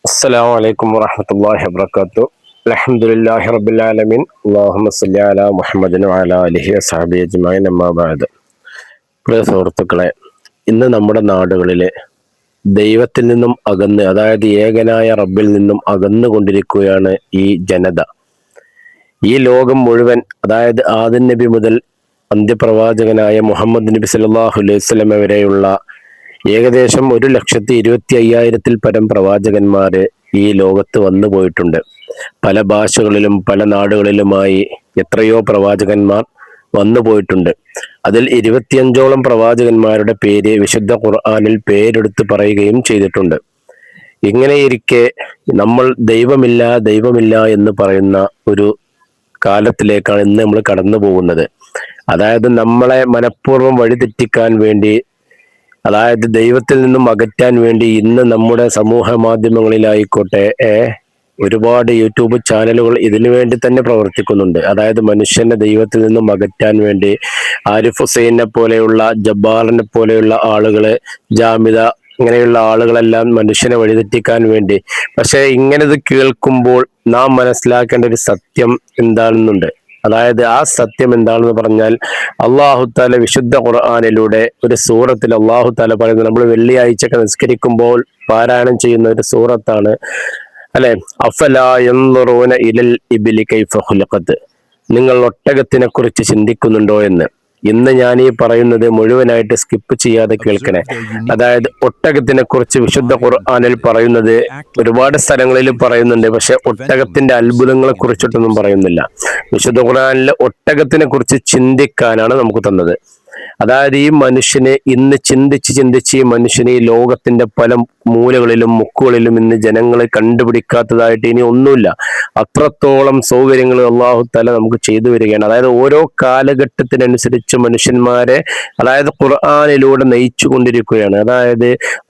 അസ്സലാമു അലൈക്കും വറഹ്മത്തുള്ളാഹി വബറകാതുഹു. അൽഹംദുലില്ലാഹി റബ്ബിൽ ആലമീൻ. അല്ലാഹുമ്മ സ്വല്ലി അലാ മുഹമ്മദിൻ വഅലാ ആലിഹി വസഹ്ബിഹി അജ്മഈൻ. അമ്മാ ബഅദ്. പ്രിയ സുഹൃത്തുക്കളെ, ഇന്ന് നമ്മുടെ നാടുകളിലെ ദൈവത്തിൽ നിന്നും അകന്ന്, അതായത് ഏകനായ റബ്ബിൽ നിന്നും അകന്നുകൊണ്ടിരിക്കുകയാണ് ഈ ജനത. ഈ ലോകം മുഴുവൻ, അതായത് ആദം നബി മുതൽ അന്ത്യപ്രവാചകനായ മുഹമ്മദ് നബി സല്ലല്ലാഹു അലൈഹി വസല്ലമ വരെയുള്ള ഏകദേശം 1,25,000-ൽ പരം പ്രവാചകന്മാര് ഈ ലോകത്ത് വന്നു പോയിട്ടുണ്ട്. പല ഭാഷകളിലും പല നാടുകളിലുമായി എത്രയോ പ്രവാചകന്മാർ വന്നു പോയിട്ടുണ്ട്. അതിൽ 25ഓളം പ്രവാചകന്മാരുടെ പേര് വിശുദ്ധ ഖുർആനിൽ പേരെടുത്ത് പറയുകയും ചെയ്തിട്ടുണ്ട്. ഇങ്ങനെയിരിക്കെ നമ്മൾ ദൈവമില്ല ദൈവമില്ല എന്ന് പറയുന്ന ഒരു കാലത്തിലേക്കാണ് ഇന്ന് നമ്മൾ കടന്നു പോകുന്നത്. അതായത് നമ്മളെ മനഃപൂർവ്വം വഴിതെറ്റിക്കാൻ വേണ്ടി, അതായത് ദൈവത്തിൽ നിന്നും അകറ്റാൻ വേണ്ടി ഇന്ന് നമ്മുടെ സമൂഹ മാധ്യമങ്ങളിലായിക്കോട്ടെ ഒരുപാട് യൂട്യൂബ് ചാനലുകൾ ഇതിനു വേണ്ടി തന്നെ പ്രവർത്തിക്കുന്നുണ്ട്. അതായത് മനുഷ്യനെ ദൈവത്തിൽ നിന്നും അകറ്റാൻ വേണ്ടി ആരിഫ് ഹുസൈനെ പോലെയുള്ള, ജബ്ബാറിനെ പോലെയുള്ള ആളുകള്, ജാമിദ ഇങ്ങനെയുള്ള ആളുകളെല്ലാം മനുഷ്യനെ വഴിതെറ്റിക്കാൻ വേണ്ടി. പക്ഷെ ഇങ്ങനത് കേൾക്കുമ്പോൾ നാം മനസ്സിലാക്കേണ്ട ഒരു സത്യം എന്താണെന്നുണ്ട്. അതായത് ആ സത്യം എന്താണെന്ന് പറഞ്ഞാൽ, അള്ളാഹു താല വിശുദ്ധ ഖുർആനിലൂടെ ഒരു സൂറത്തിൽ അള്ളാഹു താല പറയുന്നത്, നമ്മൾ വെള്ളിയാഴ്ചയൊക്കെ നിസ്കരിക്കുമ്പോൾ പാരായണം ചെയ്യുന്ന ഒരു സൂറത്താണ് അല്ലെ, അഫലാ യൻളുറൂന ഇലൽ ഇബ്ലി കൈഫ ഖുലിഖത്. നിങ്ങൾ ഒട്ടകത്തിനെ കുറിച്ച് ചിന്തിക്കുന്നുണ്ടോ എന്ന്. ഇന്ന് ഞാൻ ഈ പറയുന്നത് മുഴുവനായിട്ട് സ്കിപ്പ് ചെയ്യാതെ കേൾക്കണേ. അതായത് ഒട്ടകത്തിനെ കുറിച്ച് വിശുദ്ധ ഖുർആനിൽ പറയുന്നത് ഒരുപാട് സ്ഥലങ്ങളിൽ പറയുന്നുണ്ട്, പക്ഷെ ഒട്ടകത്തിന്റെ അത്ഭുതങ്ങളെ കുറിച്ചിട്ടൊന്നും പറയുന്നില്ല. വിശുദ്ധ ഖുർആനിൽ ഒട്ടകത്തിനെ കുറിച്ച് ചിന്തിക്കാനാണ് നമുക്ക് തന്നത്. അതായത് ഈ മനുഷ്യന് ഇന്ന് ചിന്തിച്ച് ഈ മനുഷ്യന് ഈ ലോകത്തിന്റെ പല മൂലകളിലും മുക്കുകളിലും ഇന്ന് ജനങ്ങളെ കണ്ടുപിടിക്കാത്തതായിട്ട് ഇനി ഒന്നുമില്ല. അത്രത്തോളം സൗകര്യങ്ങൾ അള്ളാഹു തആല നമുക്ക് ചെയ്തു വരികയാണ്. അതായത് ഓരോ കാലഘട്ടത്തിനനുസരിച്ച് മനുഷ്യന്മാരെ, അതായത് ഖുർആനിലൂടെ നയിച്ചു കൊണ്ടിരിക്കുകയാണ്. അതായത്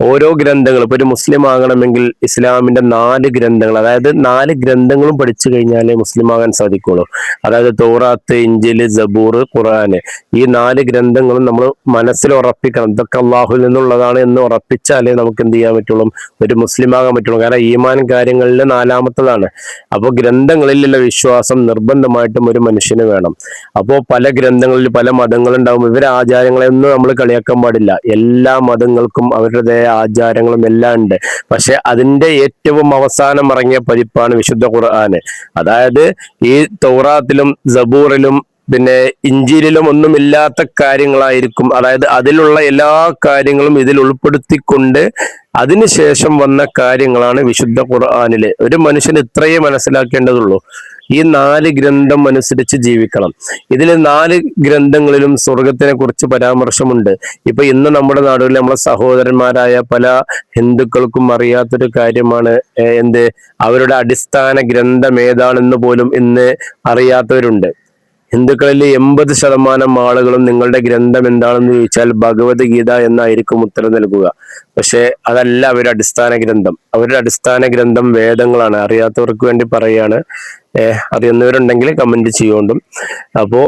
ഓരോ ഗ്രന്ഥങ്ങൾ, ഇപ്പൊ ഒരു മുസ്ലിം ആകണമെങ്കിൽ ഇസ്ലാമിന്റെ 4 ഗ്രന്ഥങ്ങൾ, അതായത് 4 ഗ്രന്ഥങ്ങളും പഠിച്ചു കഴിഞ്ഞാലേ മുസ്ലിം ആകാൻ സാധിക്കുള്ളൂ. അതായത് തൗറാത്ത്, ഇഞ്ചിൽ, സബൂർ, ഖുർആന്, ഈ 4 ഗ്രന്ഥങ്ങളും നമ്മൾ മനസ്സിൽ ഉറപ്പിക്കണം. ഇതൊക്കെ അള്ളാഹുവിൽ നിന്നുള്ളതാണ് എന്ന് ഉറപ്പിച്ചാലേ നമുക്ക് എന്ത് ചെയ്യാൻ പറ്റുള്ളൂ, ഒരു മുസ്ലിം ആകാൻ പറ്റുള്ളൂ. കാരണം ഈമാൻ കാര്യങ്ങളിൽ 4-മത്തതാണ്. അപ്പോൾ ഗ്രന്ഥങ്ങളിലുള്ള വിശ്വാസം നിർബന്ധമായിട്ടും ഒരു മനുഷ്യന് വേണം. അപ്പോൾ പല ഗ്രന്ഥങ്ങളിൽ പല മതങ്ങളുണ്ടാവും. ഇവരെ ആചാരങ്ങളെയൊന്നും നമ്മൾ കളിയാക്കാൻ പാടില്ല. എല്ലാ മതങ്ങൾക്കും അവരുടേതായ ആചാരങ്ങളും എല്ലാം ഉണ്ട്. പക്ഷെ അതിന്റെ ഏറ്റവും അവസാനം ഇറങ്ങിയ പതിപ്പാണ് വിശുദ്ധ ഖുർആന്. അതായത് ഈ തൗറാത്തിലും സബൂറിലും പിന്നെ ഇഞ്ചീലിലും ഒന്നുമില്ലാത്ത കാര്യങ്ങളായിരിക്കും. അതായത് അതിലുള്ള എല്ലാ കാര്യങ്ങളും ഇതിൽ ഉൾപ്പെടുത്തിക്കൊണ്ട് അതിനുശേഷം വന്ന കാര്യങ്ങളാണ് വിശുദ്ധ ഖുർആനില്. ഒരു മനുഷ്യന് ഇത്രയേ മനസ്സിലാക്കേണ്ടതുള്ളൂ, ഈ 4 ഗ്രന്ഥം അനുസരിച്ച് ജീവിക്കണം. ഇതിൽ 4 ഗ്രന്ഥങ്ങളിലും സ്വർഗത്തിനെ കുറിച്ച് പരാമർശമുണ്ട്. ഇപ്പൊ ഇന്ന് നമ്മുടെ നാടുകളിൽ നമ്മളെ സഹോദരന്മാരായ പല ഹിന്ദുക്കൾക്കും അറിയാത്തൊരു കാര്യമാണ് എന്ത്, അവരുടെ അടിസ്ഥാന ഗ്രന്ഥം ഏതാണെന്ന് പോലും ഇന്ന് അറിയാത്തവരുണ്ട്. ഹിന്ദുക്കളിൽ 80% ആളുകളും നിങ്ങളുടെ ഗ്രന്ഥം എന്താണെന്ന് ചോദിച്ചാൽ ഭഗവത്ഗീത എന്നായിരിക്കും ഉത്തരം നൽകുക. പക്ഷെ അതല്ല അവരുടെ അടിസ്ഥാന ഗ്രന്ഥം. അവരുടെ അടിസ്ഥാന ഗ്രന്ഥം വേദങ്ങളാണ്. അറിയാത്തവർക്ക് വേണ്ടി പറയാണ്, അറിയുന്നവരുണ്ടെങ്കിൽ കമന്റ് ചെയ്യുകൊണ്ടും. അപ്പോ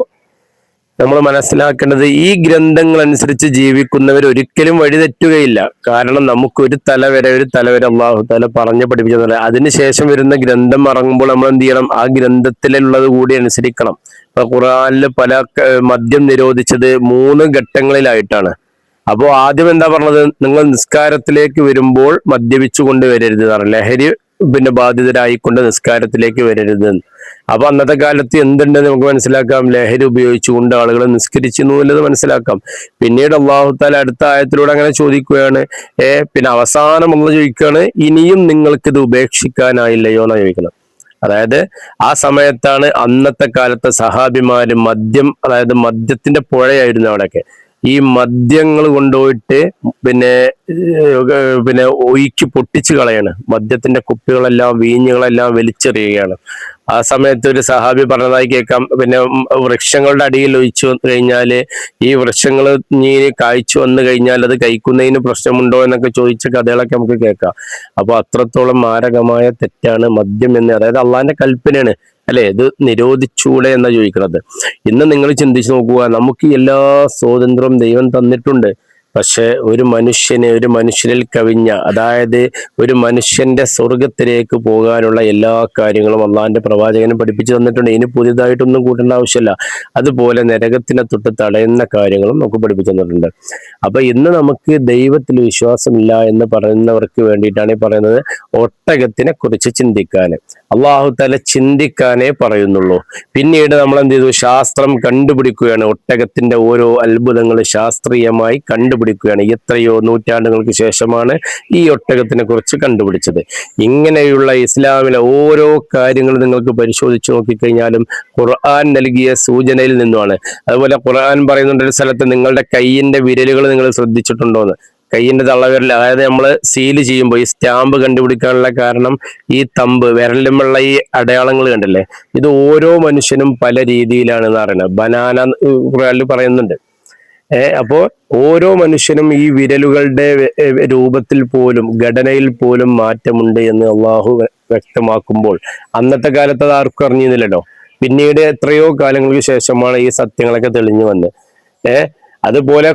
നമ്മൾ മനസ്സിലാക്കേണ്ടത്, ഈ ഗ്രന്ഥങ്ങൾ അനുസരിച്ച് ജീവിക്കുന്നവർ ഒരിക്കലും വഴിതെറ്റുകയില്ല. കാരണം നമുക്ക് ഒരു തല വരെ അള്ളാഹു തആല പറഞ്ഞു പഠിപ്പിച്ചതല്ല. അതിനുശേഷം വരുന്ന ഗ്രന്ഥം ഇറങ്ങുമ്പോൾ നമ്മൾ എന്ത് ചെയ്യണം, ആ ഗ്രന്ഥത്തിലുള്ളത് കൂടി അനുസരിക്കണം. ഇപ്പൊ ഖുർആനിൽ പല മദ്യം നിരോധിച്ചത് 3 ഘട്ടങ്ങളിലായിട്ടാണ്. അപ്പോ ആദ്യം എന്താ പറഞ്ഞത്, നിങ്ങൾ നിസ്കാരത്തിലേക്ക് വരുമ്പോൾ മദ്യപിച്ചു കൊണ്ട് വരരുത് എന്നാണ്. ലഹരി പിന്നെ ബാധിതരായിക്കൊണ്ട് നിസ്കാരത്തിലേക്ക് വരരുത്. അപ്പൊ അന്നത്തെ കാലത്ത് എന്തുണ്ടെന്ന് നമുക്ക് മനസ്സിലാക്കാം, ലഹരി ഉപയോഗിച്ചുകൊണ്ട് ആളുകൾ നിസ്കരിച്ചിരുന്നു എന്നുള്ളത് മനസ്സിലാക്കാം. പിന്നീട് അള്ളാഹു തആല അടുത്ത ആയത്തിലൂടെ അങ്ങനെ ചോദിക്കുകയാണ്, പിന്നെ അവസാനം അള്ളാഹു ചോദിക്കുകയാണ്, ഇനിയും നിങ്ങൾക്ക് ഇത് ഉപേക്ഷിക്കാനായില്ലയോ എന്നാണ് ചോദിക്കുന്നത്. അതായത് ആ സമയത്താണ് അന്നത്തെ കാലത്തെ സഹാബിമാര് മദ്യം, അതായത് മദ്യത്തിന്റെ പുഴയായിരുന്നു അവിടെയൊക്കെ. ഈ മദ്യങ്ങൾ കൊണ്ടുപോയിട്ട് പിന്നെ ഒഴുക്കി പൊട്ടിച്ചു കളയാണ്. മദ്യത്തിന്റെ കുപ്പികളെല്ലാം, വീഞ്ഞുകളെല്ലാം വലിച്ചെറിയുകയാണ്. ആ സമയത്ത് ഒരു സഹാബി പറഞ്ഞതായി കേൾക്കാം, പിന്നെ വൃക്ഷങ്ങളുടെ അടിയിൽ ഒഴിച്ചു കഴിഞ്ഞാല് ഈ വൃക്ഷങ്ങൾ നീ കായ്ച്ചു വന്നു കഴിഞ്ഞാൽ അത് കഴിക്കുന്നതിന് പ്രശ്നമുണ്ടോ എന്നൊക്കെ ചോദിച്ച കഥകളൊക്കെ നമുക്ക് കേൾക്കാം. അപ്പൊ അത്രത്തോളം മാരകമായ തെറ്റാണ് മദ്യം എന്ന്. അതായത് അള്ളാന്റെ കൽപ്പനയാണ് അല്ലെ, ഇത് നിരോധിച്ചൂടെ എന്നാ ചോദിക്കുന്നത്. ഇന്ന് നിങ്ങൾ ചിന്തിച്ചു നോക്കുക, നമുക്ക് എല്ലാ സ്വാതന്ത്ര്യവും ദൈവം തന്നിട്ടുണ്ട്. പക്ഷെ ഒരു മനുഷ്യനിൽ കവിഞ്ഞ, അതായത് ഒരു മനുഷ്യന്റെ സ്വർഗത്തിലേക്ക് പോകാനുള്ള എല്ലാ കാര്യങ്ങളും അള്ളാഹിന്റെ പ്രവാചകനും പഠിപ്പിച്ചു തന്നിട്ടുണ്ട്. ഇനി പുതിയതായിട്ടൊന്നും കൂട്ടേണ്ട ആവശ്യമില്ല. അതുപോലെ നരകത്തിനെ തൊട്ട് തടയുന്ന കാര്യങ്ങളും നമുക്ക് പഠിപ്പിച്ചു തന്നിട്ടുണ്ട്. അപ്പൊ ഇന്ന് നമുക്ക് ദൈവത്തിൽ വിശ്വാസമില്ല എന്ന് പറയുന്നവർക്ക് വേണ്ടിയിട്ടാണ് ഈ പറയുന്നത് ഒട്ടകത്തിനെ കുറിച്ച് ചിന്തിക്കാൻ. അള്ളാഹു തആല ചിന്തിക്കാനേ പറയുന്നുള്ളൂ. പിന്നീട് നമ്മൾ എന്ത് ചെയ്തു? ശാസ്ത്രം കണ്ടുപിടിക്കുകയാണ്. ഒട്ടകത്തിന്റെ ഓരോ അത്ഭുതങ്ങൾ ശാസ്ത്രീയമായി കണ്ടുപിടിക്കുകയാണ്. എത്രയോ നൂറ്റാണ്ടുകൾക്ക് ശേഷമാണ് ഈ ഒട്ടകത്തിനെ കുറിച്ച് കണ്ടുപിടിച്ചത്. ഇങ്ങനെയുള്ള ഇസ്ലാമിലെ ഓരോ കാര്യങ്ങൾ നിങ്ങൾക്ക് പരിശോധിച്ച് നോക്കിക്കഴിഞ്ഞാലും ഖുർആൻ നൽകിയ സൂചനയിൽ നിന്നുമാണ്. അതുപോലെ ഖുർആൻ പറയുന്നുണ്ട് ഒരു സ്ഥലത്ത്, നിങ്ങളുടെ കയ്യിന്റെ വിരലുകൾ നിങ്ങൾ ശ്രദ്ധിച്ചിട്ടുണ്ടോന്ന്. കയ്യിന്റെ തള്ളവിരൽ, അതായത് നമ്മൾ സീല് ചെയ്യുമ്പോൾ ഈ സ്റ്റാമ്പ് കണ്ടുപിടിക്കാനുള്ള കാരണം ഈ തമ്പ് വിരലിലുമുള്ള ഈ അടയാളങ്ങൾ കണ്ടില്ലേ, ഇത് ഓരോ മനുഷ്യനും പല രീതിയിലാണെന്ന് പറയുന്നത്. ബനാന ഖുർആനിൽ പറയുന്നുണ്ട്. അപ്പോ ഓരോ മനുഷ്യനും ഈ വിരലുകളുടെ രൂപത്തിൽ പോലും ഘടനയിൽ പോലും മാറ്റമുണ്ട് എന്ന് അള്ളാഹു വ്യക്തമാക്കുമ്പോൾ അന്നത്തെ കാലത്ത് അത് ആർക്കും അറിഞ്ഞിരുന്നില്ലല്ലോ. പിന്നീട് എത്രയോ കാലങ്ങൾക്ക് ശേഷമാണ് ഈ സത്യങ്ങളൊക്കെ തെളിഞ്ഞു വന്നത്. അതുപോലെ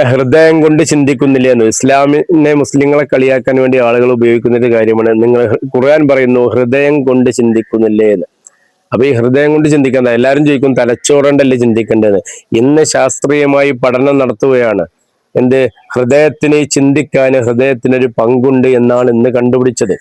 ഹൃദയം കൊണ്ട് ചിന്തിക്കുന്നില്ല എന്ന് ഇസ്ലാമിനെ മുസ്ലിങ്ങളെ കളിയാക്കാൻ വേണ്ടി ആളുകൾ ഉപയോഗിക്കുന്ന ഒരു കാര്യമാണ്. നിങ്ങൾ ഖുർആൻ പറയുന്നു ഹൃദയം കൊണ്ട് ചിന്തിക്കുന്നില്ലേ എന്ന്. അപ്പൊ ഈ ഹൃദയം കൊണ്ട് ചിന്തിക്കാൻ എല്ലാവരും ചോദിക്കും തലച്ചോറണ്ടല്ലേ ചിന്തിക്കേണ്ടത്. ഇന്ന് ശാസ്ത്രീയമായി പഠനം നടത്തുകയാണ്. ഹൃദയത്തിന് ചിന്തിക്കാൻ ഹൃദയത്തിനൊരു പങ്കുണ്ട് എന്നാണ് ഇന്ന് കണ്ടുപിടിച്ചത്.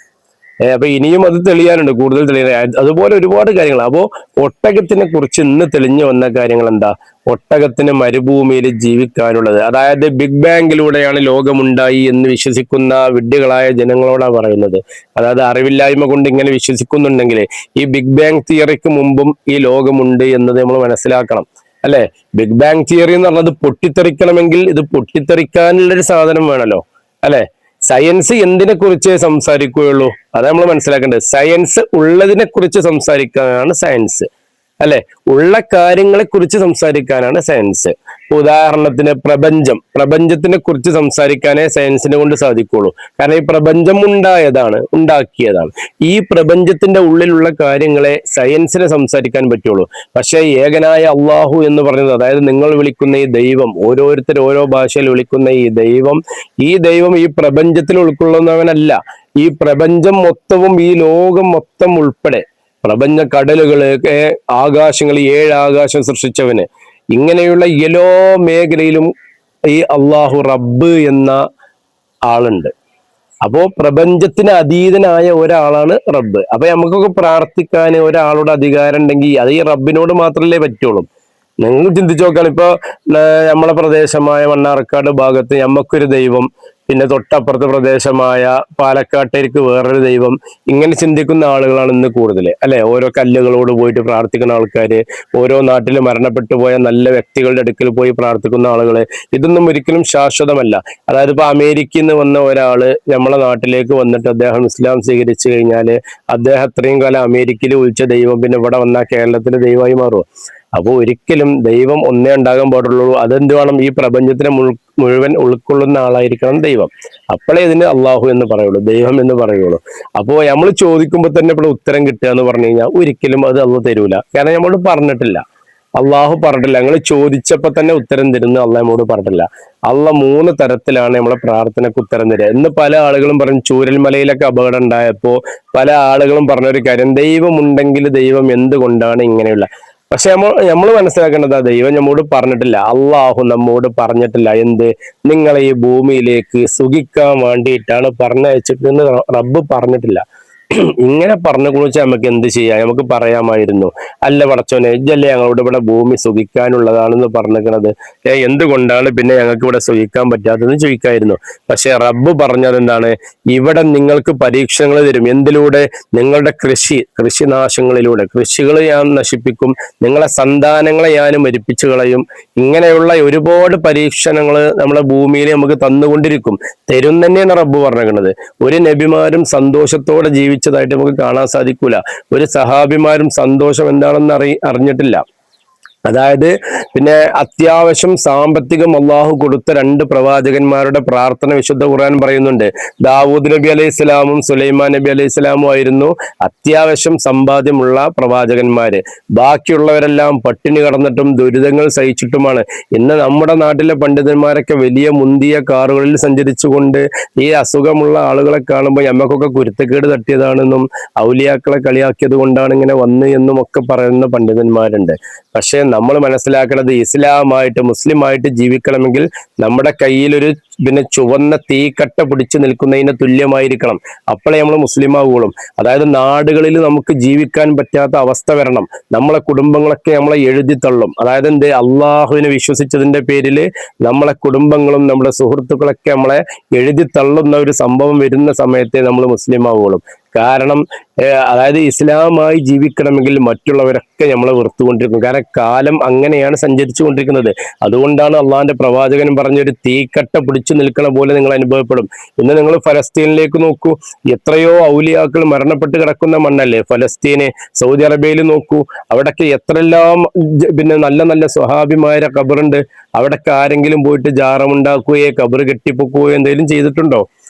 അപ്പൊ ഇനിയും അത് തെളിയാനുണ്ട്, കൂടുതൽ തെളിയാൻ. അതുപോലെ ഒരുപാട് കാര്യങ്ങൾ. അപ്പോ ഒട്ടകത്തിനെ കുറിച്ച് ഇന്ന് തെളിഞ്ഞു വന്ന കാര്യങ്ങൾ എന്താ? ഒട്ടകത്തിന് മരുഭൂമിയിൽ ജീവിക്കാനുള്ളത്, അതായത് ബിഗ് ബാങ്കിലൂടെയാണ് ലോകമുണ്ടായി എന്ന് വിശ്വസിക്കുന്ന വിഡ്ഢികളായ ജനങ്ങളോടാണ് പറയുന്നത്. അതായത് അറിവില്ലായ്മ കൊണ്ട് ഇങ്ങനെ വിശ്വസിക്കുന്നുണ്ടെങ്കിൽ ഈ ബിഗ് ബാങ് തിയറിക്ക് മുമ്പും ഈ ലോകമുണ്ട് എന്നത് നമ്മൾ മനസ്സിലാക്കണം. അല്ലെ? ബിഗ് ബാങ് തിയറി എന്ന് പറഞ്ഞത് പൊട്ടിത്തെറിക്കണമെങ്കിൽ ഇത് പൊട്ടിത്തെറിക്കാനുള്ളൊരു സാധനം വേണമല്ലോ. അല്ലെ? സയൻസ് എന്തിനെ കുറിച്ച് സംസാരിക്കുകയുള്ളൂ? അത് നമ്മൾ മനസ്സിലാക്കേണ്ടത്. സയൻസ് ഉള്ളതിനെ കുറിച്ച് സംസാരിക്കാനാണ് സയൻസ്. അല്ലെ? ഉള്ള കാര്യങ്ങളെ കുറിച്ച് സംസാരിക്കാനാണ് സയൻസ്. ഉദാഹരണത്തിന് പ്രപഞ്ചത്തിനെ കുറിച്ച് സംസാരിക്കാനേ സയൻസിനെ കൊണ്ട് സാധിക്കുള്ളൂ. കാരണം ഈ പ്രപഞ്ചം ഉണ്ടാക്കിയതാണ്. ഈ പ്രപഞ്ചത്തിന്റെ ഉള്ളിലുള്ള കാര്യങ്ങളെ സയൻസിനെ സംസാരിക്കാൻ പറ്റുള്ളൂ. പക്ഷെ ഏകനായ അള്ളാഹു എന്ന് പറയുന്നത്, അതായത് നിങ്ങൾ വിളിക്കുന്ന ഈ ദൈവം, ഓരോരുത്തർ ഓരോ ഭാഷയിൽ വിളിക്കുന്ന ഈ ദൈവം ഈ പ്രപഞ്ചത്തിൽ ഉൾക്കൊള്ളുന്നവനല്ല. ഈ പ്രപഞ്ചം മൊത്തവും, ഈ ലോകം മൊത്തം ഉൾപ്പെടെ, പ്രപഞ്ച കടലുകള്, ആകാശങ്ങൾ, 7 ആകാശം സൃഷ്ടിച്ചവന്, ഇങ്ങനെയുള്ള എല്ലാ മേഖലയിലും ഈ അള്ളാഹു റബ്ബ് എന്ന ആളുണ്ട്. അപ്പോ പ്രപഞ്ചത്തിന് അതീതനായ ഒരാളാണ് റബ്ബ്. അപ്പൊ നമുക്കൊക്കെ പ്രാർത്ഥിക്കാൻ ഒരാളോട് അധികാരം ഉണ്ടെങ്കിൽ അത് ഈ റബ്ബിനോട് മാത്രമല്ലേ പറ്റുള്ളൂ. നിങ്ങൾ ചിന്തിച്ചു നോക്കുകയാണ്. ഇപ്പൊ നമ്മളെ പ്രദേശമായ മണ്ണാർക്കാട് ഭാഗത്ത് നമുക്കൊരു ദൈവം, പിന്നെ തൊട്ടപ്പുറത്തെ പ്രദേശമായ പാലക്കാട്ടേക്ക് വേറൊരു ദൈവം, ഇങ്ങനെ ചിന്തിക്കുന്ന ആളുകളാണ് ഇന്ന് കൂടുതൽ. അല്ലെ? ഓരോ കല്ലുകളോട് പോയിട്ട് പ്രാർത്ഥിക്കുന്ന ആൾക്കാര്, ഓരോ നാട്ടിൽ മരണപ്പെട്ടു പോയ നല്ല വ്യക്തികളുടെ അടുക്കൽ പോയി പ്രാർത്ഥിക്കുന്ന ആളുകള്. ഇതൊന്നും ഒരിക്കലും ശാശ്വതമല്ല. അതായത് ഇപ്പൊ അമേരിക്കയിൽ നിന്ന് വന്ന ഒരാള് നമ്മളെ നാട്ടിലേക്ക് വന്നിട്ട് അദ്ദേഹം ഇസ്ലാം സ്വീകരിച്ചു കഴിഞ്ഞാല് അദ്ദേഹം അത്രയും കാലം അമേരിക്കയിൽ വിളിച്ച ദൈവം പിന്നെ ഇവിടെ വന്നാൽ കേരളത്തിലെ ദൈവമായി മാറുമോ? അപ്പോൾ ഒരിക്കലും ദൈവം ഒന്നേ ഉണ്ടാകാൻ പാടുള്ളൂ. അതെന്ത് വേണം? ഈ പ്രപഞ്ചത്തിനെ മുഴുവൻ ഉൾക്കൊള്ളുന്ന ആളായിരിക്കണം ദൈവം. അപ്പോഴേ ഇതിന് അള്ളാഹു എന്ന് പറയുള്ളൂ, ദൈവം എന്ന് പറയുള്ളൂ. അപ്പോൾ നമ്മൾ ചോദിക്കുമ്പോൾ തന്നെ ഇവിടെ ഉത്തരം കിട്ടുക എന്ന് പറഞ്ഞു കഴിഞ്ഞാൽ ഒരിക്കലും അത് അള്ളാഹ് തരൂല. കാരണം നമ്മളോട് പറഞ്ഞിട്ടില്ല, അള്ളാഹു പറഞ്ഞിട്ടില്ല. ഞങ്ങൾ ചോദിച്ചപ്പോൾ തന്നെ ഉത്തരം തരുന്നു അള്ളാഹ് നമ്മോട് പറഞ്ഞിട്ടില്ല. അള്ളാഹ് 3 തരത്തിലാണ് നമ്മളെ പ്രാർത്ഥനക്ക് ഉത്തരം തരിക എന്ന് പല ആളുകളും പറഞ്ഞു. ചൂരൽമലയിലൊക്കെ അപകടം ഉണ്ടായപ്പോൾ പല ആളുകളും പറഞ്ഞൊരു കാര്യം, ദൈവം ഉണ്ടെങ്കിൽ ദൈവം എന്തുകൊണ്ടാണ് ഇങ്ങനെയുള്ള. പക്ഷെ നമ്മൾ മനസ്സിലാക്കേണ്ടത്, ദൈവം നമ്മോട് പറഞ്ഞിട്ടില്ല, അള്ളാഹു നമ്മോട് പറഞ്ഞിട്ടില്ല. നിങ്ങളെ ഈ ഭൂമിയിലേക്ക് സുഖിക്കാൻ വേണ്ടിയിട്ടാണ് പറഞ്ഞയച്ചിട്ടെന്ന് റബ്ബ് പറഞ്ഞിട്ടില്ല. ഇങ്ങനെ പറഞ്ഞു കുറിച്ച് നമുക്ക് എന്ത് ചെയ്യാം? നമുക്ക് പറയാമായിരുന്നു, അല്ല പടച്ചോനെ ഇജ്ജല്ലേ ഞങ്ങളോട് ഇവിടെ ഭൂമി സുഖിക്കാനുള്ളതാണെന്ന് പറഞ്ഞിരിക്കണത്, എന്തുകൊണ്ടാണ് പിന്നെ ഞങ്ങൾക്ക് ഇവിടെ സുഖിക്കാൻ പറ്റാത്തതെന്ന് ചോദിക്കായിരുന്നു. പക്ഷെ റബ്ബ് പറഞ്ഞത് എന്താണ്? ഇവിടെ നിങ്ങൾക്ക് പരീക്ഷണങ്ങൾ തരും. എന്തിലൂടെ? നിങ്ങളുടെ കൃഷിനാശങ്ങളിലൂടെ. കൃഷികൾ ഞാൻ നശിപ്പിക്കും, നിങ്ങളെ സന്താനങ്ങളെ ഞാൻ മരിപ്പിച്ചു കളയും. ഇങ്ങനെയുള്ള ഒരുപാട് പരീക്ഷണങ്ങൾ നമ്മളെ ഭൂമിയിൽ നമുക്ക് തന്നുകൊണ്ടിരിക്കും, തരും തന്നെയാണ് റബ്ബ് പറഞ്ഞിരിക്കുന്നത്. ഒരു നബിമാരും സന്തോഷത്തോടെ ജീവിച്ചതായിട്ട് നമുക്ക് കാണാൻ സാധിക്കൂല. ഒരു സഹാബിമാരും സന്തോഷം എന്താണെന്ന് അറിഞ്ഞിട്ടില്ല. അതായത് പിന്നെ അത്യാവശ്യം സാമ്പത്തികം അള്ളാഹു കൊടുത്ത രണ്ട് പ്രവാചകന്മാരുടെ പ്രാർത്ഥന വിശുദ്ധ ഖുർആൻ പറയുന്നുണ്ട്. ദാവൂദ് നബി അലൈഹി സ്വലാമും സുലൈമാൻ നബി അലൈഹി സ്വലാമും ആയിരുന്നു അത്യാവശ്യം സമ്പാദ്യമുള്ള പ്രവാചകന്മാര്. ബാക്കിയുള്ളവരെല്ലാം പട്ടിണി കടന്നിട്ടും ദുരിതങ്ങൾ സഹിച്ചിട്ടുമാണ്. ഇന്ന് നമ്മുടെ നാട്ടിലെ പണ്ഡിതന്മാരൊക്കെ വലിയ മുന്തിയ കാറുകളിൽ സഞ്ചരിച്ചുകൊണ്ട് ഈ അസുഖമുള്ള ആളുകളെ കാണുമ്പോൾ ഞമ്മക്കൊക്കെ കുരുത്തക്കേട് തട്ടിയതാണെന്നും ഔലിയാക്കളെ കളിയാക്കിയത് കൊണ്ടാണ് ഇങ്ങനെ വന്ന് എന്നും ഒക്കെ പറയുന്ന പണ്ഡിതന്മാരുണ്ട്. പക്ഷെ നമ്മൾ മനസ്സിലാക്കേണ്ടത് ഇസ്ലാമായിട്ട് മുസ്ലിമായിട്ട് ജീവിക്കണമെങ്കിൽ നമ്മുടെ കയ്യിലൊരു പിന്നെ ചുവന്ന തീക്കട്ട പിടിച്ചു നിൽക്കുന്നതിന് തുല്യമായിരിക്കണം. അപ്പോഴേ നമ്മൾ മുസ്ലിം ആവുകയുള്ളൂ. അതായത് നാടുകളിൽ നമുക്ക് ജീവിക്കാൻ പറ്റാത്ത അവസ്ഥ വരണം. നമ്മളെ കുടുംബങ്ങളൊക്കെ നമ്മളെ എഴുതി തള്ളും. അതായത് എന്ത്, അള്ളാഹുവിനെ വിശ്വസിച്ചതിന്റെ പേരിൽ നമ്മളെ കുടുംബങ്ങളും നമ്മുടെ സുഹൃത്തുക്കളൊക്കെ നമ്മളെ എഴുതി തള്ളുന്ന ഒരു സംഭവം വരുന്ന സമയത്തെ നമ്മൾ മുസ്ലിം ആവുകയുള്ളൂ. കാരണം അതായത് ഇസ്ലാമായി ജീവിക്കണമെങ്കിൽ മറ്റുള്ളവരൊക്കെ നമ്മളെ വെറുത്തുകൊണ്ടിരിക്കും. കാരണം കാലം അങ്ങനെയാണ് സഞ്ചരിച്ചു കൊണ്ടിരിക്കുന്നത്. അതുകൊണ്ടാണ് അള്ളാഹിന്റെ പ്രവാചകൻ പറഞ്ഞൊരു തീക്കട്ട പിടിച്ചു നിൽക്കണ പോലെ നിങ്ങൾ അനുഭവപ്പെടും. ഇന്ന് നിങ്ങൾ ഫലസ്തീനിലേക്ക് നോക്കൂ, എത്രയോ ഔലിയാക്കൾ മരണപ്പെട്ട് കിടക്കുന്ന മണ്ണല്ലേ ഫലസ്തീന്. സൗദി അറേബ്യയിൽ നോക്കൂ, അവിടൊക്കെ എത്രയെല്ലാം പിന്നെ നല്ല നല്ല സ്വഹാബിമാരെ ഖബറുണ്ട്. അവിടൊക്കെ ആരെങ്കിലും പോയിട്ട് ജാറമുണ്ടാക്കുകയോ ഖബർ കെട്ടിപ്പൊക്കുകയോ എന്തെങ്കിലും ചെയ്തിട്ടുണ്ടോ?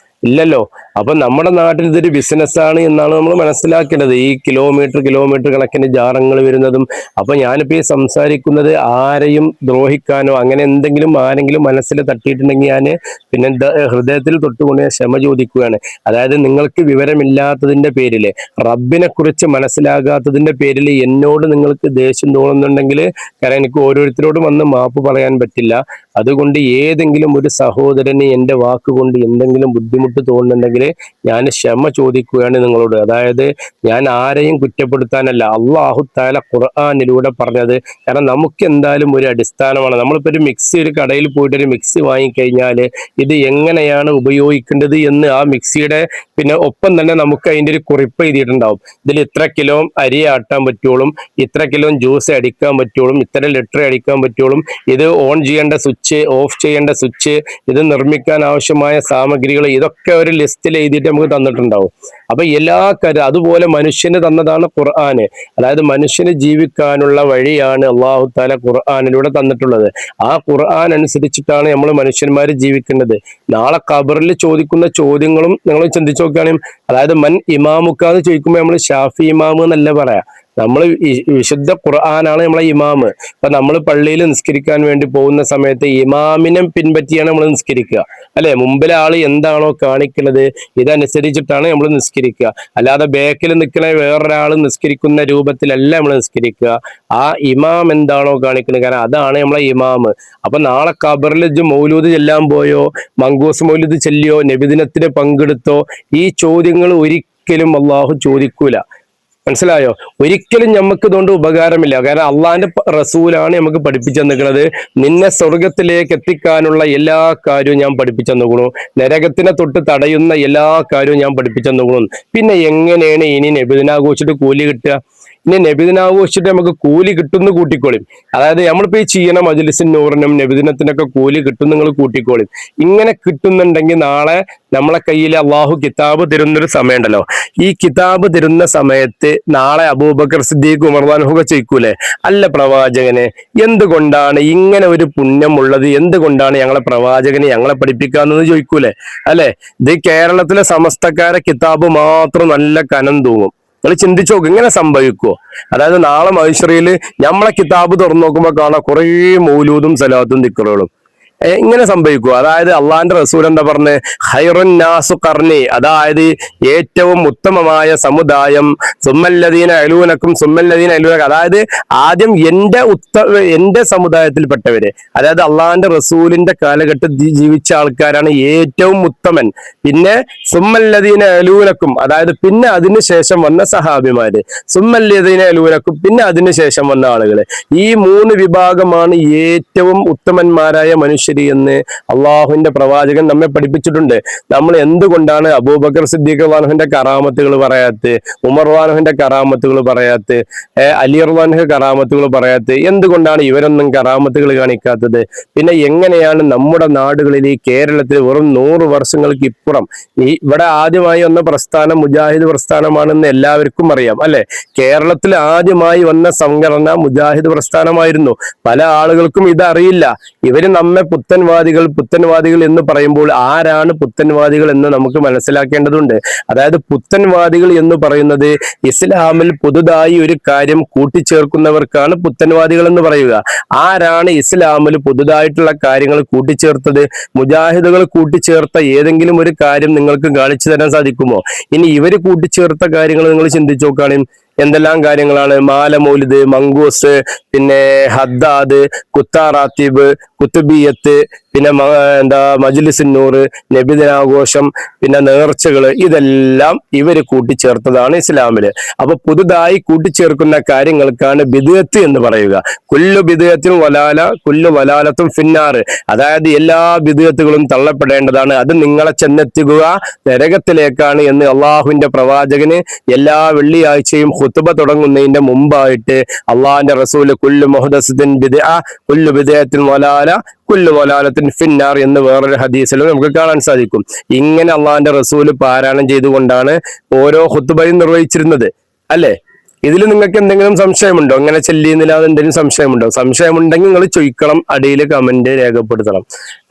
ഇല്ലല്ലോ. അപ്പൊ നമ്മുടെ നാട്ടിൽ ഇതൊരു ബിസിനസ്സാണ് എന്നാണ് നമ്മൾ മനസ്സിലാക്കേണ്ടത്. ഈ കിലോമീറ്റർ കണക്കിന് ജാറങ്ങൾ വരുന്നതും. അപ്പൊ ഞാനിപ്പോ ഈ സംസാരിക്കുന്നത് ആരെയും ദ്രോഹിക്കാനോ അങ്ങനെ എന്തെങ്കിലും ആരെങ്കിലും മനസ്സിൽ തട്ടിയിട്ടുണ്ടെങ്കിൽ ഞാൻ പിന്നെ ഹൃദയത്തിൽ തൊട്ടുകൊണ്ട് ക്ഷമ ചോദിക്കുകയാണ്. അതായത് നിങ്ങൾക്ക് വിവരമില്ലാത്തതിന്റെ പേരില്, റബ്ബിനെ കുറിച്ച് മനസ്സിലാകാത്തതിന്റെ പേരിൽ എന്നോട് നിങ്ങൾക്ക് ദേഷ്യം തോന്നുന്നുണ്ടെങ്കിൽ, കാരണം എനിക്ക് ഓരോരുത്തരോടും വന്ന് മാപ്പ് പറയാൻ പറ്റില്ല. അതുകൊണ്ട് ഏതെങ്കിലും ഒരു സഹോദരന് എന്റെ വാക്കുകൊണ്ട് എന്തെങ്കിലും ബുദ്ധിമുട്ട് തോന്നുന്നുണ്ടെങ്കിൽ ഞാൻ ക്ഷമ ചോദിക്കുകയാണ് നിങ്ങളോട്. അതായത് ഞാൻ ആരെയും കുറ്റപ്പെടുത്താനല്ല, അള്ളാഹു തആല ഖുർആനിലൂടെ പറഞ്ഞത്. കാരണം നമുക്ക് എന്തായാലും ഒരു അടിസ്ഥാനമാണ്. നമ്മളിപ്പോ ഒരു മിക്സി, ഒരു കടയിൽ പോയിട്ട് ഒരു മിക്സി വാങ്ങിക്കഴിഞ്ഞാൽ ഇത് എങ്ങനെയാണ് ഉപയോഗിക്കേണ്ടത് എന്ന് ആ മിക്സിയുടെ പിന്നെ ഒപ്പം തന്നെ നമുക്ക് അതിൻ്റെ ഒരു കുറിപ്പ് എഴുതിയിട്ടുണ്ടാവും. ഇതിൽ ഇത്ര കിലോ അരി ആട്ടാൻ പറ്റുള്ളൂ, ഇത്ര കിലോ ജ്യൂസ് അടിക്കാൻ പറ്റുള്ളൂ, ഇത്ര ലിറ്റർ അടിക്കാൻ പറ്റുള്ളൂ, ഇത് ഓൺ ചെയ്യേണ്ട സ്വിച്ച്, ഓഫ് ചെയ്യേണ്ട സ്വിച്ച്, ഇത് നിർമ്മിക്കാൻ ആവശ്യമായ സാമഗ്രികൾ, ഇതൊക്കെ ഒരു ലിസ്റ്റിൽ എഴുതിയിട്ട് നമുക്ക് തന്നിട്ടുണ്ടാവും. അപ്പൊ എല്ലാ കാര്യം അതുപോലെ മനുഷ്യന് തന്നതാണ് ഖുർആന്. അതായത് മനുഷ്യന് ജീവിക്കാനുള്ള വഴിയാണ് അള്ളാഹു തആല ഖുർആനിലൂടെ തന്നിട്ടുള്ളത്. ആ ഖുർആൻ അനുസരിച്ചിട്ടാണ് നമ്മൾ മനുഷ്യന്മാർ ജീവിക്കേണ്ടത്. നാളെ ഖബറിൽ ചോദിക്കുന്ന ചോദ്യങ്ങളും നിങ്ങൾ ചിന്തിച്ചു നോക്കുകയാണെങ്കിൽ, അതായത് മൻ ഇമാമുക്ക എന്ന് ചോദിക്കുമ്പോൾ നമ്മൾ ഷാഫി ഇമാമ് എന്നല്ല പറയാ, നമ്മൾ വിശുദ്ധ ഖുർആനാണ് നമ്മളെ ഇമാമ്. ഇപ്പൊ നമ്മൾ പള്ളിയിൽ നിസ്കരിക്കാൻ വേണ്ടി പോകുന്ന സമയത്ത് ഇമാമിനെ പിൻപറ്റിയാണ് നമ്മൾ നിസ്കരിക്കുക, അല്ലെ? മുമ്പിലെ ആള് എന്താണോ കാണിക്കുന്നത് ഇതനുസരിച്ചിട്ടാണ് നമ്മൾ നിസ്കരിക്കുക. അല്ലാതെ ബേക്കിൽ നിൽക്കുന്ന വേറൊരാൾ നിസ്കരിക്കുന്ന രൂപത്തിലല്ല നമ്മൾ നിസ്കരിക്കുക. ആ ഇമാം എന്താണോ കാണിക്കുന്നത്, കാരണം അതാണ് നമ്മളെ ഇമാമ്. അപ്പൊ നാളെ ഖബറിൽ മൗലൂദ് ചെല്ലാൻ പോയോ, മങ്കൂസ് മൗലൂദ് ചെല്ലിയോ, നബിദിനത്തിന് പങ്കെടുത്തോ, ഈ ചോദ്യങ്ങൾ ഒരിക്കലും അള്ളാഹു ചോദിക്കൂല. മനസ്സിലായോ? ഒരിക്കലും നമുക്ക് ഇതുകൊണ്ട് ഉപകാരമില്ല. കാരണം അള്ളാഹിന്റെ റസൂലാണ് നമുക്ക് പഠിപ്പിച്ചു തന്നിരിക്കുന്നത്. നിന്നെ സ്വർഗത്തിലേക്ക് എത്തിക്കാനുള്ള എല്ലാ കാര്യവും ഞാൻ പഠിപ്പിച്ചു തന്നിരിക്കുന്നു, നരകത്തിനെ തൊട്ട് തടയുന്ന എല്ലാ കാര്യവും ഞാൻ പഠിപ്പിച്ചു തന്നിരിക്കുന്നു. പിന്നെ എങ്ങനെയാണ് ഇനി നബിദിനാഘോഷിച്ചിട്ട് കൂലി കിട്ടുക? ഇനി നബിദിനാഘോഷിച്ചിട്ട് നമുക്ക് കൂലി കിട്ടുന്ന കൂട്ടിക്കോളും. അതായത് നമ്മളിപ്പോ ഈ ചെയ്യണ മജ്‌ലിസുൻ നൂറിനും നബിദിനത്തിനൊക്കെ കൂലി കിട്ടും, നിങ്ങൾ കൂട്ടിക്കോളും. ഇങ്ങനെ കിട്ടുന്നുണ്ടെങ്കിൽ നാളെ നമ്മളെ കയ്യിൽ അള്ളാഹു കിതാബ് തരുന്നൊരു സമയമുണ്ടല്ലോ, ഈ കിതാബ് തരുന്ന സമയത്ത് നാളെ അബൂബക്കർ സിദ്ദീഖ് ഉമർവാൻഹുക ചോദിക്കൂലേ, അല്ല പ്രവാചകനെ എന്തുകൊണ്ടാണ് ഇങ്ങനെ ഒരു പുണ്യം ഉള്ളത്, എന്തുകൊണ്ടാണ് ഞങ്ങളെ പ്രവാചകനെ ഞങ്ങളെ പഠിപ്പിക്കാമെന്ന് ചോദിക്കൂലേ? അല്ലെ? ഇത് കേരളത്തിലെ സമസ്തക്കാരെ കിതാബ് മാത്രം നല്ല കനം തൂങ്ങും. നിങ്ങൾ ചിന്തിച്ചു നോക്ക്, ഇങ്ങനെ സംഭവിക്കുമോ? അതായത് നാളെ മഹ്ശറിൽ നമ്മളെ കിതാബ് തുറന്നു നോക്കുമ്പോൾ കാണാം കുറേ മൗലൂദും സലാത്തും ദിക്റുകളും. ഇങ്ങനെ സംഭവിക്കുക. അതായത് അള്ളാഹിന്റെ റസൂൽ എന്താ പറഞ്ഞ്, ഖൈറുൻ നാസു ഖർനി, അതായത് ഏറ്റവും ഉത്തമമായ സമുദായം, സുമ്മല്ലദീന യലൂനക്കും സുമ്മല്ലദീന യലൂനക്കും, അതായത് ആദ്യം എന്റെ സമുദായത്തിൽപ്പെട്ടവര്, അതായത് അള്ളാഹിന്റെ റസൂലിന്റെ കാലഘട്ടത്തിൽ ജീവിച്ച ആൾക്കാരാണ് ഏറ്റവും ഉത്തമൻ. പിന്നെ സുമ്മല്ലദീന യലൂനക്കും, അതായത് പിന്നെ അതിനുശേഷം വന്ന സഹാബിമാര്, സുമ്മല്ലദീന യലൂനക്കും, പിന്നെ അതിനുശേഷം വന്ന ആളുകള്. ഈ മൂന്ന് വിഭാഗമാണ് ഏറ്റവും ഉത്തമന്മാരായ മനുഷ്യർ ബശരി എന്ന് അള്ളാഹുവിന്റെ പ്രവാചകൻ നമ്മെ പഠിപ്പിച്ചിട്ടുണ്ട്. നമ്മൾ എന്തുകൊണ്ടാണ് അബൂബക്കർ സിദ്ദീഖ് റളിയല്ലാഹുവിന്റെ കറാമത്തുകൾ പറയാത്ത, ഉമർ റളിയല്ലാഹുവിന്റെ കറാമത്തുകൾ പറയാത്ത, അലി റളിയല്ലാഹു കറാമത്തുകൾ പറയാത്ത, എന്തുകൊണ്ടാണ് ഇവരൊന്നും കറാമത്തുകൾ കാണിക്കാത്തത്? പിന്നെ എങ്ങനെയാണ് നമ്മുടെ നാടുകളിൽ ഈ കേരളത്തിൽ വെറും 100 വർഷങ്ങൾക്ക് ഇപ്പുറം ഇവിടെ ആദ്യമായി വന്ന പ്രസ്ഥാനം മുജാഹിദ് പ്രസ്ഥാനമാണെന്ന് എല്ലാവർക്കും അറിയാം അല്ലെ? കേരളത്തിൽ ആദ്യമായി വന്ന സംഘടന മുജാഹിദ് പ്രസ്ഥാനമായിരുന്നു. പല ആളുകൾക്കും ഇതറിയില്ല. ഇവര് നമ്മെ പുത്തൻവാദികൾ എന്ന് പറയുമ്പോൾ ആരാണ് പുത്തൻവാദികൾ എന്ന് നമുക്ക് മനസ്സിലാക്കേണ്ടതുണ്ട്. അതായത് പുത്തൻവാദികൾ എന്ന് പറയുന്നത് ഇസ്ലാമിൽ പുതുതായി ഒരു കാര്യം കൂട്ടിച്ചേർക്കുന്നവർക്കാണ് പുത്തൻവാദികൾ എന്ന് പറയുക. ആരാണ് ഇസ്ലാമിൽ പുതുതായിട്ടുള്ള കാര്യങ്ങൾ കൂട്ടിച്ചേർത്തത്? മുജാഹിദുകൾ കൂട്ടിച്ചേർത്ത ഏതെങ്കിലും ഒരു കാര്യം നിങ്ങൾക്ക് കാണിച്ചു തരാൻ സാധിക്കുമോ? ഇനി ഇവര് കൂട്ടിച്ചേർത്ത കാര്യങ്ങൾ നിങ്ങൾ ചിന്തിച്ചു നോക്കുകയാണെങ്കിൽ എന്തെല്ലാം കാര്യങ്ങളാണ്? മാല മൗലിദ്, മങ്കൂസ്, പിന്നെ ഹദ്ദാദ്, കുത്താറാത്തീബ്, കുത്തുബിയത്ത്, പിന്നെ മജ്ലിസുന്നൂർ, നബിദിനാഘോഷം, പിന്നെ നേർച്ചകള്, ഇതെല്ലാം ഇവര് കൂട്ടിച്ചേർത്തതാണ് ഇസ്ലാമില്. അപ്പൊ പുതുതായി കൂട്ടിച്ചേർക്കുന്ന കാര്യങ്ങൾക്കാണ് ബിദ്അത്ത് എന്ന് പറയുക. കുല്ലു ബിദ്അത്തിൻ വലാല കുല്ലു വലാലത്തും ഫിന്നാറ്. അതായത് എല്ലാ ബിദ്അത്തുകളും തള്ളപ്പെടേണ്ടതാണ്, അത് നിങ്ങളെ ചെന്നെത്തിക്കുക നരകത്തിലേക്കാണ് എന്ന് അള്ളാഹുവിന്റെ പ്രവാചകന് എല്ലാ വെള്ളിയാഴ്ചയും ഖുതുബ തുടങ്ങുന്നതിന്റെ മുമ്പായിട്ട് അള്ളാഹിന്റെ റസൂല് കുല്ലു മുഹ്ദസത്തിൻ ബിദ്അ കുല്ലു ബിദ്അത്തിൻ വലാല കുല്ലു വലാലത്തിൻ ഫിന്നാർ എന്ന് വേറൊരു ഹദീസിലും നമുക്ക് കാണാൻ സാധിക്കും. ഇങ്ങനെ അള്ളാഹിന്റെ റസൂല് പാരായണം ചെയ്തുകൊണ്ടാണ് ഓരോ ഖുതുബയും നിർവഹിച്ചിരുന്നത് അല്ലെ? ഇതിൽ നിങ്ങൾക്ക് എന്തെങ്കിലും സംശയമുണ്ടോ? അങ്ങനെ ചെല്ലിയുന്നില്ല എന്തെങ്കിലും സംശയമുണ്ടോ? സംശയമുണ്ടെങ്കിൽ നിങ്ങൾ ചോദിക്കണം, അടിയിൽ കമന്റ് രേഖപ്പെടുത്തണം.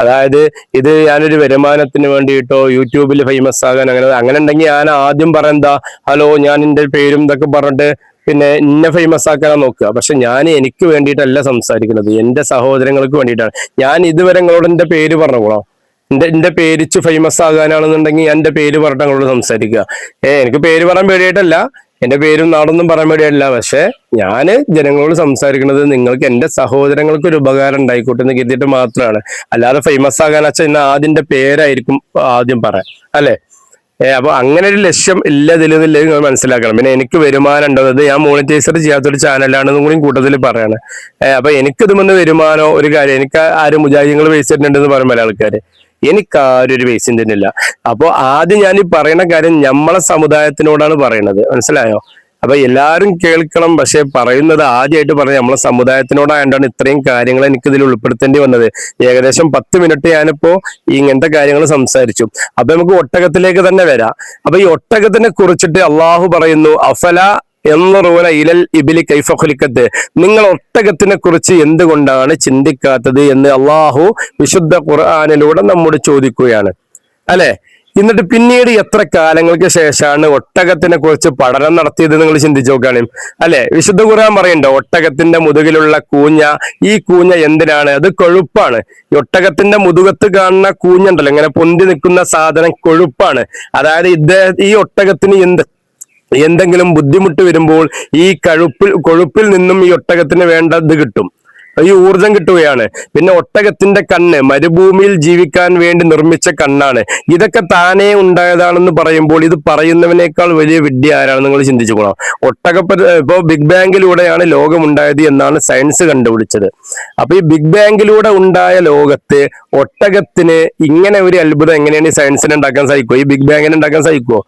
അതായത് ഇത് ഞാനൊരു വരുമാനത്തിന് വേണ്ടിയിട്ടോ യൂട്യൂബിൽ ഫേമസ് ആകാൻ അങ്ങനെ ഉണ്ടെങ്കിൽ ഞാൻ ആദ്യം പറയാ ഹലോ ഞാൻ എന്റെ പേരും ഇതൊക്കെ പറഞ്ഞിട്ട് പിന്നെ ഇന്നെ ഫേമസ് ആക്കാനാണ് നോക്കുക. പക്ഷെ ഞാൻ എനിക്ക് വേണ്ടിയിട്ടല്ല സംസാരിക്കുന്നത്, എന്റെ സഹോദരങ്ങൾക്ക് വേണ്ടിയിട്ടാണ്. ഞാൻ ഇതുവരെ നിങ്ങളോട് എന്റെ പേര് പറഞ്ഞോളാം. എന്റെ പേരിച്ച് ഫേമസ് ആകാനാണെന്നുണ്ടെങ്കിൽ ഞാൻ എന്റെ പേര് പറഞ്ഞിട്ട് നിങ്ങളോട് സംസാരിക്കുക. എനിക്ക് പേര് പറയാൻ പേടിയായിട്ടല്ല, എന്റെ പേരും നാടൊന്നും പറയാൻ വേണ്ടിയല്ല. പക്ഷെ ഞാന് ജനങ്ങളോട് സംസാരിക്കുന്നത് നിങ്ങൾക്ക് എന്റെ സഹോദരങ്ങൾക്ക് ഒരു ഉപകാരം ഉണ്ടായിക്കോട്ടെ എന്ന് കരുതിയിട്ട് മാത്രമാണ്. അല്ലാതെ ഫേമസ് ആകാന്ന് വെച്ചാൽ ഇന്ന് ആദ്യന്റെ പേരായിരിക്കും ആദ്യം പറയാൻ അല്ലെ? അപ്പൊ അങ്ങനെ ഒരു ലക്ഷ്യം ഇല്ലതില്ല നിങ്ങൾ മനസ്സിലാക്കണം. പിന്നെ എനിക്ക് വരുമാനം ഉണ്ടത് ഞാൻ മോണിറ്റൈസർ ചെയ്യാത്തൊരു ചാനലാണെന്നും കൂടി കൂട്ടത്തിൽ പറയാണ്. അപ്പൊ എനിക്കിതുമെന്ന് വരുമാനോ ഒരു കാര്യം എനിക്ക് ആരും മുജാഹിദീങ്ങൾ പൈസ ഇട്ടുണ്ടെന്ന് പറയുമ്പോൾ ആൾക്കാര് എനിക്ക് ആരും ഒരു പൈസ ഇല്ല. അപ്പൊ ആദ്യം ഞാൻ ഈ പറയുന്ന കാര്യം നമ്മളെ സമുദായത്തിനോടാണ് പറയണത്, മനസ്സിലായോ? അപ്പൊ എല്ലാവരും കേൾക്കണം. പക്ഷെ പറയുന്നത് ആദ്യമായിട്ട് പറഞ്ഞ നമ്മളെ സമുദായത്തിനോടായതുകൊണ്ടാണ് ഇത്രയും കാര്യങ്ങൾ എനിക്ക് ഇതിൽ ഉൾപ്പെടുത്തേണ്ടി വന്നത്. ഏകദേശം 10 മിനിറ്റ് ഞാനിപ്പോ ഇങ്ങനത്തെ കാര്യങ്ങൾ സംസാരിച്ചു. അപ്പൊ നമുക്ക് ഒട്ടകത്തിലേക്ക് തന്നെ വരാം. അപ്പൊ ഈ ഒട്ടകത്തിനെ കുറിച്ചിട്ട് അള്ളാഹു പറയുന്നു അഫല എന്നറൂന ഇലൽ ഇബിലി കൈഫ ഖുലിഖത്ത്, നിങ്ങൾ ഒട്ടകത്തിനെ കുറിച്ച് എന്തുകൊണ്ടാണ് ചിന്തിക്കാത്തത് എന്ന് അള്ളാഹു വിശുദ്ധ ഖുർആനിലൂടെ നമ്മോട് ചോദിക്കുകയാണ് അല്ലെ? എന്നിട്ട് പിന്നീട് എത്ര കാലങ്ങൾക്ക് ശേഷമാണ് ഒട്ടകത്തിനെ കുറിച്ച് പഠനം നടത്തിയത് നിങ്ങൾ ചിന്തിച്ചു നോക്കുകയാണ് അല്ലെ? വിശുദ്ധ ഖുർആൻ പറയണ്ടോ ഒട്ടകത്തിന്റെ മുതുകിലുള്ള കൂഞ്ഞ, ഈ കൂഞ്ഞ എന്തിനാണ്? അത് കൊഴുപ്പാണ്. ഈ ഒട്ടകത്തിന്റെ മുതുകത്ത് കാണുന്ന കൂഞ്ഞുണ്ടല്ലോ, ഇങ്ങനെ പൊന്തി നിൽക്കുന്ന സാധനം കൊഴുപ്പാണ്. അതായത് ഈ ഒട്ടകത്തിന് എന്തെങ്കിലും ബുദ്ധിമുട്ട് വരുമ്പോൾ ഈ കൊഴുപ്പിൽ നിന്നും ഈ ഒട്ടകത്തിന് വേണ്ടത് കിട്ടും, ഈ ഊർജം കിട്ടുകയാണ്. പിന്നെ ഒട്ടകത്തിന്റെ കണ്ണ് മരുഭൂമിയിൽ ജീവിക്കാൻ വേണ്ടി നിർമ്മിച്ച കണ്ണാണ്. ഇതൊക്കെ താനേ ഉണ്ടായതാണെന്ന് പറയുമ്പോൾ ഇത് പറയുന്നവനേക്കാൾ വലിയ വിഡ്ഢി ആരാണ് നിങ്ങൾ ചിന്തിച്ചുകൊള്ളാം. ഇപ്പോ ബിഗ് ബാങ്കിലൂടെയാണ് ലോകം ഉണ്ടായത് എന്നാണ് സയൻസ് കണ്ടുപിടിച്ചത്. അപ്പൊ ഈ ബിഗ് ബാങ്കിലൂടെ ഉണ്ടായ ലോകത്ത് ഒട്ടകത്തിന് ഇങ്ങനെ ഒരു അത്ഭുതം എങ്ങനെയാണ് ഈ സയൻസിന് ഉണ്ടാക്കാൻ സാധിക്കുമോ? ഈ ബിഗ് ബാങ്കിന് ഉണ്ടാക്കാൻ സാധിക്കുമോ?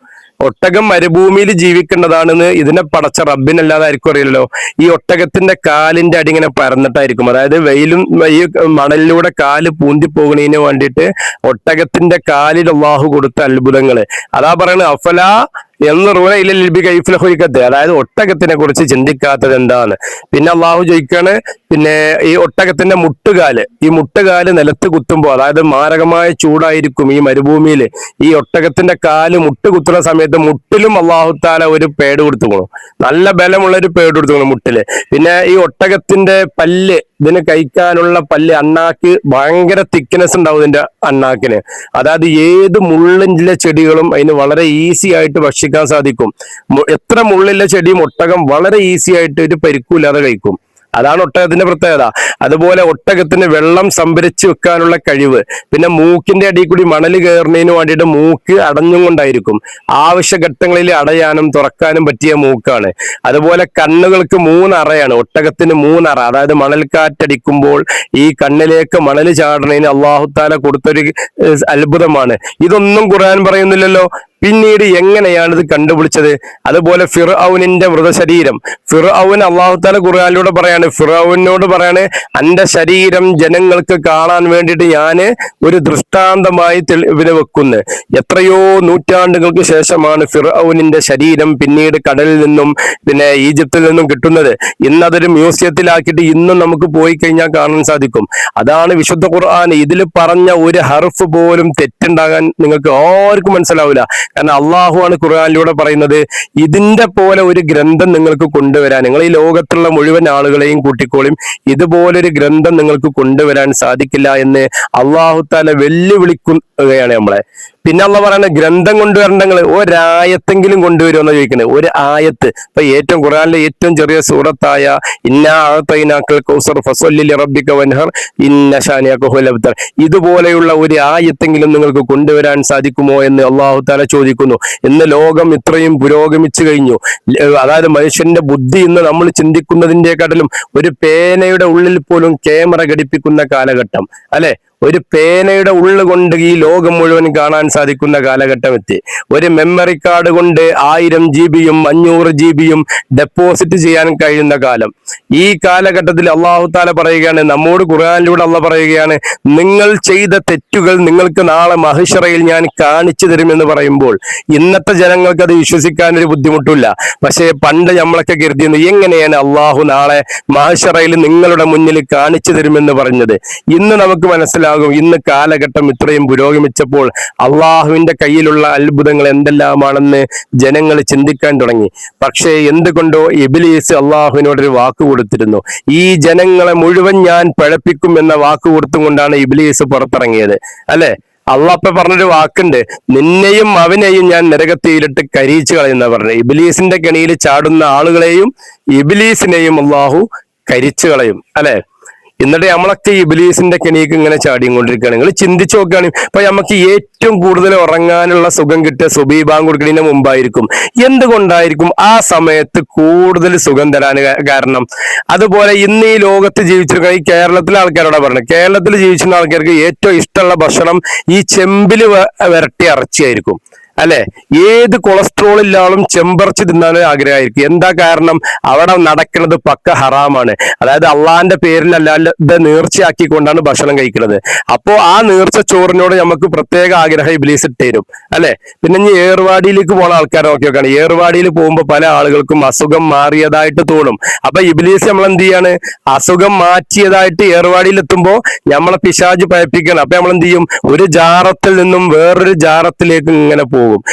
ഒട്ടകം മരുഭൂമിയിൽ ജീവിക്കേണ്ടതാണെന്ന് ഇതിനെ പടച്ച റബ്ബിനല്ലാതെ ആയിരിക്കും അറിയില്ലല്ലോ. ഈ ഒട്ടകത്തിന്റെ കാലിന്റെ അടി ഇങ്ങനെ പരന്നിട്ടായിരിക്കും. അതായത് വെയിലും ഈ മണലിലൂടെ കാല് പൂന്തി പോകുന്നതിന് വേണ്ടിയിട്ട് ഒട്ടകത്തിന്റെ കാലിൽ അള്ളാഹു കൊടുത്ത അത്ഭുതങ്ങള്. അതാ പറയുന്നത് അഫല എന്നറൂന ഇലൽ ഇബിലി കൈഫ ഖുലിഖത്ത്, അതായത് ഒട്ടകത്തിനെ കുറിച്ച് ചിന്തിക്കാത്തത് എന്താണ്? പിന്നെ അള്ളാഹു ചോദിക്കാണ്, പിന്നെ ഈ ഒട്ടകത്തിന്റെ മുട്ടുകാല് നിലത്ത് കുത്തുമ്പോൾ, അതായത് മാരകമായ ചൂടായിരിക്കും ഈ മരുഭൂമിയിൽ. ഈ ഒട്ടകത്തിന്റെ കാല് മുട്ട് കുത്തുന്ന സമയത്ത് മുട്ടിലും അള്ളാഹു താല ഒരു പേട് കൊടുത്തുകൊള്ളു, നല്ല ബലമുള്ള ഒരു പേട് കൊടുത്തുകൊള്ളു മുട്ടില്. പിന്നെ ഈ ഒട്ടകത്തിന്റെ പല്ല്, ഇതിന് കഴിക്കാനുള്ള പല്ല്, അണ്ണാക്ക് ഭയങ്കര തിക്നെസ് ഉണ്ടാവും ഇതിന്റെ അണ്ണാക്കിന്. അതായത് ഏത് മുള്ളിലെ ചെടികളും അതിന് വളരെ ഈസി ആയിട്ട് ഭക്ഷിക്കാൻ സാധിക്കും. എത്ര മുള്ളിലെ ചെടിയും ഒട്ടകം വളരെ ഈസി ആയിട്ട് ഒരു പരിക്കൂല്ലാതെ കഴിക്കും. അതാണ് ഒട്ടകത്തിന്റെ പ്രത്യേകത. അതുപോലെ ഒട്ടകത്തിന് വെള്ളം സംഭരിച്ചു വെക്കാനുള്ള കഴിവ്, പിന്നെ മൂക്കിന്റെ അടിയിൽ കൂടി മണൽ കയറുന്നതിന് വേണ്ടിയിട്ട് മൂക്ക് അടഞ്ഞും കൊണ്ടായിരിക്കും. ആവശ്യഘട്ടങ്ങളിൽ അടയാനും തുറക്കാനും പറ്റിയ മൂക്കാണ്. അതുപോലെ കണ്ണുകൾക്ക് 3 അറയാണ്, ഒട്ടകത്തിന് 3 അറ. അതായത് മണൽക്കാറ്റടിക്കുമ്പോൾ ഈ കണ്ണിലേക്ക് മണൽ ചാടുന്നതിന് അള്ളാഹുത്താല കൊടുത്തൊരു അത്ഭുതമാണ്. ഇതൊന്നും ഖുർആൻ പറയുന്നില്ലല്ലോ. പിന്നീട് എങ്ങനെയാണ് ഇത് കണ്ടുപിടിച്ചത്? അതുപോലെ ഫിർഔനിന്റെ മൃതശരീരം, ഫിർഔൻ അള്ളാഹുത്താല ഖുർആനിലൂടെ പറയാണ്, ഫിർഔനോട് പറയാണ്, അന്റെ ശരീരം ജനങ്ങൾക്ക് കാണാൻ വേണ്ടിയിട്ട് ഞാന് ഒരു ദൃഷ്ടാന്തമായി ഇവന് വെക്കുന്നു. എത്രയോ നൂറ്റാണ്ടുകൾക്ക് ശേഷമാണ് ഫിർഔനിന്റെ ശരീരം പിന്നീട് കടലിൽ നിന്നും പിന്നെ ഈജിപ്തിൽ നിന്നും കിട്ടുന്നത്. ഇന്നതൊരു മ്യൂസിയത്തിലാക്കിയിട്ട് ഇന്നും നമുക്ക് പോയി കഴിഞ്ഞാൽ കാണാൻ സാധിക്കും. അതാണ് വിശുദ്ധ ഖുർആൻ. ഇതിൽ പറഞ്ഞ ഒരു ഹർഫ് പോലും തെറ്റുണ്ടാകാൻ നിങ്ങൾക്ക് ആർക്കും മനസ്സിലാവില്ല. കാരണം അള്ളാഹുവാണ് ഖുർആനിലൂടെ പറയുന്നത്, ഇതിന്റെ പോലെ ഒരു ഗ്രന്ഥം നിങ്ങൾക്ക് കൊണ്ടുവരാൻ, നിങ്ങൾ ഈ ലോകത്തുള്ള മുഴുവൻ ആളുകളെയും കൂട്ടിക്കോളും, ഇതുപോലൊരു ഗ്രന്ഥം നിങ്ങൾക്ക് കൊണ്ടുവരാൻ സാധിക്കില്ല എന്ന് അള്ളാഹു താല വെല്ലുവിളിക്കുകയാണ് നമ്മളെ. പിന്നെ അള്ളാഹ് പറയുന്നത് ഗ്രന്ഥം കൊണ്ടുവരണ്ടെങ്കിൽ ഒരായത്തെങ്കിലും കൊണ്ടുവരുമെന്ന് ചോദിക്കുന്നത്. ഒരു ആയത്ത്. ഇപ്പൊ ഏറ്റവും ഖുർആനിലെ ഏറ്റവും ചെറിയ സൂറത്തായ ഇന്നാ അഅ്തൈനാക്കൽ കൗസർ ഫസല്ലി ലിറബ്ബിക വൻഹർ ഇന്ന ശാനിയക ഹുവൽ അബ്തർ, ഇതുപോലെയുള്ള ഒരു ആയത്തെങ്കിലും നിങ്ങൾക്ക് കൊണ്ടുവരാൻ സാധിക്കുമോ എന്ന് അള്ളാഹു താല ചോദിക്കുന്നു. ഇന്ന് ലോകം ഇത്രയും പുരോഗമിച്ചു കഴിഞ്ഞു. അതായത് മനുഷ്യന്റെ ബുദ്ധി ഇന്ന് നമ്മൾ ചിന്തിക്കുന്നതിൻ്റെക്കാട്ടിലും ഒരു പേനയുടെ ഉള്ളിൽ പോലും ക്യാമറ ഘടിപ്പിക്കുന്ന കാലഘട്ടം അല്ലെ. ഒരു പേനയുടെ ഉള്ളു കൊണ്ട് ഈ ലോകം മുഴുവൻ കാണാൻ സാധിക്കുന്ന കാലഘട്ടം എത്തി. ഒരു മെമ്മറി കാർഡ് കൊണ്ട് 1000 GB 500 GB ഡെപ്പോസിറ്റ് ചെയ്യാൻ കഴിയുന്ന കാലം. ഈ കാലഘട്ടത്തിൽ അള്ളാഹു താല പറയുകയാണ്, നമ്മോട് ഖുർആനിലൂടെ അള്ളാഹ് പറയുകയാണ്, നിങ്ങൾ ചെയ്ത തെറ്റുകൾ നിങ്ങൾക്ക് നാളെ മഹ്ശറയിൽ ഞാൻ കാണിച്ചു തരുമെന്ന് പറയുമ്പോൾ ഇന്നത്തെ ജനങ്ങൾക്ക് അത് വിശ്വസിക്കാൻ ഒരു ബുദ്ധിമുട്ടില്ല. പക്ഷേ പണ്ട് നമ്മളൊക്കെ കരുതിയിരുന്നു, എങ്ങനെയാണ് അള്ളാഹു നാളെ മഹ്ശറയിൽ നിങ്ങളുടെ മുന്നിൽ കാണിച്ചു തരുമെന്ന് പറഞ്ഞത്? ഇന്ന് നമുക്ക് മനസ്സിലാകും, ഇന്ന് കാലഘട്ടം ഇത്രയും പുരോഗമിച്ചപ്പോൾ അള്ളാഹുവിന്റെ കയ്യിലുള്ള അത്ഭുതങ്ങൾ എന്തെല്ലാമാണെന്ന് ജനങ്ങൾ ചിന്തിക്കാൻ തുടങ്ങി. പക്ഷേ എന്തുകൊണ്ടോ ഇബ്ലീസ് അള്ളാഹുവിനോടൊരു വാക്ക് കൊടുത്തിരുന്നു. ഈ ജനങ്ങളെ മുഴുവൻ ഞാൻ പഴപ്പിക്കും എന്ന വാക്ക് കൊടുത്തുകൊണ്ടാണ് ഇബ്ലീസ് പുറത്തിറങ്ങിയത് അല്ലെ. അള്ളാഹ് പറഞ്ഞൊരു വാക്കുണ്ട്, നിന്നെയും അവനെയും ഞാൻ നരകത്തിയിലിട്ട് കരിയിച്ചു കളയുന്ന പറഞ്ഞു. ഇബ്ലീസിന്റെ കെണിയിൽ ചാടുന്ന ആളുകളെയും ഇബ്ലീസിനെയും അള്ളാഹു കരിച്ചു കളയും അല്ലെ. എന്നിട്ട് നമ്മളൊക്കെ ഇബ്ലീസിന്റെ കെണിക്ക് ഇങ്ങനെ ചാടിക്കൊണ്ടിരിക്കുകയാണ്. നിങ്ങൾ ചിന്തിച്ചു നോക്കുകയാണ്, ഇപ്പൊ നമുക്ക് ഏറ്റവും കൂടുതൽ ഉറങ്ങാനുള്ള സുഖം കിട്ടിയ സുബഹി ബാങ്ക് കൊടുക്കുന്നതിന് മുമ്പായിരിക്കും. എന്തുകൊണ്ടായിരിക്കും ആ സമയത്ത് കൂടുതൽ സുഖം തരാൻ കാരണം? അതുപോലെ ഇന്ന് ഈ ലോകത്ത് ജീവിച്ചിരിക്കുന്ന ഈ കേരളത്തിലെ ആൾക്കാരോടാ പറഞ്ഞത്, കേരളത്തിൽ ജീവിച്ചിരുന്ന ആൾക്കാർക്ക് ഏറ്റവും ഇഷ്ടമുള്ള ഭക്ഷണം ഈ ചെമ്പില് വരട്ടിയ ഇറച്ചിയായിരിക്കും അല്ലെ. ഏത് കൊളസ്ട്രോൾ ഇല്ലാളും ചെമ്പറച്ച് തിന്നാനും ആഗ്രഹമായിരിക്കും. എന്താ കാരണം? അവിടെ നടക്കുന്നത് പക്ക ഹറാമാണ്. അതായത് അള്ളാന്റെ പേരിൽ അല്ലാതെ നേർച്ചയാക്കിക്കൊണ്ടാണ് ഭക്ഷണം കഴിക്കുന്നത്. അപ്പോ ആ നേർച്ച ചോറിനോട് നമുക്ക് പ്രത്യേക ആഗ്രഹം ഇബ്ലീസ് ഇട്ടേരും അല്ലെ. പിന്നെ ഇനി ഏർവാടിയിലേക്ക് പോണ ആൾക്കാരെ നോക്കി നോക്കാണ്, ഏർവാടിയിൽ പോകുമ്പോൾ പല ആളുകൾക്കും അസുഖം മാറിയതായിട്ട് തോന്നും. അപ്പൊ ഇബ്ലീസ് നമ്മൾ എന്ത് ചെയ്യാണ്? അസുഖം മാറ്റിയതായിട്ട് ഏർവാടിയിൽ എത്തുമ്പോ നമ്മളെ പിശാച് പയപ്പിക്കണം. അപ്പൊ നമ്മൾ എന്ത് ചെയ്യും? ഒരു ജാറത്തിൽ നിന്നും വേറൊരു ജാറത്തിലേക്ക് ഇങ്ങനെ പോകും.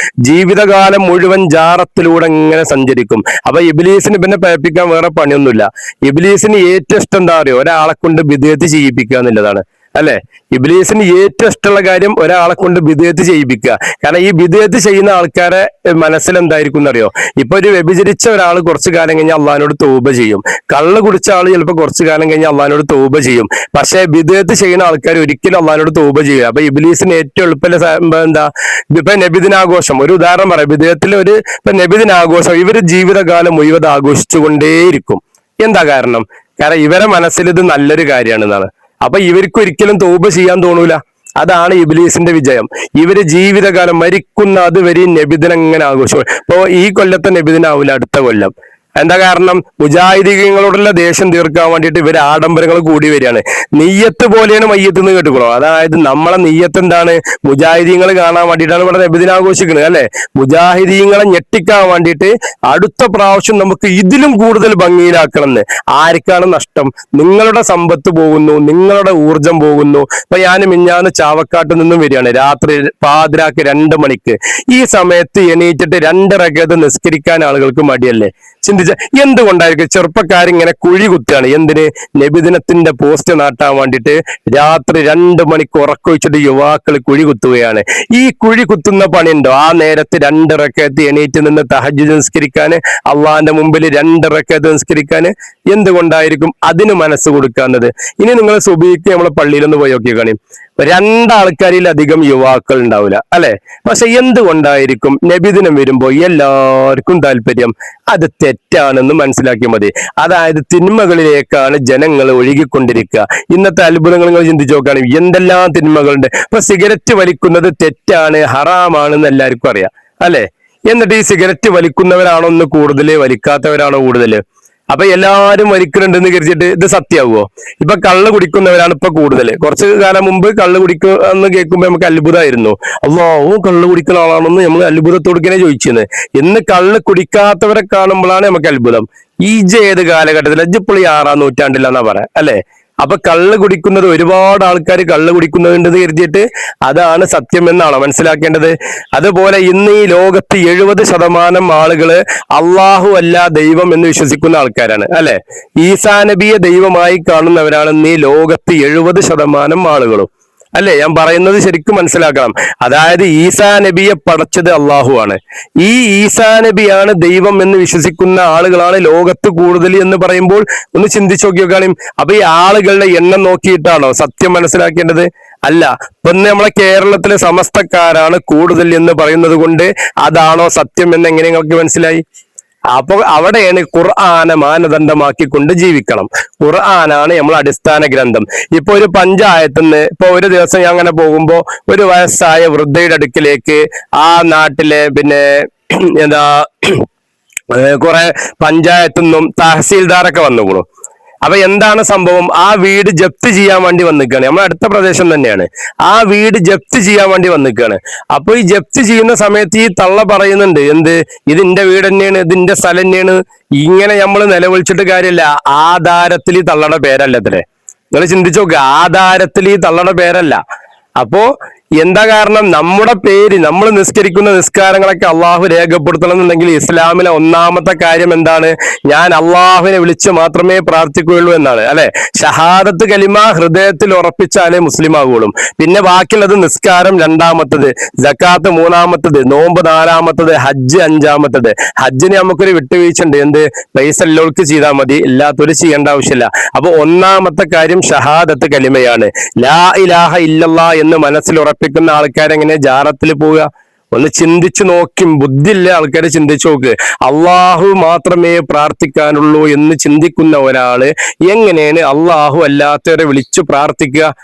ജീവിതകാലം മുഴുവൻ ജാറത്തിലൂടെ ഇങ്ങനെ സഞ്ചരിക്കും. അപ്പൊ ഇബ്ലീസിന് പിന്നെ പയപ്പിക്കാൻ വേറെ പണിയൊന്നുമില്ല. ഇബ്ലീസിന് ഏറ്റവും ഇഷ്ടം എന്താ അറിയോ? ഒരാളെ കൊണ്ട് ബിദ്അത്ത് ചെയ്യിപ്പിക്കുക എന്നുള്ളതാണ് അല്ലെ. ഇബ്ലീസിന് ഏറ്റവും ഇഷ്ടമുള്ള കാര്യം ഒരാളെ കൊണ്ട് ബിദ്അത്ത് ചെയ്യിപ്പിക്കുക. കാരണം ഈ ബിദ്അത്ത് ചെയ്യുന്ന ആൾക്കാരെ മനസ്സിൽ എന്തായിരിക്കും എന്നറിയോ? ഇപ്പൊ ഒരു വ്യഭിചരിച്ച ഒരാൾ കുറച്ചു കാലം കഴിഞ്ഞാൽ അള്ളാഹിനോട് തൗബ ചെയ്യും. കള്ള് കുടിച്ച ആൾ ചിലപ്പോൾ കുറച്ചു കാലം കഴിഞ്ഞാൽ അള്ളാഹിനോട് തൗബ ചെയ്യും. പക്ഷെ ബിദ്അത്ത് ചെയ്യുന്ന ആൾക്കാർ ഒരിക്കലും അള്ളാഹിനോട് തൗബ ചെയ്യും. അപ്പൊ ഇബ്ലീസിന് ഏറ്റവും എളുപ്പമുള്ള സംഭവം എന്താ? ഇപ്പൊ നബിദിനാഘോഷം ഒരു ഉദാഹരണം പറയാം. വിദേഹത്തിൽ ഇപ്പൊ നബിദിനാഘോഷം ഇവര് ജീവിതകാലം മുഴുവൻ ആഘോഷിച്ചുകൊണ്ടേയിരിക്കും. എന്താ കാരണം? കാരണം ഇവരെ മനസ്സിൽ ഇത് നല്ലൊരു കാര്യമാണെന്നാണ്. അപ്പൊ ഇവർക്ക് ഒരിക്കലും തൗബ ചെയ്യാൻ തോന്നൂല. അതാണ് ഇബ്ലീസിന്റെ വിജയം. ഇവര് ജീവിതകാലം മരിക്കുന്ന അതുവരെ നബിദിനം ഇങ്ങനെ ആഘോഷം. ഇപ്പൊ ഈ കൊല്ലത്തെ നബിദിനാവൂല അടുത്ത കൊല്ലം. എന്താ കാരണം? മുജാഹിദീങ്ങളോടുള്ള ദേഷ്യം തീർക്കാൻ വേണ്ടിയിട്ട് ഇവർ ആഡംബരങ്ങൾ കൂടി വരികയാണ്. നെയ്യത്ത് പോലെയാണ് മയ്യത്ത് എന്ന് കേട്ടുക്കണോ? അതായത് നമ്മളെ നെയ്യത്ത് എന്താണ്? മുജാഹിദീങ്ങൾ കാണാൻ വേണ്ടിയിട്ടാണ് ഇവിടെ നബിദിനം ആഘോഷിക്കുന്നത് അല്ലെ. മുജാഹിദീങ്ങളെ ഞെട്ടിക്കാൻ വേണ്ടിയിട്ട് അടുത്ത പ്രാവശ്യം നമുക്ക് ഇതിലും കൂടുതൽ ഭംഗിയിലാക്കണം എന്ന്. ആർക്കാണ് നഷ്ടം? നിങ്ങളുടെ സമ്പത്ത് പോകുന്നു, നിങ്ങളുടെ ഊർജം പോകുന്നു. ഇപ്പൊ ഞാൻ മിഞ്ഞാന്ന് ചാവക്കാട്ട് നിന്നും വരികയാണ്, രാത്രി പാതിരാക്ക് 2 മണിക്ക്. ഈ സമയത്ത് എണീറ്റിട്ട് 2 റകഅത്ത് നിസ്കരിക്കാൻ ആളുകൾക്ക് മടിയല്ലേ? ചിന്തിച്ചു എന്തുകൊണ്ടായിരിക്കും ചെറുപ്പക്കാരിങ്ങനെ കുഴി കുത്തുകയാണ്? എന്തിന്? നബിദിനത്തിന്റെ പോസ്റ്റ് നാട്ടാൻ വേണ്ടിയിട്ട് രാത്രി 2 മണിക്ക് ഉറക്കൊഴിച്ചിട്ട് യുവാക്കൾ കുഴി കുത്തുകയാണ്. ഈ കുഴി കുത്തുന്ന പണിയുണ്ടോ? ആ നേരത്ത് 2 റക്അത്ത് എണീറ്റ് നിന്ന് തഹജ്ജുദ് നിസ്കരിക്കാന്, അള്ളാന്റെ മുമ്പിൽ 2 റക്അത്ത് നിസ്കരിക്കാന് എന്തുകൊണ്ടായിരിക്കും അതിന് മനസ്സ് കൊടുക്കാന്നത്? ഇനി നിങ്ങൾ സുബഹിക്ക് നമ്മളെ പള്ളിയിലൊന്ന് പോയി നോക്കിക്കാണി, 2 ആൾക്കാരിലധികം യുവാക്കൾ ഉണ്ടാവില്ല അല്ലെ? പക്ഷെ എന്തുകൊണ്ടായിരിക്കും നബിദിനം വരുമ്പോ എല്ലാവർക്കും താല്പര്യം? അത് തെറ്റാണെന്ന് മനസ്സിലാക്കിയാൽ മതി. അതായത് തിന്മകളിലേക്കാണ് ജനങ്ങൾ ഒഴുകിക്കൊണ്ടിരിക്കുക. ഇന്നത്തെ അത്ഭുതങ്ങൾ നിങ്ങൾ ചിന്തിച്ചു നോക്കുകയാണെങ്കിൽ എന്തെല്ലാം തിന്മകളുണ്ട്. ഇപ്പൊ സിഗരറ്റ് വലിക്കുന്നത് തെറ്റാണ്, ഹറാമാണെന്ന് എല്ലാവർക്കും അറിയാം അല്ലെ? എന്നിട്ട് ഈ സിഗരറ്റ് വലിക്കുന്നവരാണോ ഒന്ന് കൂടുതൽ, വലിക്കാത്തവരാണോ കൂടുതൽ? അപ്പൊ എല്ലാവരും വലിക്കുന്നുണ്ടെന്ന് കരുതിയിട്ട് ഇത് സത്യമാവുമോ? ഇപ്പൊ കള്ള് കുടിക്കുന്നവരാണ് ഇപ്പൊ കൂടുതൽ. കുറച്ച് കാലം മുമ്പ് കള്ള് കുടിക്കുന്ന കേൾക്കുമ്പോ നമുക്ക് അത്ഭുതമായിരുന്നു. അള്ളാഹു കള്ള് കുടിക്കുന്ന ആളാണെന്ന് നമ്മൾ അത്ഭുതത്തോടുക്കനെ ചോദിച്ചിരുന്നത്. ഇന്ന് കള്ള് കുടിക്കാത്തവരെ കാണുമ്പോഴാണ് നമുക്ക് അത്ഭുതം. ഏത് കാലഘട്ടത്തിൽ ഇപ്പോൾ ഈ 6-ാം നൂറ്റാണ്ടിലെന്നാ പറയാം അല്ലെ? അപ്പൊ കള്ള് കുടിക്കുന്നത്, ഒരുപാട് ആൾക്കാർ കള്ള് കുടിക്കുന്നുണ്ടെന്ന് കരുതിയിട്ട് അതാണ് സത്യം എന്നാണോ മനസ്സിലാക്കേണ്ടത്? അതുപോലെ ഇന്ന് ഈ ലോകത്ത് 70% ആളുകള് അള്ളാഹു അല്ല ദൈവം എന്ന് വിശ്വസിക്കുന്ന ആൾക്കാരാണ് അല്ലെ? ഈസാ നബിയെ ദൈവമായി കാണുന്നവരാണ് ഇന്ന് ഈ ലോകത്ത് 70% ആളുകളും അല്ലെ? ഞാൻ പറയുന്നത് ശരിക്കും മനസ്സിലാക്കണം. അതായത് ഈസാ നബിയെ പടച്ചത് അള്ളാഹു ആണ്. ഈ ഈസാ നബിയാണ് ദൈവം എന്ന് വിശ്വസിക്കുന്ന ആളുകളാണ് ലോകത്ത് കൂടുതൽ എന്ന് പറയുമ്പോൾ ഒന്ന് ചിന്തിച്ചു നോക്കിയോക്കാണ്. അപ്പൊ ഈ ആളുകളുടെ എണ്ണം നോക്കിയിട്ടാണോ സത്യം മനസ്സിലാക്കേണ്ടത്? അല്ല. ഇപ്പൊ നമ്മളെ കേരളത്തിലെ സമസ്തക്കാരാണ് കൂടുതൽ എന്ന് പറയുന്നത് കൊണ്ട് അതാണോ സത്യം എന്ന് എങ്ങനെ നിങ്ങൾക്ക് മനസ്സിലായി? അപ്പൊ അവിടെയാണ് ഖുർആനെ മാനദണ്ഡമാക്കിക്കൊണ്ട് ജീവിക്കണം. ഖുർആനാണ് നമ്മൾ അടിസ്ഥാന ഗ്രന്ഥം. ഇപ്പൊ ഒരു പഞ്ചായത്തിന്ന് ഇപ്പൊ ഒരു ദിവസം ഞാൻ അങ്ങനെ പോകുമ്പോ ഒരു വയസ്സായ വൃദ്ധയുടെ അടുക്കിലേക്ക് ആ നാട്ടിലെ എന്താ കുറെ പഞ്ചായത്തിന്നും തഹസീൽദാരൊക്കെ വന്നുകൂടും. അപ്പൊ എന്താണ് സംഭവം? ആ വീട് ജപ്തി ചെയ്യാൻ വേണ്ടി വന്നിക്കാണ്. നമ്മൾ അടുത്ത പ്രദേശം തന്നെയാണ്. ആ വീട് ജപ്തി ചെയ്യാൻ വേണ്ടി വന്നിക്കാണ്. അപ്പൊ ഈ ജപ്തി ചെയ്യുന്ന സമയത്ത് ഈ തള്ള പറയുന്നുണ്ട്, എന്ത്, ഇതിന്റെ വീട് തന്നെയാണ്, ഇതിന്റെ സ്ഥലം തന്നെയാണ്. ഇങ്ങനെ നമ്മൾ നിലവിളിച്ചിട്ട് കാര്യമില്ല. ആധാരത്തിൽ ഈ തള്ളയുടെ പേരല്ല അത്രേ. നിങ്ങൾ ചിന്തിച്ചു നോക്കുക, ആധാരത്തിൽ ഈ തള്ളയുടെ പേരല്ല. അപ്പോ എന്താ കാരണം? നമ്മുടെ പേര്, നമ്മൾ നിസ്കരിക്കുന്ന നിസ്കാരങ്ങളൊക്കെ അള്ളാഹു രേഖപ്പെടുത്തണം എന്നുണ്ടെങ്കിൽ ഇസ്ലാമിലെ ഒന്നാമത്തെ കാര്യം എന്താണ്? ഞാൻ അള്ളാഹുവിനെ വിളിച്ച് മാത്രമേ പ്രാർത്ഥിക്കുകയുള്ളൂ എന്നാണ് അല്ലെ? ഷഹാദത്ത് കലിമ ഹൃദയത്തിൽ ഉറപ്പിച്ചാലേ മുസ്ലിം ആകുള്ളൂ. പിന്നെ ബാക്കിയുള്ളത് നിസ്കാരം 2-ാമത്തത്, സക്കാത്ത് 3-ാമത്തത്, നോമ്പ് 4-ാമത്തത്, ഹജ്ജ് 5-ാമത്തത്. ഹജ്ജിന് നമുക്കൊരു വിട്ടുവീഴ്ച ഉണ്ട്. എന്ത്? പൈസ എല്ലാവർക്ക് ചെയ്താൽ മതി, ഇല്ലാത്തൊരു ചെയ്യേണ്ട ആവശ്യമില്ല. അപ്പൊ 1-ാമത്തെ കാര്യം ഷഹാദത്ത് കലിമയാണ്. ലാ ഇലാഹ ഇല്ലല്ലാ എന്ന് മനസ്സിൽ ഉറപ്പിക്കുന്ന ആൾക്കാരെങ്ങനെ ജാറത്തിൽ പോവുക? ഒന്ന് ചിന്തിച്ചു നോക്കും. ബുദ്ധിയില്ല ആൾക്കാർ ചിന്തിച്ചു നോക്ക്. അള്ളാഹു മാത്രമേ പ്രാർത്ഥിക്കാനുള്ളൂ എന്ന് ചിന്തിക്കുന്ന ഒരാള് എങ്ങനെയാണ് അള്ളാഹു അല്ലാത്തവരെ വിളിച്ചു പ്രാർത്ഥിക്കുക?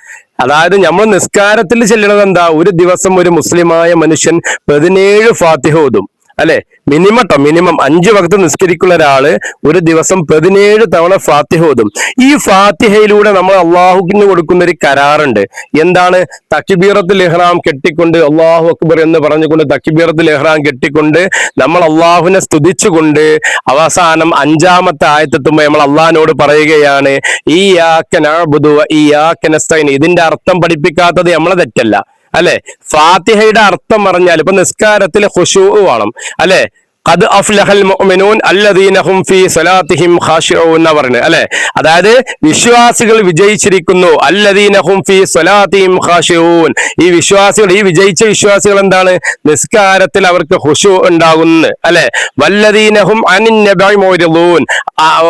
അതായത് നമ്മൾ നിസ്കാരത്തിൽ ചെല്ലണത് എന്താ? ഒരു ദിവസം ഒരു മുസ്ലിമായ മനുഷ്യൻ 17 ഫാത്തിഹ ഓതും അല്ലെ? മിനിമം 5 വക്ത് നിസ്കരിക്കുന്ന ഒരാള് ഒരു ദിവസം 17 തവണ ഫാത്തിഹ ഓതും. ഈ ഫാത്തിഹയിലൂടെ നമ്മൾ അള്ളാഹുവിന് കൊടുക്കുന്ന ഒരു കരാറുണ്ട്. എന്താണ്? തക്ബീറത്തുൽ ഇഹ്റാം കെട്ടിക്കൊണ്ട് അള്ളാഹു അക്ബർ എന്ന് പറഞ്ഞുകൊണ്ട് തക്ബീറത്തുൽ ഇഹ്റാം കെട്ടിക്കൊണ്ട് നമ്മൾ അള്ളാഹുവിനെ സ്തുതിച്ചുകൊണ്ട് അവസാനം 5-ാമത്തെ ആയത്തെത്തുമ്പോൾ നമ്മൾ അള്ളാഹിനോട് പറയുകയാണ്, ഇയ്യാക നഅ്ബുദു വ ഇയ്യാക നസ്തഈൻ. ഇതിന്റെ അർത്ഥം പഠിപ്പിക്കാത്തത് നമ്മളെ തെറ്റല്ല അല്ലെ? ഫാത്തിഹയുടെ അർത്ഥം പറഞ്ഞാൽ ഇപ്പൊ നിസ്കാരത്തിൽ ഖുശൂ വേണം അല്ലെ? ഖദ് അഫ്ലഹൽ മുഅ്മിനൂൻ അല്ലദീന ഹും ഫീ സ്വലാത്തിഹിം ഖാശിഊൻ എന്ന് പറഞ്ഞു അല്ലെ? അതായത് വിശ്വാസികൾ വിജയിച്ചിരിക്കുന്നു. അല്ലദീന ഹും ഫീ സ്വലാത്തിഹിം ഖാശിഊൻ. ഈ വിശ്വാസികൾ, ഈ വിജയിച്ച വിശ്വാസികൾ എന്താണ്? നിസ്കാരത്തിൽ അവർക്ക് ഖുശൂ ഉണ്ടാകുന്നു അല്ലെ? വല്ലദീന ഹും അനിൻ നബഇ മുഅ്രിദൂൻ,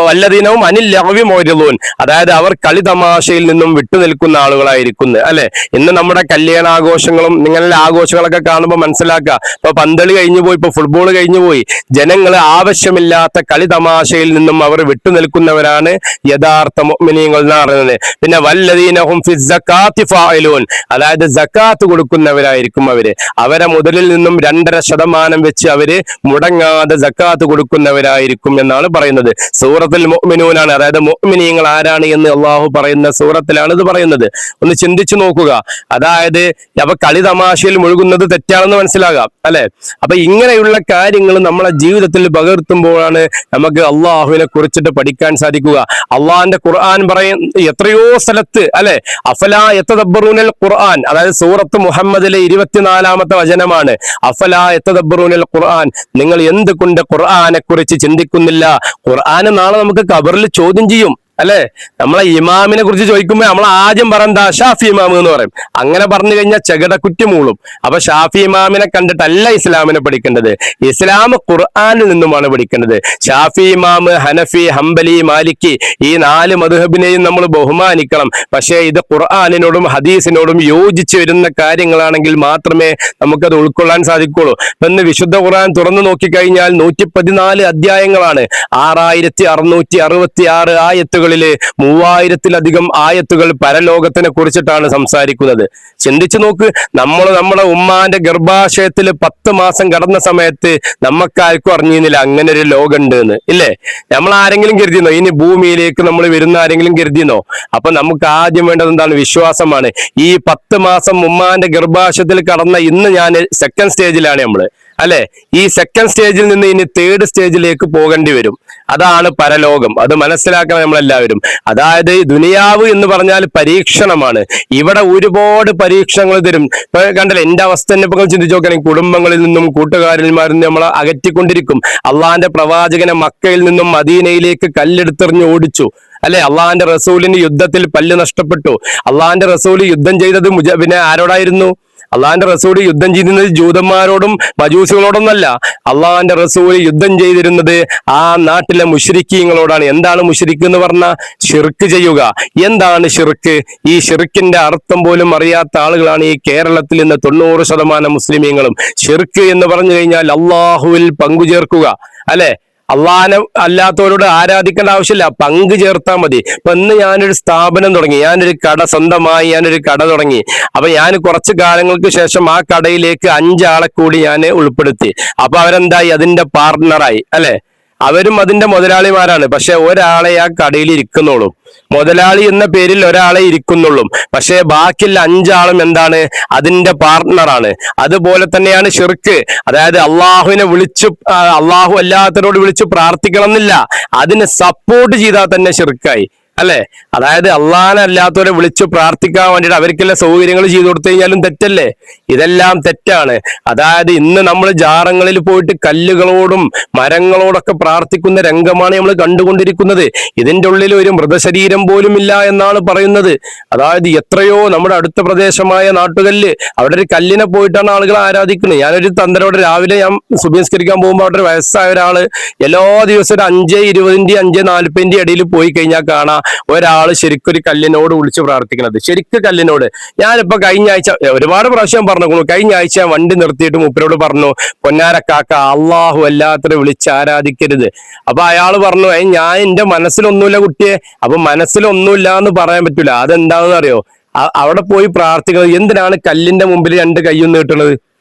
വല്ലദീന ഹും അനിൽ ലഗ്വി മുഅ്രിദൂൻ. അതായത് അവർ കളി തമാശയിൽ നിന്നും വിട്ടുനിൽക്കുന്ന ആളുകളായിരിക്കുന്നു അല്ലെ? ഇന്ന് നമ്മുടെ കല്യാണാഘോഷങ്ങളും നിങ്ങളുടെ ആഘോഷങ്ങളൊക്കെ കാണുമ്പോൾ മനസ്സിലാക്കുക. ഇപ്പൊ പന്തളി കഴിഞ്ഞു പോയി, ഇപ്പൊ ഫുട്ബോൾ കഴിഞ്ഞു പോയി. ജനങ്ങളെ ആവശ്യമില്ലാത്ത കളി തമാശയിൽ നിന്നും അവർ വിട്ടുനിൽക്കുന്നവരാണ് യഥാർത്ഥ മുഅ്മിനീങ്ങൾ എന്ന് പറയുന്നത്. പിന്നെ വല്ലദീനഹും ഫി സകാത്തി ഫായിലൂൻ, അതായത് സകാത്ത് കൊടുക്കുന്നവരായിരിക്കും അവര്. അവരെ മുതലിൽ നിന്നും 2.5% വെച്ച് അവര് മുടങ്ങാതെ സകാത്ത് കൊടുക്കുന്നവരായിരിക്കും എന്നാണ് പറയുന്നത്. സൂറത്തുൽ മുഅ്മിനൂനാണ്. അതായത് മുഅ്മിനീങ്ങൾ ആരാണ് എന്ന് അള്ളാഹു പറയുന്ന സൂറത്തിലാണ് ഇത് പറയുന്നത്. ഒന്ന് ചിന്തിച്ചു നോക്കുക. അതായത് അപ്പൊ കളി തമാശയിൽ മുഴുകുന്നത് തെറ്റാണെന്ന് മനസ്സിലാകാം അല്ലെ? അപ്പൊ ഇങ്ങനെയുള്ള കാര്യങ്ങൾ നമ്മളെ ജീവിതത്തിൽ പകർത്തുമ്പോഴാണ് നമുക്ക് അള്ളാഹുവിനെ കുറിച്ചിട്ട് പഠിക്കാൻ സാധിക്കുക. അള്ളാഹിന്റെ ഖുർആൻ പറയും എത്രയോ സ്ഥലത്ത് അല്ലെ, അഫലാ യതദബ്ബറൂനൽ ഖുർആൻ, അതായത് സൂറത്ത് മുഹമ്മദിലെ 24-ാമത്തെ വചനമാണ്. അഫലാ യതദബ്ബറൂനൽ ഖുർആൻ, നിങ്ങൾ എന്തുകൊണ്ട് ഖുർആനെ കുറിച്ച് ചിന്തിക്കുന്നില്ല? ഖുർആൻ നാളെ നമുക്ക് ഖബറിൽ ചോദ്യം ചെയ്യും അല്ലെ. നമ്മളെ ഇമാമിനെ കുറിച്ച് ചോദിക്കുമ്പോൾ നമ്മൾ ആദ്യം പറയണ്ട ഷാഫി ഇമാം എന്ന് പറയും. അങ്ങനെ പറഞ്ഞു കഴിഞ്ഞാൽ ചെകടക്കുറ്റി മൂളും. അപ്പൊ ഷാഫി ഇമാമിനെ കണ്ടിട്ടല്ല ഇസ്ലാമിനെ പഠിക്കേണ്ടത്, ഇസ്ലാം ഖുർആനിൽ നിന്നുമാണ് പഠിക്കേണ്ടത്. ഷാഫി ഇമാം, ഹനഫി, ഹംബലി, മാലിക്കി ഈ 4 മദ്ഹബിനെയും നമ്മൾ ബഹുമാനിക്കണം. പക്ഷേ ഇത് ഖുർആനിനോടും ഹദീസിനോടും യോജിച്ച് വരുന്ന കാര്യങ്ങളാണെങ്കിൽ മാത്രമേ നമുക്കത് ഉൾക്കൊള്ളാൻ സാധിക്കുള്ളൂ. ഇന്ന് വിശുദ്ധ ഖുർആൻ തുറന്നു നോക്കിക്കഴിഞ്ഞാൽ 114 അധ്യായങ്ങളാണ്, 6666 ആയത്തുകൾ, 3000-ത്തിലധികം ആയത്തുകൾ പരലോകത്തിനെ കുറിച്ചിട്ടാണ് സംസാരിക്കുന്നത്. ചിന്തിച്ചു നോക്ക്, നമ്മുടെ ഉമ്മാന്റെ ഗർഭാശയത്തിൽ 10 മാസം കടന്ന സമയത്ത് നമുക്കാർക്കും അറിഞ്ഞിരുന്നില്ല അങ്ങനെ ഒരു ലോകമുണ്ട് എന്ന്, ഇല്ലേ? നമ്മൾ ആരെങ്കിലും കരുതിയെന്നോ? ഇനി ഭൂമിയിലേക്ക് നമ്മൾ വരുന്ന ആരെങ്കിലും കരുതിയെന്നോ? അപ്പൊ നമുക്ക് ആദ്യം വേണ്ടത് എന്താണ്? വിശ്വാസമാണ്. ഈ 10 മാസം ഉമ്മാന്റെ ഗർഭാശയത്തിൽ കടന്ന ഇന്ന് ഞാൻ സെക്കൻഡ് സ്റ്റേജിലാണ് നമ്മള് അല്ലെ. ഈ സെക്കൻഡ് സ്റ്റേജിൽ നിന്ന് ഇനി തേർഡ് സ്റ്റേജിലേക്ക് പോകേണ്ടി വരും. അതാണ് പരലോകം. അത് മനസ്സിലാക്കണം നമ്മളെല്ലാവരും. അതായത് ദുനിയാവ് എന്ന് പറഞ്ഞാൽ പരീക്ഷണമാണ്. ഇവിടെ ഒരുപാട് പരീക്ഷണങ്ങൾ തരും. ഇപ്പൊ കണ്ടല്ലേ, എന്റെ അവസ്ഥ തന്നെ ഇപ്പൊ ചിന്തിച്ചു നോക്കുകയാണെങ്കിൽ കുടുംബങ്ങളിൽ നിന്നും കൂട്ടുകാരന്മാരിൽ നിന്നും നമ്മളെ അകറ്റിക്കൊണ്ടിരിക്കും. അള്ളാഹിന്റെ പ്രവാചകനെ മക്കയിൽ നിന്നും മദീനയിലേക്ക് കല്ലെടുത്തെറിഞ്ഞ് ഓടിച്ചു അല്ലെ. അള്ളാഹിന്റെ റസൂലിന് യുദ്ധത്തിൽ പല്ല് നഷ്ടപ്പെട്ടു. അള്ളാഹിന്റെ റസൂല് യുദ്ധം ചെയ്തത് പിന്നെ ആരോടായിരുന്നു? അള്ളാഹിന്റെ റസൂൽ യുദ്ധം ചെയ്തിരുന്നത് ജൂതന്മാരോടും മജൂസികളോടൊന്നല്ല. അള്ളാഹിന്റെ റസൂൽ യുദ്ധം ചെയ്തിരുന്നത് ആ നാട്ടിലെ മുശ്രിക്കീങ്ങളോടാണ്. എന്താണ് മുശ്രിക്ക് എന്ന് പറഞ്ഞാൽ? ഷിർക്ക് ചെയ്യുക. എന്താണ് ഷിർക്ക്? ഈ ഷിർക്കിന്റെ അർത്ഥം പോലും അറിയാത്ത ആളുകളാണ് ഈ കേരളത്തിൽ ഇന്ന് 90% മുസ്ലിമീങ്ങളും. ഷിർക്ക് എന്ന് പറഞ്ഞു കഴിഞ്ഞാൽ അള്ളാഹുവിൽ പങ്കുചേർക്കുക അല്ലെ. അള്ളാഹനെ അല്ലാത്തവരോട് ആരാധിക്കേണ്ട ആവശ്യമില്ല, പങ്കു ചേർത്താൽ മതി. ഇപ്പൊ ഇന്ന് ഞാനൊരു സ്ഥാപനം തുടങ്ങി, സ്വന്തമായി ഞാനൊരു കട തുടങ്ങി. അപ്പൊ ഞാൻ കുറച്ചു കാലങ്ങൾക്ക് ശേഷം ആ കടയിലേക്ക് 5 ആളെ കൂടി ഞാൻ ഉൾപ്പെടുത്തി. അപ്പൊ അവരെന്തായി? അതിന്റെ പാർട്ണറായി അല്ലെ. അവരും അതിന്റെ മുതലാളിമാരാണ്. പക്ഷെ ഒരാളെ ആ കടയിൽ ഇരിക്കുന്നുള്ളൂ. മുതലാളി എന്ന പേരിൽ ഒരാളെ ഇരിക്കുന്നുള്ളൂ. പക്ഷെ ബാക്കിയുള്ള 5 ആളും എന്താണ്? അതിന്റെ പാർട്ണറാണ്. അതുപോലെ തന്നെയാണ് ഷിർക്ക്. അതായത് അള്ളാഹുവിനെ അള്ളാഹു അല്ലാത്തവരോട് വിളിച്ച് പ്രാർത്ഥിക്കണം എന്നില്ല, അതിന് സപ്പോർട്ട് ചെയ്താൽ തന്നെ ഷിർക്കായി അല്ലെ. അതായത് അള്ളാഹനെ അല്ലാത്തവരെ വിളിച്ചു പ്രാർത്ഥിക്കാൻ വേണ്ടിയിട്ട് അവർക്കെല്ലാം സൗകര്യങ്ങൾ ചെയ്തു കൊടുത്തു കഴിഞ്ഞാലും തെറ്റല്ലേ? ഇതെല്ലാം തെറ്റാണ്. അതായത് ഇന്ന് നമ്മൾ ജാറങ്ങളിൽ പോയിട്ട് കല്ലുകളോടും മരങ്ങളോടൊക്കെ പ്രാർത്ഥിക്കുന്ന രംഗമാണ് നമ്മൾ കണ്ടുകൊണ്ടിരിക്കുന്നത്. ഇതിന്റെ ഉള്ളിൽ ഒരു മൃതശരീരം പോലും ഇല്ല എന്നാണ് പറയുന്നത്. അതായത് എത്രയോ നമ്മുടെ അടുത്ത പ്രദേശമായ നാട്ടുകല്ല്, അവിടെ ഒരു കല്ലിനെ പോയിട്ടാണ് ആളുകൾ ആരാധിക്കുന്നത്. ഞാനൊരു തന്ത്രയോടെ രാവിലെ ഞാൻ സുബഹിസ്കരിക്കാൻ പോകുമ്പോൾ അവിടെ ഒരു വയസ്സായ ഒരാള് എല്ലാ ദിവസവും 5:20 5:40 ഇടയിൽ പോയി കഴിഞ്ഞാൽ കാണാം ഒരാള് ശരിക്കൊരു കല്ലിനോട് വിളിച്ച് പ്രാർത്ഥിക്കുന്നത്. ശരിക്കും കല്ലിനോട്. ഞാനിപ്പോ കഴിഞ്ഞ ആഴ്ച ഒരുപാട് പ്രാവശ്യം പറഞ്ഞു, കഴിഞ്ഞ ആഴ്ച വണ്ടി നിർത്തിയിട്ട് മൂപ്പരോട് പറഞ്ഞു, പൊന്നാരക്കാക്ക അള്ളാഹു അല്ലാത്തവരെ വിളിച്ച് ആരാധിക്കരുത്. അപ്പൊ അയാൾ പറഞ്ഞു, ഞാൻ എന്റെ മനസ്സിലൊന്നുമില്ല കുട്ടിയെ. അപ്പൊ മനസ്സിലൊന്നുമില്ല എന്ന് പറയാൻ പറ്റൂല. അതെന്താണെന്ന് അറിയോ? അവിടെ പോയി പ്രാർത്ഥിക്കുന്നത്. എന്തിനാണ് കല്ലിന്റെ മുമ്പിൽ 2 കൈയും നീട്ടുന്നത്?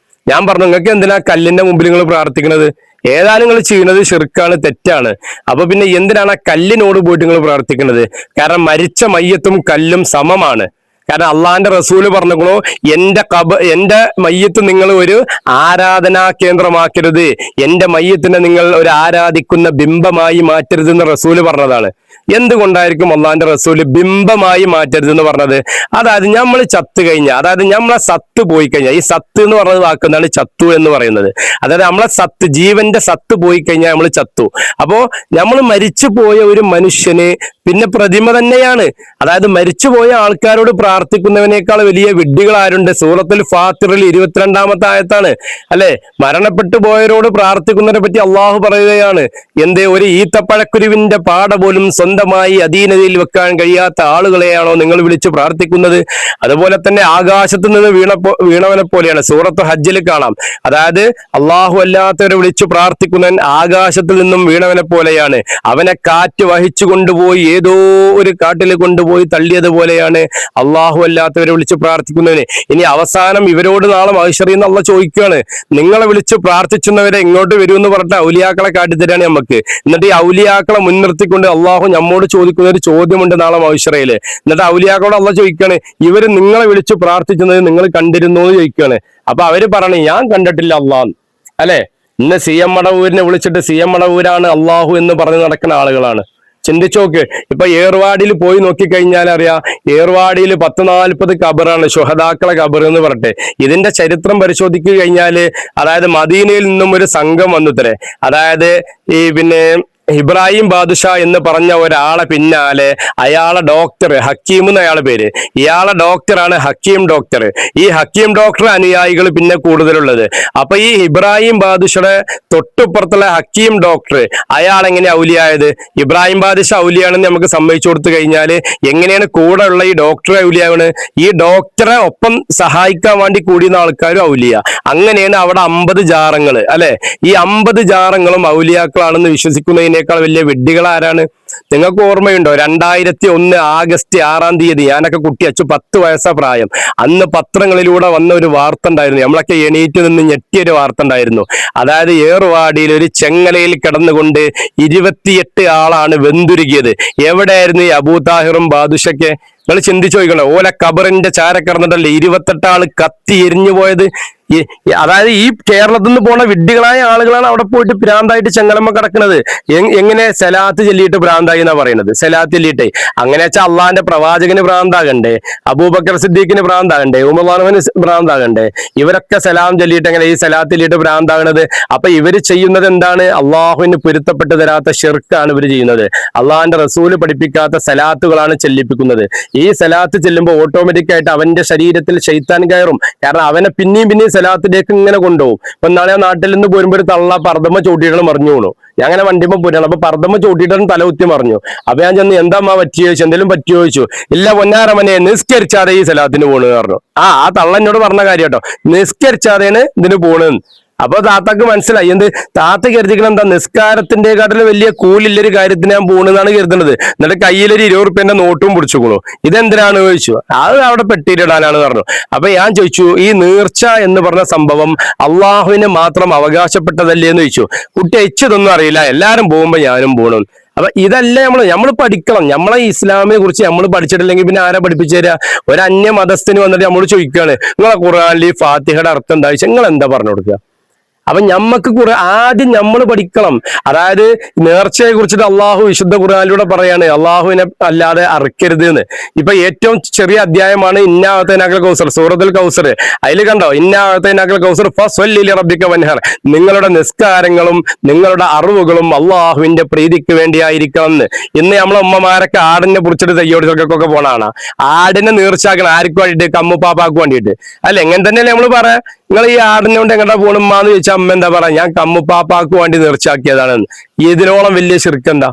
ഞാൻ പറഞ്ഞു, നിങ്ങൾക്ക് എന്തിനാ കല്ലിന്റെ മുമ്പിൽ നിങ്ങൾ പ്രാർത്ഥിക്കുന്നത്? ഏതാനും നിങ്ങൾ ചെയ്യുന്നത് ഷിർക്കാണ്, തെറ്റാണ്. അപ്പൊ പിന്നെ എന്തിനാണ് ആ കല്ലിനോട് പോയിട്ട് നിങ്ങൾ പ്രാർത്ഥിക്കുന്നത്? കാരണം മരിച്ച മയ്യത്തും കല്ലും സമമാണ്. കാരണം അള്ളാഹിന്റെ റസൂല് പറഞ്ഞോ, എന്റെ മയ്യത്ത് നിങ്ങൾ ഒരു ആരാധനാ കേന്ദ്രമാക്കരുത്, എന്റെ മയ്യത്തിനെ നിങ്ങൾ ഒരു ആരാധിക്കുന്ന ബിംബമായി മാറ്റരുത് എന്ന് റസൂല് പറഞ്ഞതാണ്. എന്തുകൊണ്ടായിരിക്കും അള്ളാഹിന്റെ റസൂല് ബിംബമായി മാറ്റരുത് എന്ന് പറഞ്ഞത്? അതായത് നമ്മൾ ചത്തു കഴിഞ്ഞാൽ, അതായത് നമ്മളെ സത്ത് പോയി കഴിഞ്ഞാൽ, ഈ സത്ത് എന്ന് പറഞ്ഞത് വാക്കുന്നതാണ് ചത്തു എന്ന് പറയുന്നത്. അതായത് നമ്മളെ സത്ത്, ജീവന്റെ സത്ത് പോയി കഴിഞ്ഞാൽ നമ്മൾ ചത്തു. അപ്പോ നമ്മൾ മരിച്ചു പോയ ഒരു മനുഷ്യന് പിന്നെ പ്രതിമ തന്നെയാണ്. അതായത് മരിച്ചുപോയ ആൾക്കാരോട് പ്രാർത്ഥിക്കുന്നവനേക്കാൾ വലിയ വിഡ്ഢികൾ ആരുണ്ട്? സൂറത്തുൽ ഫാത്തിറിൽ 22-ാമത്തെ ആയത്താണ് അല്ലെ. മരണപ്പെട്ടു പോയവരോട് പ്രാർത്ഥിക്കുന്നതിനെ പറ്റി അള്ളാഹു പറയുകയാണ്, എന്തേ ഒരു ഈത്തപ്പഴക്കുരുവിന്റെ പാട പോലും സ്വന്തമായി അധീനതയിൽ വെക്കാൻ കഴിയാത്ത ആളുകളെയാണോ നിങ്ങൾ വിളിച്ചു പ്രാർത്ഥിക്കുന്നത്? അതുപോലെ തന്നെ ആകാശത്ത് നിന്ന് വീണവനെ പോലെയാണ്. സൂറത്ത് ഹജ്ജിൽ കാണാം. അതായത് അള്ളാഹു അല്ലാത്തവരെ വിളിച്ചു പ്രാർത്ഥിക്കുന്നവൻ ആകാശത്തിൽ നിന്നും വീണവനെ പോലെയാണ്. അവനെ കാറ്റ് വഹിച്ചു കൊണ്ടുപോയി ഏതോ ഒരു കാട്ടിൽ കൊണ്ടുപോയി തള്ളിയതുപോലെയാണ് അള്ളാഹു അല്ലാത്തവരെ വിളിച്ച് പ്രാർത്ഥിക്കുന്നവന്. ഇനി അവസാനം ഇവരോട് നാളെ മഹ്ശറിൽ അള്ളാഹ് ചോദിക്കുകയാണ്, നിങ്ങളെ വിളിച്ച് പ്രാർത്ഥിച്ചുന്നവരെ എങ്ങോട്ട് വരുമെന്ന് പറഞ്ഞിട്ട് ഔലിയാക്കളെ കാട്ടിത്തരാണ് നമുക്ക്. എന്നിട്ട് ഈ ഔലിയാക്കളെ മുൻനിർത്തിക്കൊണ്ട് അള്ളാഹു നമ്മോട് ചോദിക്കുന്ന ഒരു ചോദ്യമുണ്ട് നാളെ മഹ്ശറില്. എന്നിട്ട് ഔലിയാക്കളോട് അള്ളാഹ് ചോദിക്കുകയാണ്, ഇവര് നിങ്ങളെ വിളിച്ച് പ്രാർത്ഥിക്കുന്നത് നിങ്ങൾ കണ്ടിരുന്നോ എന്ന് ചോദിക്കുകയാണ്. അപ്പൊ അവര് പറയണേ, ഞാൻ കണ്ടിട്ടില്ല അള്ളാഹ് അല്ലെ. ഇന്ന് സി എം മടവൂരിനെ വിളിച്ചിട്ട് സി എം മടവൂരാണ് അള്ളാഹു എന്ന് പറഞ്ഞ് നടക്കുന്ന ആളുകളാണ്. ചിന്തിച്ചോക്ക്. ഇപ്പൊ ഏർവാടിയിൽ പോയി നോക്കിക്കഴിഞ്ഞാൽ അറിയാം, ഏർവാടിയിൽ 10-40 ഖബറാണ്, ശുഹദാക്കളെ ഖബർ എന്ന് പറഞ്ഞിട്ട്. ഇതിന്റെ ചരിത്രം പരിശോധിക്കുക കഴിഞ്ഞാല്, അതായത് മദീനയിൽ നിന്നും ഒരു സംഘം വന്നുത്രേ. അതായത് ഈ ഇബ്രാഹിം ബാദുഷാ എന്ന് പറഞ്ഞ ഒരാളെ പിന്നാലെ അയാളെ ഡോക്ടർ ഹക്കീം എന്ന അയാളെ പേര്, ഇയാളെ ഡോക്ടറാണ് ഹക്കീം ഡോക്ടർ. ഈ ഹക്കീം ഡോക്ടർ അനുയായികൾ പിന്നെ കൂടുതലുള്ളത്. അപ്പൊ ഈ ഇബ്രാഹിം ബാദുഷയുടെ തൊട്ടുപ്പുറത്തുള്ള ഹക്കീം ഡോക്ടർ അയാൾ എങ്ങനെ ഔലിയായത്? ഇബ്രാഹിം ബാദുഷ ഔലിയാണെന്ന് നമുക്ക് സമ്മതിച്ചു കൊടുത്തു കഴിഞ്ഞാല് എങ്ങനെയാണ് കൂടെ ഉള്ള ഈ ഡോക്ടറെ ഔലിയാവണ്? ഈ ഡോക്ടറെ ഒപ്പം സഹായിക്കാൻ വേണ്ടി കൂടിയുന്ന ആൾക്കാരും ഔലിയ. അങ്ങനെയാണ് അവിടെ 50 ജാറങ്ങൾ അല്ലെ. ഈ 50 ജാറങ്ങളും ഔലിയാക്കളാണെന്ന് വിശ്വസിക്കുന്നതിന് വലിയ വിഡ്ഢികൾ ആരാണ്? നിങ്ങൾക്ക് ഓർമ്മയുണ്ടോ? 2001 ആഗസ്റ്റ് 6-ാം തീയതി, ഞാനൊക്കെ കുട്ടി, 10 വയസ്സാ പ്രായം. അന്ന് പത്രങ്ങളിലൂടെ വന്ന ഒരു വാർത്ത ഉണ്ടായിരുന്നു, നമ്മളൊക്കെ എണീറ്റ് നിന്ന് ഞെട്ടിയൊരു വാർത്ത ഉണ്ടായിരുന്നു. അതായത് ഏറുവാടിയിൽ ഒരു ചെങ്ങലയിൽ കിടന്നുകൊണ്ട് 28 ആളാണ് വെന്തുരുകിയത്. എവിടെയായിരുന്നു ഈ അബൂ താഹിറും ബാദുഷൊക്കെ? നിങ്ങൾ ചിന്തിച്ചു നോക്കണം. ഓല ഖബറിന്റെ ചാര കിടന്നിട്ടല്ലേ 28 ആള് കത്തി എരിഞ്ഞു പോയത്. അതായത് ഈ കേരളത്തിൽ നിന്ന് പോണ വിഡ്ഢികളായ ആളുകളാണ് അവിടെ പോയിട്ട് ഭ്രാന്തായിട്ട് ചെങ്ങലമ്മ കിടക്കുന്നത്. എങ്ങനെ സലാത്ത് ചൊല്ലിയിട്ട് ഭ്രാന്തായി എന്നാ പറയുന്നത്? സലാത്ത് ചൊല്ലിയിട്ടേ. അങ്ങനെ വെച്ചാൽ അള്ളാന്റെ പ്രവാചകന് ഭ്രാന്താകണ്ടേ, അബൂബക്കർ സിദ്ദീഖിന് ഭ്രാന്താകണ്ടേ, ഉമർന് ഭ്രാന്താകണ്ടേ? ഇവരൊക്കെ സലാം ചൊല്ലിയിട്ട് എങ്ങനെ ഈ സലാത്ത് ചൊല്ലിയിട്ട് ഭ്രാന്താകണത്? അപ്പൊ ഇവര് ചെയ്യുന്നത് എന്താണ്? അള്ളാഹുവിന് പൊരുത്തപ്പെട്ട് തരാത്ത ഷിർക്കാണ് ഇവർ ചെയ്യുന്നത്. അള്ളാഹിന്റെ റസൂല് പഠിപ്പിക്കാത്ത സലാത്തുകളാണ് ചെല്ലിപ്പിക്കുന്നത്. ഈ സലാത്ത് ചെല്ലുമ്പോൾ ഓട്ടോമാറ്റിക് ആയിട്ട് അവന്റെ ശരീരത്തിൽ ശൈത്താൻ കയറും. കാരണം അവനെ പിന്നെയും സലാത്തിലേക്ക് ഇങ്ങനെ കൊണ്ടുപോകും. ഇപ്പൊ നാളെ ആ നാട്ടിൽ നിന്ന് പോരുമ്പോൾ ഒരു തള്ള പർദ്ദമ്മ ചോട്ടിയിടണം മറിഞ്ഞു പോണു. ഞാൻ അങ്ങനെ വണ്ടിമ്മ പോരാണ്. അപ്പൊ പർദ്ദമ്മ ചോട്ടിയിടണം തല കുത്തി മറിഞ്ഞു. അപ്പൊ ഞാൻ ചെന്ന് എന്താ അമ്മ പറ്റിയോ ചോദിച്ചു, എന്തെങ്കിലും പറ്റിയോ ചോദിച്ചു. ഇല്ല പൊന്നാരമനെ, നിസ്കരിച്ചാതെ ഈ സലാത്തിന് പോണ് പറഞ്ഞു. ആ തള്ള എന്നോട് പറഞ്ഞ കാര്യം കേട്ടോ, നിസ്കരിച്ചാതെയാണ് ഇതിന് പോണെന്ന്. അപ്പൊ താത്താക്ക് മനസ്സിലായി. എന്ത് താത്ത കരുതിക്കണം എന്താ, നിസ്കാരത്തിന്റെ കാട്ടിലും വലിയ കൂലില്ലൊരു കാര്യത്തിന് ഞാൻ പോണെന്നാണ് കരുതുന്നത്. എന്നിട്ട് കയ്യിലൊരു 20 റുപ്യന്റെ നോട്ടും പിടിച്ചുകൊള്ളു. ഇതെന്തിനാണ് ചോദിച്ചു. അത് അവിടെ പെട്ടിയിടാനാണ് പറഞ്ഞു. അപ്പൊ ഞാൻ ചോദിച്ചു, ഈ നീർച്ച എന്ന് പറഞ്ഞ സംഭവം അള്ളാഹുവിന് മാത്രം അവകാശപ്പെട്ടതല്ലേ എന്ന് ചോദിച്ചു. കുട്ടി അയച്ചതൊന്നും അറിയില്ല, എല്ലാരും പോകുമ്പോ ഞാനും പോകണം. അപ്പൊ ഇതല്ല നമ്മൾ പഠിക്കണം. നമ്മളെ ഇസ്ലാമിനെ കുറിച്ച് നമ്മൾ പഠിച്ചിട്ടില്ലെങ്കിൽ പിന്നെ ആരാ പഠിപ്പിച്ചു തരാ? ഒരു അന്യ മതസ്ഥന് വന്നിട്ട് നമ്മൾ ചോദിക്കുകയാണ്, നിങ്ങളെ ഖുർആനിൽ ഫാത്തിഹയുടെ അർത്ഥം എന്താ ചോദിച്ചാൽ നിങ്ങൾ എന്താ പറഞ്ഞു കൊടുക്കുക? അപ്പൊ ഞമ്മക്ക് ആദ്യം നമ്മൾ പഠിക്കണം. അതായത് നേർച്ചയെ കുറിച്ചിട്ട് അള്ളാഹു വിശുദ്ധ ഖുർആനിലൂടെ പറയാണ്, അള്ളാഹുവിനെ അല്ലാതെ അറുക്കരുത് എന്ന്. ഇപ്പൊ ഏറ്റവും ചെറിയ അധ്യായമാണ് ഇന്നാഅതൈനാകൽ കൗസർ, സൂറത്തുൽ കൗസർ. അതിൽ കണ്ടോ, ഇന്നാഅതൈനാകൽ കൗസർ ഫസ്വല്ലി ലറബ്ബിക വൻഹർ. നിങ്ങളുടെ നിസ്കാരങ്ങളും നിങ്ങളുടെ അറിവുകളും അള്ളാഹുവിന്റെ പ്രീതിക്ക് വേണ്ടിയായിരിക്കണം എന്ന്. ഇന്ന് നമ്മളെ ഉമ്മമാരൊക്കെ ആടിനെ കുറിച്ചിട്ട് തയ്യോടിച്ചൊക്കെ പോണാണ്. ആടിനെ നീർച്ചാക്കണം ആർക്ക് വേണ്ടിയിട്ട്? കമ്മുപ്പാപ്പാക്ക് വേണ്ടിയിട്ട് അല്ലെ? എങ്ങനെ തന്നെയല്ലേ നമ്മൾ പറയാ, നിങ്ങൾ ഈ ആടിനെ കൊണ്ട് എങ്ങോട്ടാ പോണുമ്മാന്ന് ചോദിച്ചാൽ അമ്മ എന്താ പറയാ, ഞാൻ കമ്മുപ്പാപ്പാക്ക് വേണ്ടി നീർച്ചാക്കിയതാണെന്ന്. ഇതിനോളം വലിയ ശിർക്കെന്താ?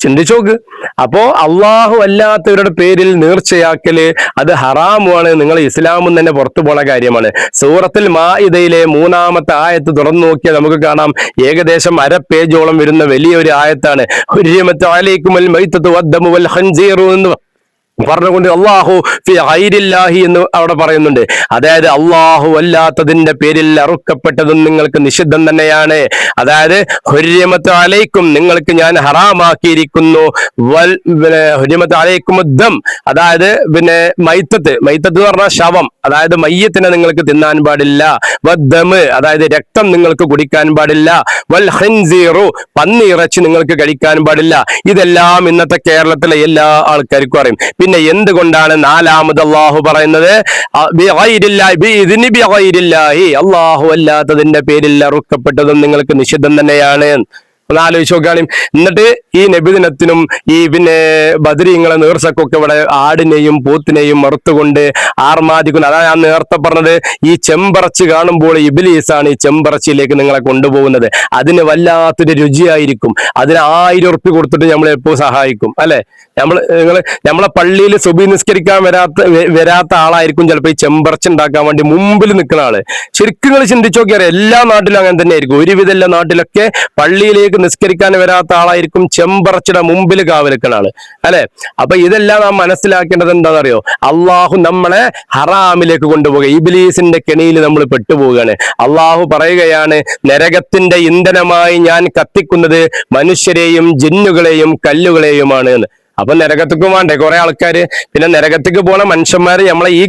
ചിന്തിച്ചോക്ക്. അപ്പോ അള്ളാഹു അല്ലാത്തവരുടെ പേരിൽ നീർച്ചയാക്കല് അത് ഹറാമുമാണ്. നിങ്ങൾ ഇസ്ലാമും തന്നെ പുറത്തു പോണ കാര്യമാണ്. സൂറത്തുൽ മാഇദയിലെ 3-ാമത്തെ ആയത്ത് തുറന്നു നോക്കിയാൽ നമുക്ക് കാണാം, ഏകദേശം 1/2 പേജോളം വരുന്ന വലിയൊരു ആയത്താണ്. ഹുർരിമത്ത് അലൈക്കുമുൽ മൈത്തതു വദ്ദമു വൽ ഖൻസീറു എന്ന് പറഞ്ഞുകൊണ്ട് അള്ളാഹു ഫി ഗൈരില്ലാഹി എന്ന് അവിടെ പറയുന്നുണ്ട്. അതായത് അള്ളാഹു അല്ലാത്തതിന്റെ പേരിൽ അറുക്കപ്പെട്ടതും നിങ്ങൾക്ക് നിഷിദ്ധം തന്നെയാണ്. അതായത് ഹുർരിമത്ത് അലൈക്കും, നിങ്ങൾക്ക് ഞാൻ ഹറാമാക്കിയിരിക്കുന്നു. ഹുർരിമത്ത് അലൈക്കും ഉദ്ദം, അതായത് മൈത്തത്ത് എന്ന് പറഞ്ഞാൽ ശവം, അതായത് മയ്യത്തിനെ നിങ്ങൾക്ക് തിന്നാൻ പാടില്ല. വദ്ദമ്, അതായത് രക്തം നിങ്ങൾക്ക് കുടിക്കാൻ പാടില്ല. വൽ ഖൻസീറു, പന്നി ഇറച്ചി നിങ്ങൾക്ക് കഴിക്കാൻ പാടില്ല. ഇതെല്ലാം ഇന്നത്തെ കേരളത്തിലെ എല്ലാ ആൾക്കാർക്കും അറിയും. പിന്നെ എന്തുകൊണ്ടാണ് 4-ാമത് അള്ളാഹു പറയുന്നത് അള്ളാഹു അല്ലാത്തതിന്റെ പേരിൽ അറുക്കപ്പെട്ടതും നിങ്ങൾക്ക് നിഷിദ്ധം തന്നെയാണ്? ഒന്നാലോചിച്ച് നോക്കുകയാണെങ്കിൽ. എന്നിട്ട് ഈ നബിദിനത്തിനും ഈ ബദരീങ്ങളെ നേർച്ചക്കൊക്കെ ഇവിടെ ആടിനെയും പോത്തിനെയും മറുത്തുകൊണ്ട് ആർമാദിക്കുന്നു. അതാണ് ഞാൻ നേരത്തെ പറഞ്ഞത്, ഈ ചെമ്പറച്ച് കാണുമ്പോൾ ഇബ്ലീസാണ് ഈ ചെമ്പറച്ചിലേക്ക് നിങ്ങളെ കൊണ്ടുപോകുന്നത്. അതിന് രുചിയായിരിക്കും. അതിന് 1000 ഉറുപ്പിക കൊടുത്തിട്ട് നമ്മൾ എപ്പോൾ സഹായിക്കും അല്ലെ? നമ്മളെ പള്ളിയിൽ സുബഹി നിസ്കരിക്കാൻ വരാത്ത ആളായിരിക്കും ചിലപ്പോൾ ഈ ചെമ്പറച്ച് ഉണ്ടാക്കാൻ വേണ്ടി മുമ്പിൽ നിൽക്കുന്ന ആള്. ശരിക്കും നിങ്ങൾ ചിന്തിച്ചു നോക്കിയാൽ എല്ലാ നാട്ടിലും അങ്ങനെ തന്നെ ആയിരിക്കും. ഒരുവിധ എല്ലാ നാട്ടിലൊക്കെ പള്ളിയിലേക്ക് നിസ്കരിക്കാൻ വരാത്ത ആളായിരിക്കും ചെമ്പറച്ചിടെ മുമ്പിൽ കാവലിക്കുന്ന ആള് അല്ലെ? അപ്പൊ ഇതെല്ലാം നാം മനസ്സിലാക്കേണ്ടത് എന്താണെന്നറിയോ? അള്ളാഹു നമ്മളെ ഹറാമിലേക്ക് കൊണ്ടുപോകുക, ഇബ്ലീസിന്റെ കെണിയിൽ നമ്മൾ പെട്ടുപോവുകയാണ്. അള്ളാഹു പറയുകയാണ്, നരകത്തിന്റെ ഇന്ധനമായി ഞാൻ കത്തിക്കുന്നത് മനുഷ്യരെയും ജിന്നുകളെയും കല്ലുകളെയുമാണ് എന്ന്. അപ്പൊ നരകത്തേക്കും വേണ്ടേ കുറെ ആൾക്കാര്? പിന്നെ നരകത്തേക്ക് പോണ മനുഷ്യന്മാര് നമ്മളെ ഈ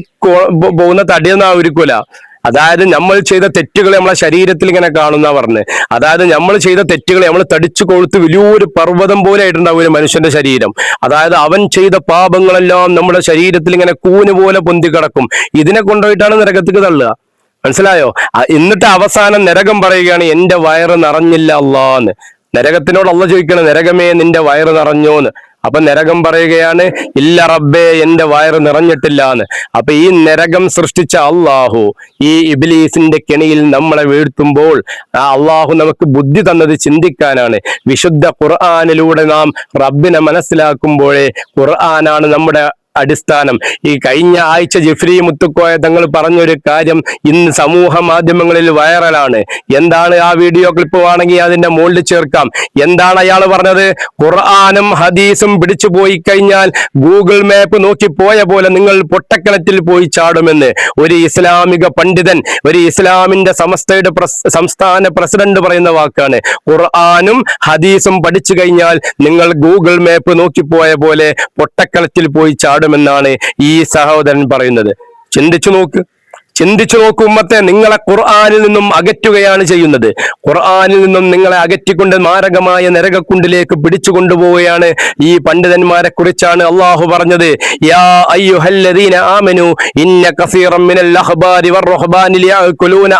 പോകുന്ന തടിയൊന്നും ആയിരിക്കൂല അതായത് നമ്മൾ ചെയ്ത തെറ്റുകൾ നമ്മളെ ശരീരത്തിൽ ഇങ്ങനെ കാണുന്ന പറഞ്ഞ്, അതായത് നമ്മൾ ചെയ്ത തെറ്റുകൾ നമ്മൾ തടിച്ചു കൊഴുത്ത് വലിയൊരു പർവ്വതം പോലെ ആയിട്ടുണ്ടാവും ഒരു മനുഷ്യന്റെ ശരീരം. അതായത് അവൻ ചെയ്ത പാപങ്ങളെല്ലാം നമ്മുടെ ശരീരത്തിൽ ഇങ്ങനെ കൂന് പോലെ പൊന്തി കിടക്കും. ഇതിനെ കൊണ്ടുപോയിട്ടാണ് നരകത്തേക്ക് തള്ളുക. മനസ്സിലായോ? എന്നിട്ട് അവസാനം നരകം പറയുകയാണ് എന്റെ വയറ് നിറഞ്ഞില്ല അല്ലാന്ന്. നരകത്തിനോട് അള്ള ചോദിക്കണം, നരകമേ നിന്റെ വയറ് നിറഞ്ഞോന്ന്. അപ്പൊ നരകം പറയുകയാണ് ഇല്ല റബ്ബേ എന്റെ വയറ് നിറഞ്ഞിട്ടില്ല എന്ന്. അപ്പൊ ഈ നരകം സൃഷ്ടിച്ച അള്ളാഹു ഈ ഇബ്ലീസിന്റെ കെണിയിൽ നമ്മളെ വീഴ്ത്തുമ്പോൾ ആ അള്ളാഹു നമുക്ക് ബുദ്ധി തന്നത് ചിന്തിക്കാനാണ്. വിശുദ്ധ ഖുർആനിലൂടെ നാം റബ്ബിനെ മനസ്സിലാക്കുമ്പോഴേ ഖുർആനാണ് നമ്മുടെ അടിസ്ഥാനം. ഈ കഴിഞ്ഞ ആഴ്ച ജിഫ്രി മുത്തുക്കോയ തങ്ങൾ പറഞ്ഞൊരു കാര്യം ഇന്ന് സമൂഹ മാധ്യമങ്ങളിൽ വൈറലാണ്. എന്താണ് ആ വീഡിയോ ക്ലിപ്പ് ആണെങ്കിൽ അതിന്റെ മുകളിൽ ചേർക്കാം. എന്താണ് അയാൾ പറഞ്ഞത്? ഖുർആനും ഹദീസും പിടിച്ചു പോയി കഴിഞ്ഞാൽ ഗൂഗിൾ മാപ്പ് നോക്കി പോയ പോലെ നിങ്ങൾ പൊട്ടക്കിണറ്റിൽ പോയി ചാടുമെന്ന് ഒരു ഇസ്ലാമിക പണ്ഡിതൻ, ഒരു ഇസ്ലാമിന്റെ സംസ്ഥാന പ്രസിഡന്റ് പറയുന്ന വാക്കാണ്. ഖുർആനും ഹദീസും പഠിച്ചു കഴിഞ്ഞാൽ നിങ്ങൾ ഗൂഗിൾ മാപ്പ് നോക്കി പോയ പോലെ പൊട്ടക്കിണറ്റിൽ പോയി ചാടുമെന്നാണ് ഈ സഹോദരൻ പറയുന്നത്. ചിന്തിച്ചു നോക്കൂ ഉമ്മത്തെ, നിങ്ങളെ ഖുർആനിൽ നിന്നും അകറ്റുകയാണ് ചെയ്യുന്നത്. ഖുർആനിൽ നിന്നും നിങ്ങളെ അകറ്റിക്കൊണ്ട് മാരകമായ നരകക്കുണ്ടിലേക്ക് പിടിച്ചു കൊണ്ടുപോവുകയാണ്. ഈ പണ്ഡിതന്മാരെ കുറിച്ചാണ് അള്ളാഹു പറഞ്ഞത്, യാ അയ്യുഹല്ലദീന ആമനു ഇന്ന കസീറൻ മിനൽ അഖ്ബാരി വർ-റുഹ്ബാനി യഅകുലൂന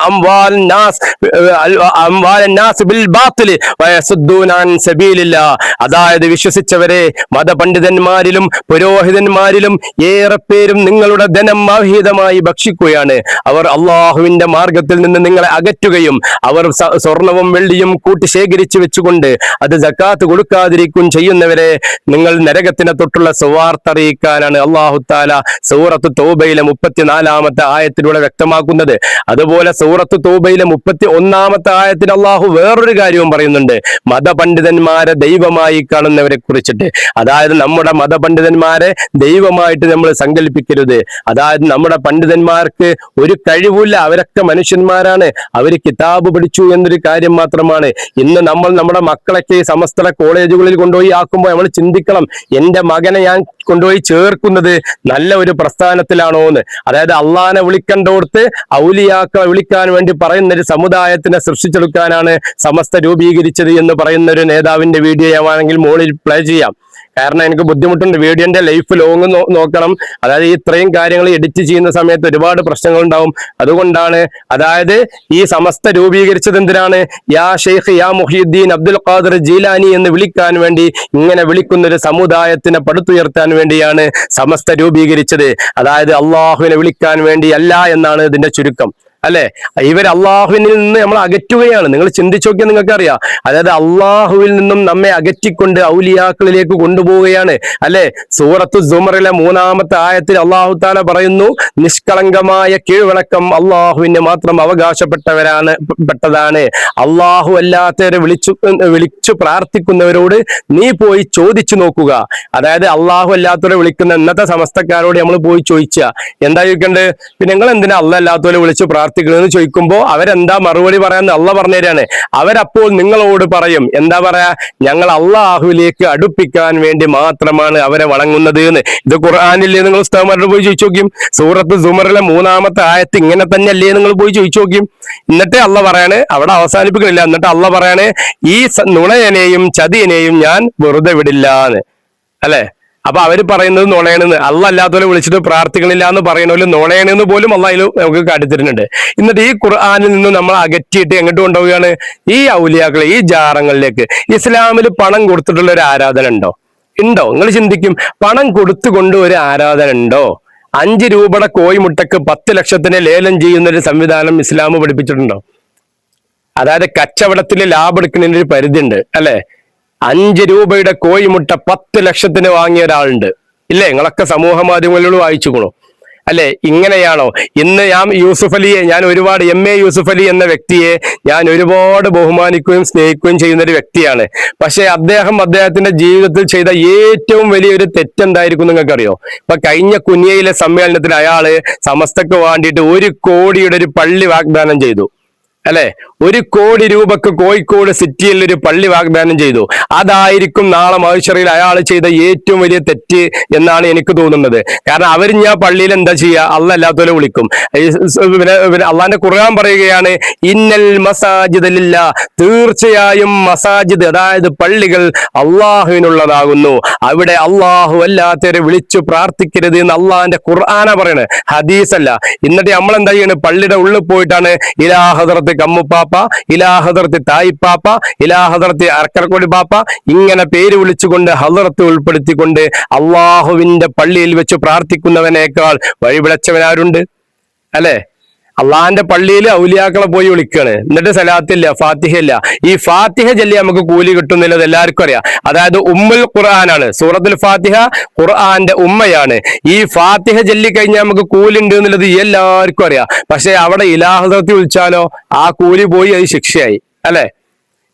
അംവാലൻ നാസ് ബിൽ ബാത്തിൽ വയസുദ്ദൂന അൻ സബീലില്ലാഹ്. അതായത് വിശ്വസിച്ചവരെ, മതപണ്ഡിതന്മാരിലും പുരോഹിതന്മാരിലും ഏറെ പേരും നിങ്ങളുടെ ധനം അവിഹിതമായി ഭക്ഷിക്കുകയാണ്. അവർ അള്ളാഹുവിന്റെ മാർഗത്തിൽ നിന്ന് നിങ്ങളെ അകറ്റുകയും അവർ സ്വർണവും വെള്ളിയും കൂട്ടി ശേഖരിച്ചു വെച്ചുകൊണ്ട് അത് സക്കാത്ത് കൊടുക്കാതിരിക്കും ചെയ്യുന്നവരെ നിങ്ങൾ നരകത്തിനെ തൊട്ടുള്ള സുവാർത്ത അറിയിക്കാനാണ് അള്ളാഹു താല സൂറത്ത് തൗബയിലെ 34-ാമത്തെ ആയത്തിലൂടെ വ്യക്തമാക്കുന്നത്. അതുപോലെ സൂറത്ത് തൗബയിലെ 31-ാമത്തെ ആയത്തിൽ അള്ളാഹു വേറൊരു കാര്യവും പറയുന്നുണ്ട്, മതപണ്ഡിതന്മാരെ ദൈവമായി കാണുന്നവരെ കുറിച്ചിട്ട്. അതായത് നമ്മുടെ മതപണ്ഡിതന്മാരെ ദൈവമായിട്ട് നമ്മൾ സങ്കല്പിക്കരുത്. അതായത് നമ്മുടെ പണ്ഡിതന്മാർക്ക് ഒരു കഴിവില്ല, അവരൊക്കെ മനുഷ്യന്മാരാണ്, അവര് കിതാബ് പഠിച്ചു എന്നൊരു കാര്യം മാത്രമാണ്. ഇന്ന് നമ്മൾ നമ്മുടെ മക്കളൊക്കെ ഈ സമസ്ത കോളേജുകളിൽ കൊണ്ടുപോയി ആക്കുമ്പോൾ നമ്മൾ ചിന്തിക്കണം, എന്റെ മകനെ ഞാൻ കൊണ്ടുപോയി ചേർക്കുന്നത് നല്ല ഒരു പ്രസ്ഥാനത്തിലാണോ എന്ന്. അതായത് അള്ളാനെ വിളിക്കണ്ടോടത്ത് ഔലിയാക്കളെ വിളിക്കാൻ വേണ്ടി പറയുന്ന ഒരു സമുദായത്തിനെ സൃഷ്ടിച്ചെടുക്കാനാണ് സമസ്ത രൂപീകരിച്ചത് എന്ന് പറയുന്ന ഒരു നേതാവിന്റെ വീഡിയോ ആണെങ്കിൽ മുകളിൽ പ്ലേ ചെയ്യാം. കാരണം എനിക്ക് ബുദ്ധിമുട്ടുണ്ട്, വീഡിയോന്റെ ലൈഫ് ലോങ് നോക്കണം. അതായത് ഇത്രയും കാര്യങ്ങൾ എഡിറ്റ് ചെയ്യുന്ന സമയത്ത് ഒരുപാട് പ്രശ്നങ്ങൾ ഉണ്ടാവും. അതുകൊണ്ടാണ് അതായത് ഈ സമസ്ത രൂപീകരിച്ചത് എന്തിനാണ്? യാ ഷെയ്ഖ് യാ മുഹിയുദ്ദീൻ അബ്ദുൽ ഖാദിർ ജീലാനി എന്ന് വിളിക്കാൻ വേണ്ടി, ഇങ്ങനെ വിളിക്കുന്ന ഒരു സമുദായത്തിനെ പടുത്തുയർത്താൻ വേണ്ടിയാണ് സമസ്ത രൂപീകരിച്ചത്. അതായത് അള്ളാഹുവിനെ വിളിക്കാൻ വേണ്ടി അല്ല എന്നാണ് ഇതിന്റെ ചുരുക്കം. അല്ലെ? ഇവർ അള്ളാഹുവിൽ നിന്ന് നമ്മൾ അകറ്റുകയാണ്. നിങ്ങൾ ചിന്തിച്ചു നോക്കിയാൽ നിങ്ങൾക്കറിയാം. അതായത് അള്ളാഹുവിൽ നിന്നും നമ്മെ അകറ്റിക്കൊണ്ട് ഔലിയാക്കളിലേക്ക് കൊണ്ടുപോവുകയാണ്. അല്ലെ? സൂറത്തു സുമറിലെ 3-ാമത്തെ ആയത്തിൽ അള്ളാഹു താല പറയുന്നു, നിഷ്കളങ്കമായ കീഴ്വണക്കം അള്ളാഹുവിന് മാത്രം പെട്ടതാണ്. അള്ളാഹു അല്ലാത്തവരെ വിളിച്ചു പ്രാർത്ഥിക്കുന്നവരോട് നീ പോയി ചോദിച്ചു നോക്കുക. അതായത് അള്ളാഹു അല്ലാത്തവരെ വിളിക്കുന്ന ഇന്നത്തെ സമസ്തക്കാരോട് നമ്മൾ പോയി ചോദിക്കുക, എന്താ ചോദിക്കണ്ടേ? പിന്നെ നിങ്ങൾ എന്തിനാ അള്ളാഹ് അല്ലാത്തവരെ വിളിച്ചു പ്രാർത്ഥിക്കണമെന്ന് ചോദിക്കുമ്പോൾ അവരെന്താ മറുപടി പറയാന്ന് അള്ളാഹ് പറഞ്ഞുതരാണ്. അവരപ്പോൾ നിങ്ങളോട് പറയും, എന്താ പറയാ? ഞങ്ങൾ അള്ളാഹുവിലേക്ക് അടുപ്പിക്കാൻ വേണ്ടി മാത്രമാണ് അവരെ വണങ്ങുന്നത് എന്ന്. ഇത് ഖുർആനില്ലേ? നിങ്ങൾ ഉസ്താദ്മാരോട് പോയി ചോദിച്ചു നോക്കിയും. സൂറത്ത് സുമറിലെ 3-ാമത്തെ ആയത്ത് ഇങ്ങനെ തന്നെയല്ലേ? നിങ്ങൾ പോയി ചോദിച്ചു നോക്കിയും. എന്നിട്ട് അള്ളാഹ് പറയാണ്, അവിടെ അവസാനിപ്പിക്കുന്നില്ല, എന്നിട്ട് അള്ളാഹ് പറയാണ്, ഈ നുണയനെയും ചതിയനെയും ഞാൻ വെറുതെ വിടില്ല എന്ന്. അല്ലെ? അപ്പൊ അവര് പറയുന്നത് നുണയാണെന്ന്. അള്ളാഹ് അല്ലാത്തവരെ വിളിച്ചിട്ട് പ്രാർത്ഥിക്കണില്ല എന്ന് പറയണല്ലോ, നുണയാണെന്ന് പോലും അള്ളാഹ് നമുക്ക് കാട്ടിത്തരുന്നുണ്ട്. എന്നിട്ട് ഈ ഖുർആനിൽ നിന്ന് നമ്മൾ അകറ്റിയിട്ട് എങ്ങോട്ട് കൊണ്ടുപോവുകയാണ്? ഈ ഔലിയാക്കളെ, ഈ ജാറങ്ങളിലേക്ക്. ഇസ്ലാമിൽ പണം കൊടുത്തിട്ടുള്ള ഒരു ആരാധന ഉണ്ടോ? നിങ്ങൾ ചിന്തിക്കും, പണം കൊടുത്തുകൊണ്ട് ഒരു ആരാധന ഉണ്ടോ? 5 രൂപയുടെ കോഴിമുട്ടക്ക് 10 ലക്ഷത്തിന് ലേലം ചെയ്യുന്ന ഒരു സംവിധാനം ഇസ്ലാം പഠിപ്പിച്ചിട്ടുണ്ടോ? അതായത് കച്ചവടത്തിൽ ലാഭം എടുക്കുന്നതിന് ഒരു പരിധി ഉണ്ട്. അല്ലെ? 5 രൂപയുടെ കോഴിമുട്ട 10 ലക്ഷത്തിന് വാങ്ങിയ ഒരാളുണ്ട്. ഇല്ലേ? നിങ്ങളൊക്കെ സമൂഹ മാധ്യമങ്ങളിലൂടെ വായിച്ചുകൊള്ളു. അല്ലെ? ഇങ്ങനെയാണോ? ഇന്ന് ഞാൻ ഒരുപാട് MA യൂസുഫ് അലി എന്ന വ്യക്തിയെ ഞാൻ ഒരുപാട് ബഹുമാനിക്കുകയും സ്നേഹിക്കുകയും ചെയ്യുന്ന ഒരു വ്യക്തിയാണ്. പക്ഷെ അദ്ദേഹത്തിന്റെ ജീവിതത്തിൽ ചെയ്ത ഏറ്റവും വലിയൊരു തെറ്റെന്തായിരിക്കും നിങ്ങൾക്കറിയോ? ഇപ്പൊ കഴിഞ്ഞ കുനിയയിലെ സമ്മേളനത്തിൽ അയാള് സമസ്തക്ക് വേണ്ടിയിട്ട് 1 കോടിയുടെ ഒരു പള്ളി വാഗ്ദാനം ചെയ്തു. അല്ലെ? 1 കോടി രൂപക്ക് കോഴിക്കോട് സിറ്റിയിൽ ഒരു പള്ളി വാഗ്ദാനം ചെയ്തു. അതായിരിക്കും നാളെ മഹ്ശറിൽ അയാൾ ചെയ്ത ഏറ്റവും വലിയ തെറ്റ് എന്നാണ് എനിക്ക് തോന്നുന്നത്. കാരണം അവർ ഞാൻ പള്ളിയിൽ എന്താ ചെയ്യുക? അള്ളാഹ് അല്ലാത്തവരെ വിളിക്കും. അള്ളാന്റെ ഖുർആൻ പറയുകയാണ്, ഇന്നൽ മസാജിദ ലില്ലാ, തീർച്ചയായും മസാജിദ് അതായത് പള്ളികൾ അള്ളാഹുവിനുള്ളതാകുന്നു, അവിടെ അള്ളാഹു അല്ലാത്തവരെ വിളിച്ചു പ്രാർത്ഥിക്കരുത് എന്ന് അള്ളാഹിന്റെ ഖുർആനാ പറയണത്, ഹദീസല്ല. എന്നിട്ട് നമ്മൾ എന്താ ചെയ്യണത്? പള്ളിയുടെ ഉള്ളിൽ പോയിട്ടാണ് ഇലാ ഹദറത്ത് കമ്മുപ്പാപ്പ, ഇലാ ഹദറത്ത് തായിപ്പാപ്പ, ഇലാ ഹദറത്ത് അർക്കർക്കോടി പാപ്പ, ഇങ്ങനെ പേര് വിളിച്ചുകൊണ്ട് ഹദറത്ത് ഉൾപ്പെടുത്തിക്കൊണ്ട് അള്ളാഹുവിന്റെ പള്ളിയിൽ വെച്ച് പ്രാർത്ഥിക്കുന്നവനേക്കാൾ വഴിപിഴച്ചവനാരുണ്ട്? അല്ലെ? അള്ളാഹിന്റെ പള്ളിയിൽ ഔലിയാക്കളെ പോയി വിളിക്കാണ്, എന്നിട്ട് സലാത്തില്ല, ഫാത്തിഹ ഇല്ല. ഈ ഫാത്തിഹ ചൊല്ലി നമുക്ക് കൂലി കിട്ടുന്നില്ലത് എല്ലാവർക്കും അറിയാം. അതായത് ഉമ്മുൽ ഖുർആനാണ് സൂറത്തുൽ ഫാത്തിഹ, ഖുർആന്റെ ഉമ്മയാണ്. ഈ ഫാത്തിഹ ചൊല്ലി കഴിഞ്ഞാൽ നമുക്ക് കൂലി ഉണ്ട് എന്നുള്ളത് എല്ലാവർക്കും അറിയാം. പക്ഷെ അവിടെ ഇലാഹദത്തി വിളിച്ചാലോ ആ കൂലി പോയി, അത് ശിക്ഷയായി. അല്ലെ?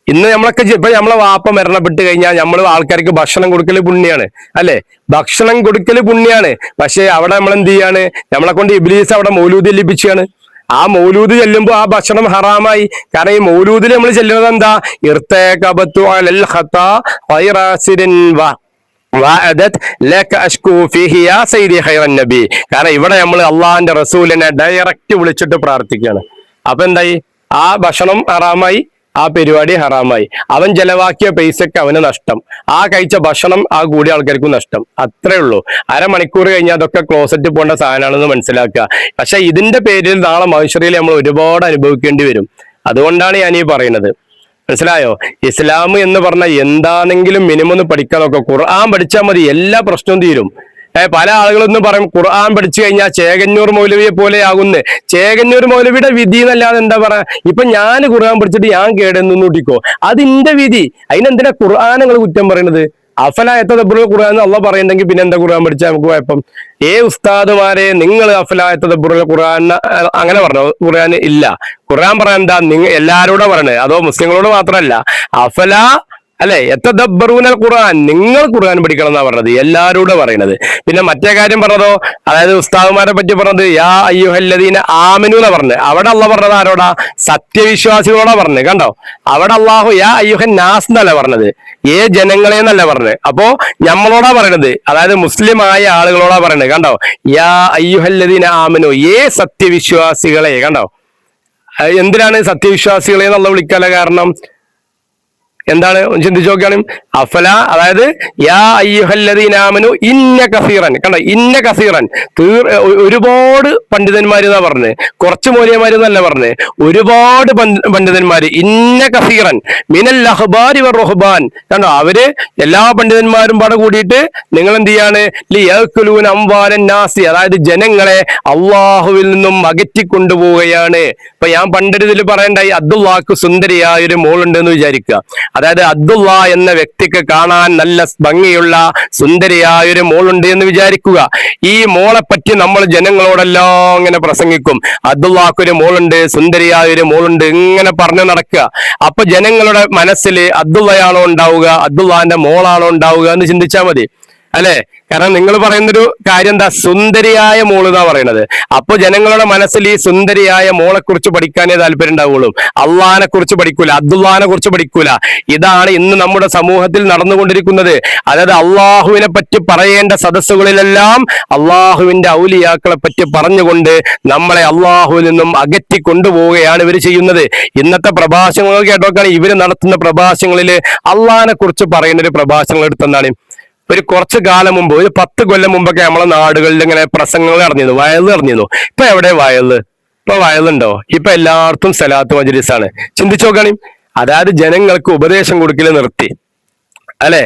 ഇന്ന് നമ്മളൊക്കെ ഇപ്പൊ നമ്മളെ വാപ്പ മരണപ്പെട്ട് കഴിഞ്ഞാൽ നമ്മൾ ആൾക്കാർക്ക് ഭക്ഷണം കൊടുക്കല് പുണ്യാണ്. അല്ലെ? ഭക്ഷണം കൊടുക്കല് പുണ്യാണ്. പക്ഷെ അവിടെ നമ്മൾ എന്ത് ചെയ്യാണ്? നമ്മളെ കൊണ്ട് ഇബ്ലീസ് അവിടെ മൗലൂദ് ലഭിച്ചാണ്. ആ മൗലൂദ് ചെല്ലുമ്പോ ആ ഭക്ഷണം ഹറാമായി. കാരണം ഈ മൗലൂദിൽ നമ്മൾ ചെല്ലുന്നത് എന്താ? കാരണം ഇവിടെ നമ്മൾ അള്ളാഹിന്റെ റസൂലിനെ ഡയറക്റ്റ് വിളിച്ചിട്ട് പ്രാർത്ഥിക്കുകയാണ്. അപ്പൊ എന്തായി? ആ ഭക്ഷണം ഹറാമായി, ആ പരിപാടി ഹറാമായി. അവൻ ചെലവാക്കിയ പൈസക്ക് അവന് നഷ്ടം, ആ കഴിച്ച ഭക്ഷണം ആ കൂടിയ ആൾക്കാർക്കും നഷ്ടം. അത്രേ ഉള്ളൂ. അരമണിക്കൂർ കഴിഞ്ഞാൽ അതൊക്കെ ക്ലോസറ്റ് പോകേണ്ട സാധനമാണെന്ന് മനസ്സിലാക്കുക. പക്ഷെ ഇതിന്റെ പേരിൽ നാളെ മഹ്ശറിൽ നമ്മൾ ഒരുപാട് അനുഭവിക്കേണ്ടി വരും. അതുകൊണ്ടാണ് ഞാൻ ഈ പറയുന്നത്. മനസ്സിലായോ? ഇസ്ലാം എന്ന് പറഞ്ഞാൽ എന്താണെങ്കിലും മിനിമം ഒന്ന് പഠിക്കാൻ നോക്കുക. ഖുർആൻ പഠിച്ചാൽ മതി, എല്ലാ പ്രശ്നവും തീരും. പല ആളുകളൊന്നും പറയും ഖുർആൻ പഠിച്ചു കഴിഞ്ഞാൽ ചേകന്നൂർ മൗലവിയെ പോലെ ആകുന്നു. ചേകന്നൂർ മൗലവിയുടെ വിധി എന്നല്ലാതെ എന്താ പറയാ? ഇപ്പൊ ഞാൻ ഖുർആൻ പഠിച്ചിട്ട് ഞാൻ കേടെന്നു കൂട്ടിക്കോ, അതിന്റെ വിധി. അതിനെന്തിനാ ഖുർആൻ നിങ്ങൾ കുറ്റം പറയണത്? അഫല എത്തദബ്ബുറുൽ ഖുർആൻ എന്ന് അള്ളാഹ് പറയുന്നുണ്ടെങ്കിൽ പിന്നെ എന്താ ഖുർആൻ പഠിച്ചാൽ നമുക്ക് കുഴപ്പം? ഉസ്താദുമാരെ, നിങ്ങൾ അഫല എത്തദബ്ബുറുൽ ഖുർആൻ അങ്ങനെ പറഞ്ഞോ? ഖുർആൻ ഇല്ല. ഖുർആൻ പറയാൻ എന്താ? നിങ്ങൾ എല്ലാരോടാ പറയണത്? അതോ മുസ്ലിങ്ങളോട് മാത്രമല്ല? അഫല അല്ലെ യതദബ്ബറൂനൽ ഖുർആൻ, നിങ്ങൾ ഖുർആൻ പഠിക്കണം എന്നാ പറഞ്ഞത്, എല്ലാരോടും പറയണത്. പിന്നെ മറ്റേ കാര്യം പറഞ്ഞതോ, അതായത് ഉസ്താദുമാരെ പറ്റി പറഞ്ഞത് യാ അയ്യുഹല്ലദീന ആമനു എന്നാ പറഞ്ഞത്. അവിടെ അള്ളാഹ് പറഞ്ഞത് ആരോടാ? സത്യവിശ്വാസികളോടാ പറഞ്ഞത്. കണ്ടോ? അവിടെ അള്ളാഹു യാ അയ്യുഹൻ നാസ് എന്നല്ല പറഞ്ഞത്, ജനങ്ങളെ എന്നല്ല പറഞ്ഞത്. അപ്പോ നമ്മളോടാ പറയണത്, അതായത് മുസ്ലിം ആയ ആളുകളോടാ പറയണത്. കണ്ടോ? യാ അയ്യുഹല്ലദീന ആമനു, സത്യവിശ്വാസികളെ. കണ്ടോ? എന്തിനാണ് സത്യവിശ്വാസികളെ എന്നുള്ള വിളിക്കാനുള്ള കാരണം? എന്താണ്? ചിന്തിച്ചു നോക്കുകയാണ്. അഫല അതായത് യാ അയ്യുഹല്ലദീന ആമനു ഇന്ന കസീറൻ. കണ്ടോ? ഇന്ന കസീറൻ, ഒരുപാട് പണ്ഡിതന്മാര് എന്നാ പറഞ്ഞത്, കുറച്ച് മൗലവിമാര് എന്നല്ല പറഞ്ഞത്, ഒരുപാട് പണ്ഡിതന്മാര്. ഇന്ന കസീറൻ മിനൽ അഹ്ബാരി വറുഹ്ബാൻ. കണ്ടോ? അവര് എല്ലാ പണ്ഡിതന്മാരും പാടെ കൂടിയിട്ട് നിങ്ങൾ എന്ത് ചെയ്യാണ്? ലിയഅ്കുലൂന അംവാലൻ നാസി, അതായത് ജനങ്ങളെ അള്ളാഹുവിൽ നിന്നും അകറ്റിക്കൊണ്ടുപോവുകയാണ്. ഇപ്പൊ ഞാൻ പണ്ടൊരു ഇതിൽ പറയണ്ടായി, അബ്ദുള്ളാക്ക് സുന്ദരിയായ ഒരു മോളുണ്ട് എന്ന് വിചാരിക്കുക. അതായത് അബ്ദുള്ള എന്ന വ്യക്തിക്ക് കാണാൻ നല്ല ഭംഗിയുള്ള സുന്ദരിയായ ഒരു മോളുണ്ട് എന്ന് വിചാരിക്കുക. ഈ മോളെ പറ്റി നമ്മൾ ജനങ്ങളോടെല്ലാം ഇങ്ങനെ പ്രസംഗിക്കും. അബ്ദുള്ളാക്കൊരു മോളുണ്ട്, സുന്ദരിയായ ഒരു മോളുണ്ട്, ഇങ്ങനെ പറഞ്ഞു നടക്കുക. അപ്പൊ ജനങ്ങളുടെ മനസ്സിൽ അബ്ദുള്ളയാണോ ഉണ്ടാവുക, അബ്ദുള്ളാന്റെ മോളാണോ ഉണ്ടാവുക എന്ന് ചിന്തിച്ചാൽ മതി. അല്ലെ? കാരണം നിങ്ങൾ പറയുന്നൊരു കാര്യം എന്താ? സുന്ദരിയായ മോള് എന്നാ പറയണത്. അപ്പൊ ജനങ്ങളുടെ മനസ്സിൽ ഈ സുന്ദരിയായ മോളെ കുറിച്ച് പഠിക്കാനേ താല്പര്യം ഉണ്ടാവുള്ളൂ, അള്ളാഹിനെ കുറിച്ച് പഠിക്കൂല, അബ്ദുള്ളാഹിനെ കുറിച്ച് പഠിക്കൂല. ഇതാണ് ഇന്ന് നമ്മുടെ സമൂഹത്തിൽ നടന്നുകൊണ്ടിരിക്കുന്നത്. അതായത് അള്ളാഹുവിനെ പറ്റി പറയേണ്ട സദസ്സുകളിലെല്ലാം അള്ളാഹുവിന്റെ ഔലിയാക്കളെ പറ്റി പറഞ്ഞുകൊണ്ട് നമ്മളെ അള്ളാഹുവിൽ നിന്നും അകറ്റി കൊണ്ടുപോവുകയാണ് ഇവർ ചെയ്യുന്നത്. ഇന്നത്തെ പ്രഭാഷണങ്ങൾ കേട്ടോക്കാണ് ഇവര് നടത്തുന്ന പ്രഭാഷണങ്ങളിൽ അള്ളാഹിനെ കുറിച്ച് പറയുന്ന ഒരു പ്രഭാഷണങ്ങൾ എടുത്തെന്നാണ്. ഒരു കുറച്ചു കാലം മുമ്പ്, ഒരു 10 കൊല്ലം മുമ്പൊക്കെ നമ്മളെ നാടുകളിൽ ഇങ്ങനെ പ്രസംഗങ്ങൾ നടന്നിരുന്നു, വയല് നടന്നിരുന്നു. ഇപ്പൊ എവിടെ വയല്? ഇപ്പൊ വയലുണ്ടോ? ഇപ്പൊ എല്ലായിടത്തും സലാത്ത് മജ്‌ലിസാണ്. ചിന്തിച്ചു നോക്കുകയാണെ. അതായത് ജനങ്ങൾക്ക് ഉപദേശം കൊടുക്കല് നിർത്തി. അല്ലെ?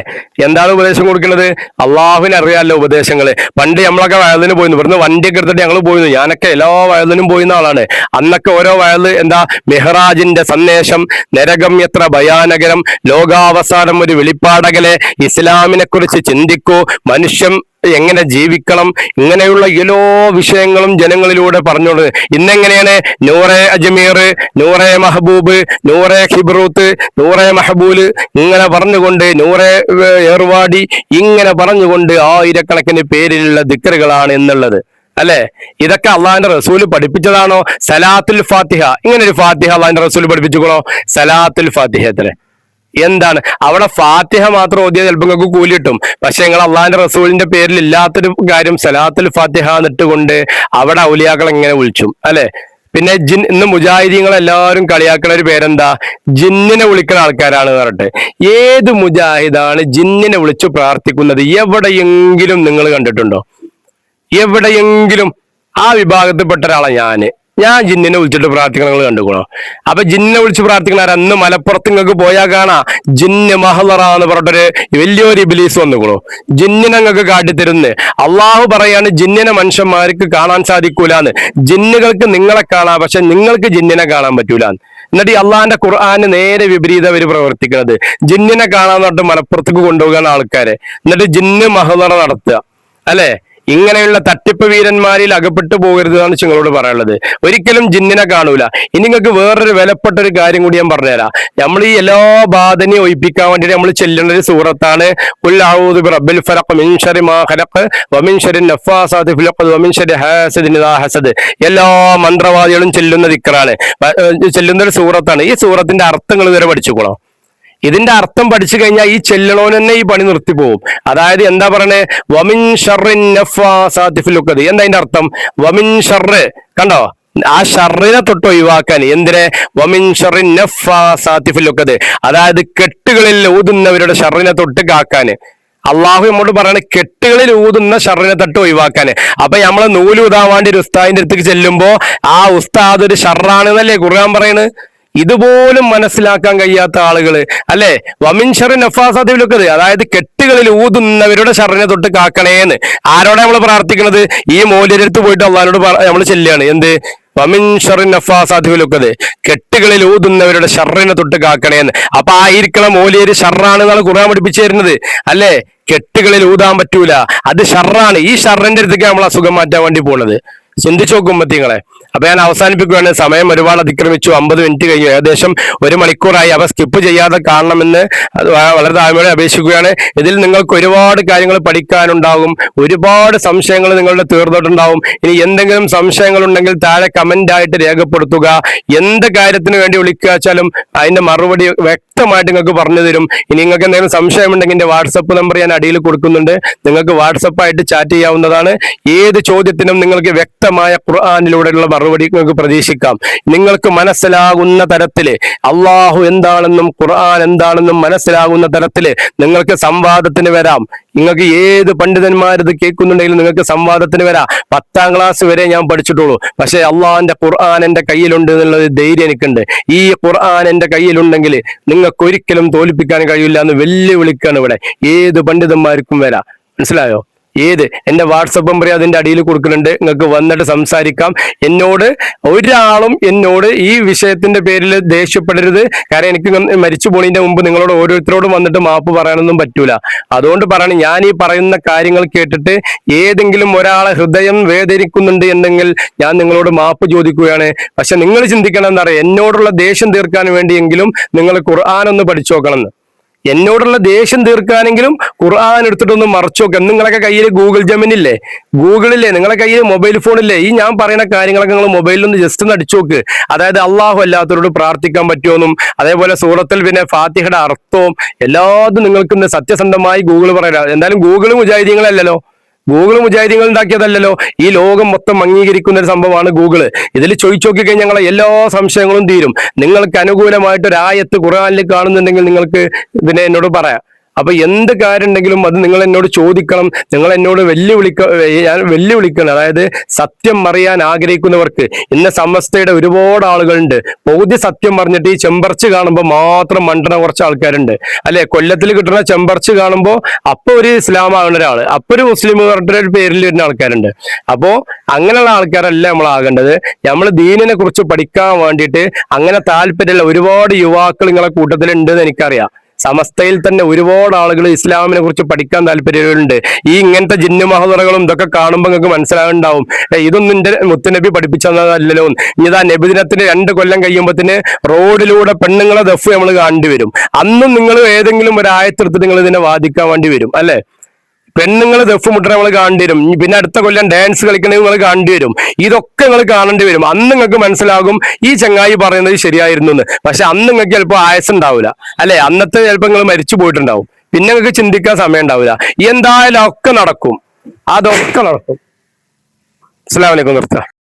എന്താണ് ഉപദേശം കൊടുക്കുന്നത്? അള്ളാഹുവിനെ അറിയാമല്ലോ ഉപദേശങ്ങള്. പണ്ട് നമ്മളൊക്കെ വയലിന് പോയിരുന്നു, ഇവിടുന്ന് വണ്ടിയൊക്കെ എടുത്തിട്ട് ഞങ്ങൾ പോയിരുന്നു. ഞാനൊക്കെ എല്ലാ വയലിനും പോയിരുന്ന ആളാണ്. അന്നൊക്കെ ഓരോ വയല് എന്താ? മെഹ്റാജിന്റെ സന്ദേശം, നരകം എത്ര ഭയാനകരം, ലോകാവസാനം ഒരു വെളിപ്പാടകലെ, ഇസ്ലാമിനെ കുറിച്ച് ചിന്തിക്കൂ, മനുഷ്യൻ എങ്ങനെ ജീവിക്കണം, ഇങ്ങനെയുള്ള എല്ലാ വിഷയങ്ങളും ജനങ്ങളിലൂടെ പറഞ്ഞോളൂ. ഇന്നെങ്ങനെയാണ്? നൂറെ അജ്മീർ, നൂറെ മഹബൂബ്, നൂറെ ഹിബ്രൂത്ത്, നൂറെ മഹബൂല്, ഇങ്ങനെ പറഞ്ഞുകൊണ്ട്, നൂറെ ഏർവാടി, ഇങ്ങനെ പറഞ്ഞുകൊണ്ട് ആയിരക്കണക്കിന് പേരിലുള്ള ദിക്റുകളാണ് എന്നുള്ളത്. അല്ലെ? ഇതൊക്കെ അള്ളാഹിന്റെ റസൂല് പഠിപ്പിച്ചതാണോ? സലാത്തുൽ ഫാത്തിഹ, ഇങ്ങനെ ഒരു ഫാത്തിഹ അള്ളാഹിന്റെ റസൂല് പഠിപ്പിച്ചുക്കണോ? സലാത്തുൽ ഫാത്തിഹ എത്ര എന്താണ്? അവിടെ ഫാത്തിഹ മാത്രം ഓതിയാൽ ചിലപ്പോൾ നിങ്ങൾക്ക് കൂലി കിട്ടും. പക്ഷെ നിങ്ങൾ അള്ളാഹിന്റെ റസൂലിന്റെ പേരിൽ ഇല്ലാത്തൊരു കാര്യം സലാത്തുൽ ഫാത്തിഹ എന്നിട്ടുകൊണ്ട് അവിടെ ഔലിയാക്കൾ എങ്ങനെ വിളിച്ചു, അല്ലെ? പിന്നെ ഇന്ന് മുജാഹിദീങ്ങൾ എല്ലാവരും കളിയാക്കണ ഒരു പേരെന്താ? ജിന്നിനെ വിളിക്കുന്ന ആൾക്കാരാണ് പറഞ്ഞിട്ട്. ഏത് മുജാഹിദാണ് ജിന്നിനെ വിളിച്ചു പ്രാർത്ഥിക്കുന്നത്? എവിടെയെങ്കിലും നിങ്ങൾ കണ്ടിട്ടുണ്ടോ? എവിടെയെങ്കിലും? ആ വിഭാഗത്തിൽപ്പെട്ട ഒരാളാണ് ഞാൻ ജിന്നിനെ വിളിച്ചിട്ട് പ്രാർത്ഥിക്കണം നിങ്ങൾ കണ്ടുക്കണോ? അപ്പൊ ജിന്നിനെ വിളിച്ച് പ്രാർത്ഥിക്കണ അന്ന് മലപ്പുറത്ത് നിങ്ങൾക്ക് പോയാൽ കാണാ ജിന്ന് മഹലറ എന്ന് പറഞ്ഞിട്ടൊരു വലിയൊരു ഇബ്ലീസ് വന്നുക്കണു. ജിന്നിനെ നിങ്ങൾക്ക് കാട്ടിത്തരുന്ന്. അള്ളാഹു പറയാണ് ജിന്നിനെ മനുഷ്യന്മാർക്ക് കാണാൻ സാധിക്കൂലാന്ന്. ജിന്നുകൾക്ക് നിങ്ങളെ കാണാം, പക്ഷെ നിങ്ങൾക്ക് ജിന്നിനെ കാണാൻ പറ്റൂലാന്ന്. എന്നിട്ട് ഈ അള്ളാഹിന്റെ ഖുർആന് നേരെ വിപരീത അവർ പ്രവർത്തിക്കുന്നത്. ജിന്നിനെ കാണാന്ന് പറഞ്ഞിട്ട് മലപ്പുറത്തേക്ക് കൊണ്ടുപോകുന്ന ആൾക്കാരെ, എന്നിട്ട് ജിന്ന് മഹലറ നടത്തുക, അല്ലെ? ഇങ്ങനെയുള്ള തട്ടിപ്പ് വീരന്മാരിൽ അകപ്പെട്ടു പോകരുതെന്നാണ് നിങ്ങളോട് പറയാനുള്ളത്. ഒരിക്കലും ജിന്നിനെ കാണൂല. ഇനി നിങ്ങൾക്ക് വേറൊരു വിലപ്പെട്ട ഒരു കാര്യം കൂടി ഞാൻ പറഞ്ഞുതരാം. നമ്മൾ ഈ എല്ലാ ബാധനെയും ഒഴിപ്പിക്കാൻ വേണ്ടിയിട്ട് നമ്മൾ ചെല്ലുന്ന ഒരു സൂറത്താണ് ഖുൽ അഊദു ബിറബ്ബിൽ ഫലഖ് മിൻ ശർരി മാ ഖലഖ് വമിൻ ശർരി നഫ്ഫാസാതി ഫിൽ ഉഖദ് വമിൻ ശർരി ഹാസിദിൻ ഇദാ ഹസദ്. എല്ലാ മന്ത്രവാദികളും ചെല്ലുന്ന ദിക്റാണ്, ചെല്ലുന്ന ഒരു സൂറത്താണ്. ഈ സൂറത്തിന്റെ അർത്ഥങ്ങൾ ഇതുവരെ പഠിച്ചുക്കോളാം. ഇതിന്റെ അർത്ഥം പഠിച്ചു കഴിഞ്ഞാൽ ഈ ചെല്ലണോൻ തന്നെ ഈ പണി നിർത്തിപ്പോവും. അതായത് എന്താ പറയണേ? വമിൻ ഷർറിൻ നഫ്ഫാസാതി ഫിൽ ഉഖദ്. എന്താ അതിന്റെ അർത്ഥം? വമിൻ ഷർറ്, കണ്ടോ? ആ ഷർറിനെ തൊട്ട് ഒഴിവാക്കാൻ. എന്തിനെ? വമിൻ ഷർറിൻ നഫ്ഫാസാതി ഫിൽ ഉഖദ്, അതായത് കെട്ടുകളിൽ ഊതുന്നവരുടെ ഷർറിനെ തൊട്ട് കാക്കാന്. അള്ളാഹു നമ്മോട് പറയണ കെട്ടുകളിൽ ഊതുന്ന ഷർറിനെ തൊട്ട് ഒഴിവാക്കാന്. അപ്പൊ നമ്മളെ നൂല് ഊതാൻ വേണ്ടി ഒരു ഉസ്താദിന്റെ അടുത്തേക്ക് ചെല്ലുമ്പോ ആ ഉസ്താദ് ഒരു ഷർറാണെന്നല്ലേ ഖുർആൻ പറയണ്? ഇതുപോലും മനസ്സിലാക്കാൻ കഴിയാത്ത ആളുകള്, അല്ലെ? വമിൻ ഷർറി നഫ്ഫാസാതിലൊക്കെ, അതായത് കെട്ടുകളിൽ ഊതുന്നവരുടെ ഷർറിനെ തൊട്ട് കാക്കണേന്ന്. ആരോടെ നമ്മൾ പ്രാർത്ഥിക്കുന്നത്? ഈ മോലിരടുത്ത് പോയിട്ട് അള്ളാഹിനോട് നമ്മൾ ചെല്ലുകയാണ്. എന്ത്? വമിൻ ഷർറി നഫ്ഫാസാതിലൊക്കെ, കെട്ടുകളിൽ ഊതുന്നവരുടെ ഷർറിനെ തൊട്ട് കാക്കണേന്ന്. അപ്പൊ ആയിരിക്കണം മോലിയര് ഷർറാണെന്നാണ് ഖുർആൻ പഠിപ്പിച്ചു തരുന്നത്, അല്ലെ? കെട്ടുകളിൽ ഊതാൻ പറ്റൂല, അത് ഷർറാണ്. ഈ ഷർറിന്റെ അടുത്തേക്ക് നമ്മൾ അസുഖം മാറ്റാൻ വേണ്ടി പോണത്. ചിന്തിച്ചു നോക്കുമ്പത്തിങ്ങളെ. അപ്പൊ ഞാൻ അവസാനിപ്പിക്കുകയാണ്. സമയം ഒരുപാട് അതിക്രമിച്ചു. 50 മിനിറ്റ് കഴിഞ്ഞു, ഏകദേശം 1 മണിക്കൂറായി. അപ്പൊ സ്കിപ്പ് ചെയ്യാതെ കാണണമെന്ന് വളരെ താഴ്മയോടെ അപേക്ഷിക്കുകയാണ്. ഇതിൽ നിങ്ങൾക്ക് ഒരുപാട് കാര്യങ്ങൾ പഠിക്കാനുണ്ടാകും, ഒരുപാട് സംശയങ്ങൾ നിങ്ങളുടെ തീർന്നിട്ടുണ്ടാവും. ഇനി എന്തെങ്കിലും സംശയങ്ങൾ ഉണ്ടെങ്കിൽ താഴെ കമന്റ് ആയിട്ട് രേഖപ്പെടുത്തുക. എന്ത് കാര്യത്തിന് വേണ്ടി വിളിക്കുക വെച്ചാലും അതിന്റെ മറുപടി വ്യക്തമായിട്ട് നിങ്ങൾക്ക് പറഞ്ഞു തരും. ഇനി നിങ്ങൾക്ക് എന്തെങ്കിലും സംശയം ഉണ്ടെങ്കിൽ എന്റെ വാട്സപ്പ് നമ്പർ ഞാൻ അടിയിൽ കൊടുക്കുന്നുണ്ട്, നിങ്ങൾക്ക് വാട്സപ്പായിട്ട് ചാറ്റ് ചെയ്യാവുന്നതാണ്. ഏത് ചോദ്യത്തിനും നിങ്ങൾക്ക് വ്യക്തമായ ഖുർആനിലൂടെയുള്ള മറുപടി നിങ്ങൾക്ക് പ്രതീക്ഷിക്കാം. നിങ്ങൾക്ക് മനസ്സിലാകുന്ന തരത്തില് അള്ളാഹു എന്താണെന്നും ഖുർആൻ എന്താണെന്നും മനസ്സിലാകുന്ന തരത്തില് നിങ്ങൾക്ക് സംവാദത്തിന് വരാം. നിങ്ങൾക്ക് ഏത് പണ്ഡിതന്മാരിത് കേൾക്കുന്നുണ്ടെങ്കിലും നിങ്ങൾക്ക് സംവാദത്തിന് വരാം. 10ാം ക്ലാസ് വരെ ഞാൻ പഠിച്ചിട്ടുള്ളൂ, പക്ഷെ അള്ളാഹിന്റെ ഖുർആൻ എന്റെ കയ്യിലുണ്ട് എന്നുള്ളത് ധൈര്യം എനിക്കുണ്ട്. ഈ ഖുർആൻ എന്റെ കയ്യിലുണ്ടെങ്കിൽ നിങ്ങൾക്ക് ഒരിക്കലും തോൽപ്പിക്കാൻ കഴിയില്ല എന്ന് വെല്ലുവിളിക്കാണ് ഇവിടെ. ഏത് പണ്ഡിതന്മാർക്കും വരാം, മനസ്സിലായോ? ഏത് എന്റെ വാട്സപ്പ് നമ്പർ അതിന്റെ അടിയിൽ കൊടുക്കുന്നുണ്ട്, നിങ്ങൾക്ക് വന്നിട്ട് സംസാരിക്കാം. ഒരാളും എന്നോട് ഈ വിഷയത്തിന്റെ പേരിൽ ദേഷ്യപ്പെടരുത്. കാരണം എനിക്ക് മരിച്ചു പോണതിന്റെ മുമ്പ് നിങ്ങളോട് ഓരോരുത്തരോടും വന്നിട്ട് മാപ്പ് പറയാനൊന്നും പറ്റൂല. അതുകൊണ്ട് പറയണം, ഞാൻ ഈ പറയുന്ന കാര്യങ്ങൾ കേട്ടിട്ട് ഏതെങ്കിലും ഒരാളെ ഹൃദയം വേദനിക്കുന്നുണ്ട് എന്നെങ്കിൽ ഞാൻ നിങ്ങളോട് മാപ്പ് ചോദിക്കുകയാണ്. പക്ഷെ നിങ്ങൾ ചിന്തിക്കണം എന്താ പറയുക, എന്നോടുള്ള ദേഷ്യം തീർക്കാൻ വേണ്ടിയെങ്കിലും നിങ്ങൾ ഖുർആൻ ഒന്ന് പഠിച്ചു നോക്കണം എന്ന്. എന്നോടുള്ള ദേഷ്യം തീർക്കാനെങ്കിലും ഖുർആൻ എടുത്തിട്ടൊന്ന് മറച്ചു നോക്കാം. നിങ്ങളൊക്കെ കയ്യിൽ ഗൂഗിൾ ജെമിനില്ലേ, ഗൂഗിളില്ലേ, നിങ്ങളെ കയ്യിൽ മൊബൈൽ ഫോണില്ലേ, ഈ ഞാൻ പറയുന്ന കാര്യങ്ങളൊക്കെ നിങ്ങൾ മൊബൈലിലൊന്ന് ജസ്റ്റ് ഒന്ന് അടിച്ചു നോക്ക്. അതായത് അള്ളാഹു അല്ലാത്തവരോട് പ്രാർത്ഥിക്കാൻ പറ്റുമെന്നും അതേപോലെ സൂറത്തിൽ പിന്നെ ഫാത്തിഹയുടെ അർത്ഥവും എല്ലാതും നിങ്ങൾക്ക് സത്യസന്ധമായി ഗൂഗിൾ പറയാം. എന്തായാലും ഗൂഗിൾ മുജാഹിദീങ്ങളല്ലല്ലോ, ഗൂഗിൾ മുജാഹിദീങ്ങൾ ഉണ്ടാക്കിയതല്ലല്ലോ. ഈ ലോകം മൊത്തം അംഗീകരിക്കുന്ന ഒരു സംഭവമാണ് ഗൂഗിള്. ഇതിൽ ചോദിച്ചു നോക്കി കഴിഞ്ഞാൽ ഞങ്ങളെ എല്ലാ സംശയങ്ങളും തീരും. നിങ്ങൾക്ക് അനുകൂലമായിട്ട് ഒരു ആയത്ത് ഖുർആനിൽ കാണുന്നുണ്ടെങ്കിൽ നിങ്ങൾക്ക് പിന്നെ എന്നോട് പറയാം. അപ്പൊ എന്ത് കാര്യം ഉണ്ടെങ്കിലും അത് നിങ്ങൾ എന്നോട് ചോദിക്കണം. നിങ്ങൾ എന്നോട് ഞാൻ വെല്ലുവിളിക്കണം. അതായത് സത്യം അറിയാൻ ആഗ്രഹിക്കുന്നവർക്ക് ഇന്ന് സമസ്തയുടെ ഒരുപാട് ആളുകളുണ്ട്. പകുതി സത്യം പറഞ്ഞിട്ട് ഈ ചെമ്പർച്ച് കാണുമ്പോൾ മാത്രം മണ്ടണ കുറച്ച് ആൾക്കാരുണ്ട്, അല്ലെ? കൊല്ലത്തിൽ കിട്ടുന്ന ചെമ്പർച്ച് കാണുമ്പോൾ അപ്പൊ ഒരു ഇസ്ലാമാകുന്ന ഒരാള്, അപ്പൊ ഒരു മുസ്ലിം പറഞ്ഞിട്ട് ഒരു പേരിൽ വരുന്ന ആൾക്കാരുണ്ട്. അപ്പോ അങ്ങനെയുള്ള ആൾക്കാരല്ല നമ്മളാകേണ്ടത്. നമ്മൾ ദീനിനെ കുറിച്ച് പഠിക്കാൻ വേണ്ടിയിട്ട് അങ്ങനെ താല്പര്യമുള്ള ഒരുപാട് യുവാക്കൾ നിങ്ങളെ കൂട്ടത്തിലുണ്ട് എന്ന് എനിക്കറിയാം. സമസ്തയിൽ തന്നെ ഒരുപാട് ആളുകൾ ഇസ്ലാമിനെ കുറിച്ച് പഠിക്കാൻ താല്പര്യമുണ്ട്. ഈ ഇങ്ങനത്തെ ജിന്നു മഹദറകളും ഇതൊക്കെ കാണുമ്പോൾ നിങ്ങൾക്ക് മനസ്സിലാവുണ്ടാവും, ഇതൊന്നും എന്റെ മുത്തുനബി പഠിപ്പിച്ചതല്ലല്ലോ. ഇതാ നബിദിനത്തിന് 2 കൊല്ലം കഴിയുമ്പോഴത്തിന് റോഡിലൂടെ പെണ്ണുങ്ങളെ ദഫ് നമ്മൾ കാണേണ്ടി വരും. അന്നും നിങ്ങൾ ഏതെങ്കിലും ഒരു ആയത്തെടുത്ത് നിങ്ങൾ ഇതിനെ വാദിക്കാൻ വേണ്ടി വരും, അല്ലെ? പെണ്ണുങ്ങൾ ദഫ് മുട്ട നമ്മൾ കാണേണ്ടി വരും, പിന്നെ അടുത്ത കൊല്ലം ഡാൻസ് കളിക്കണത് നിങ്ങൾ കാണേണ്ടി വരും. ഇതൊക്കെ നിങ്ങൾ കാണേണ്ടി വരും. അന്ന് നിങ്ങൾക്ക് മനസ്സിലാകും ഈ ചങ്ങായി പറയുന്നത് ശരിയായിരുന്നു എന്ന്. പക്ഷെ അന്ന് നിങ്ങൾക്ക് ചിലപ്പോൾ ആയസുണ്ടാവില്ല, അല്ലെ? അന്നത്തെ ചിലപ്പോൾ നിങ്ങൾ മരിച്ചു പോയിട്ടുണ്ടാവും. പിന്നെ നിങ്ങൾക്ക് ചിന്തിക്കാൻ സമയം ഉണ്ടാവില്ല. എന്തായാലും ഒക്കെ നടക്കും, അതൊക്കെ നടക്കും. അസ്സലാമു അലൈക്കും. നിർത്താം.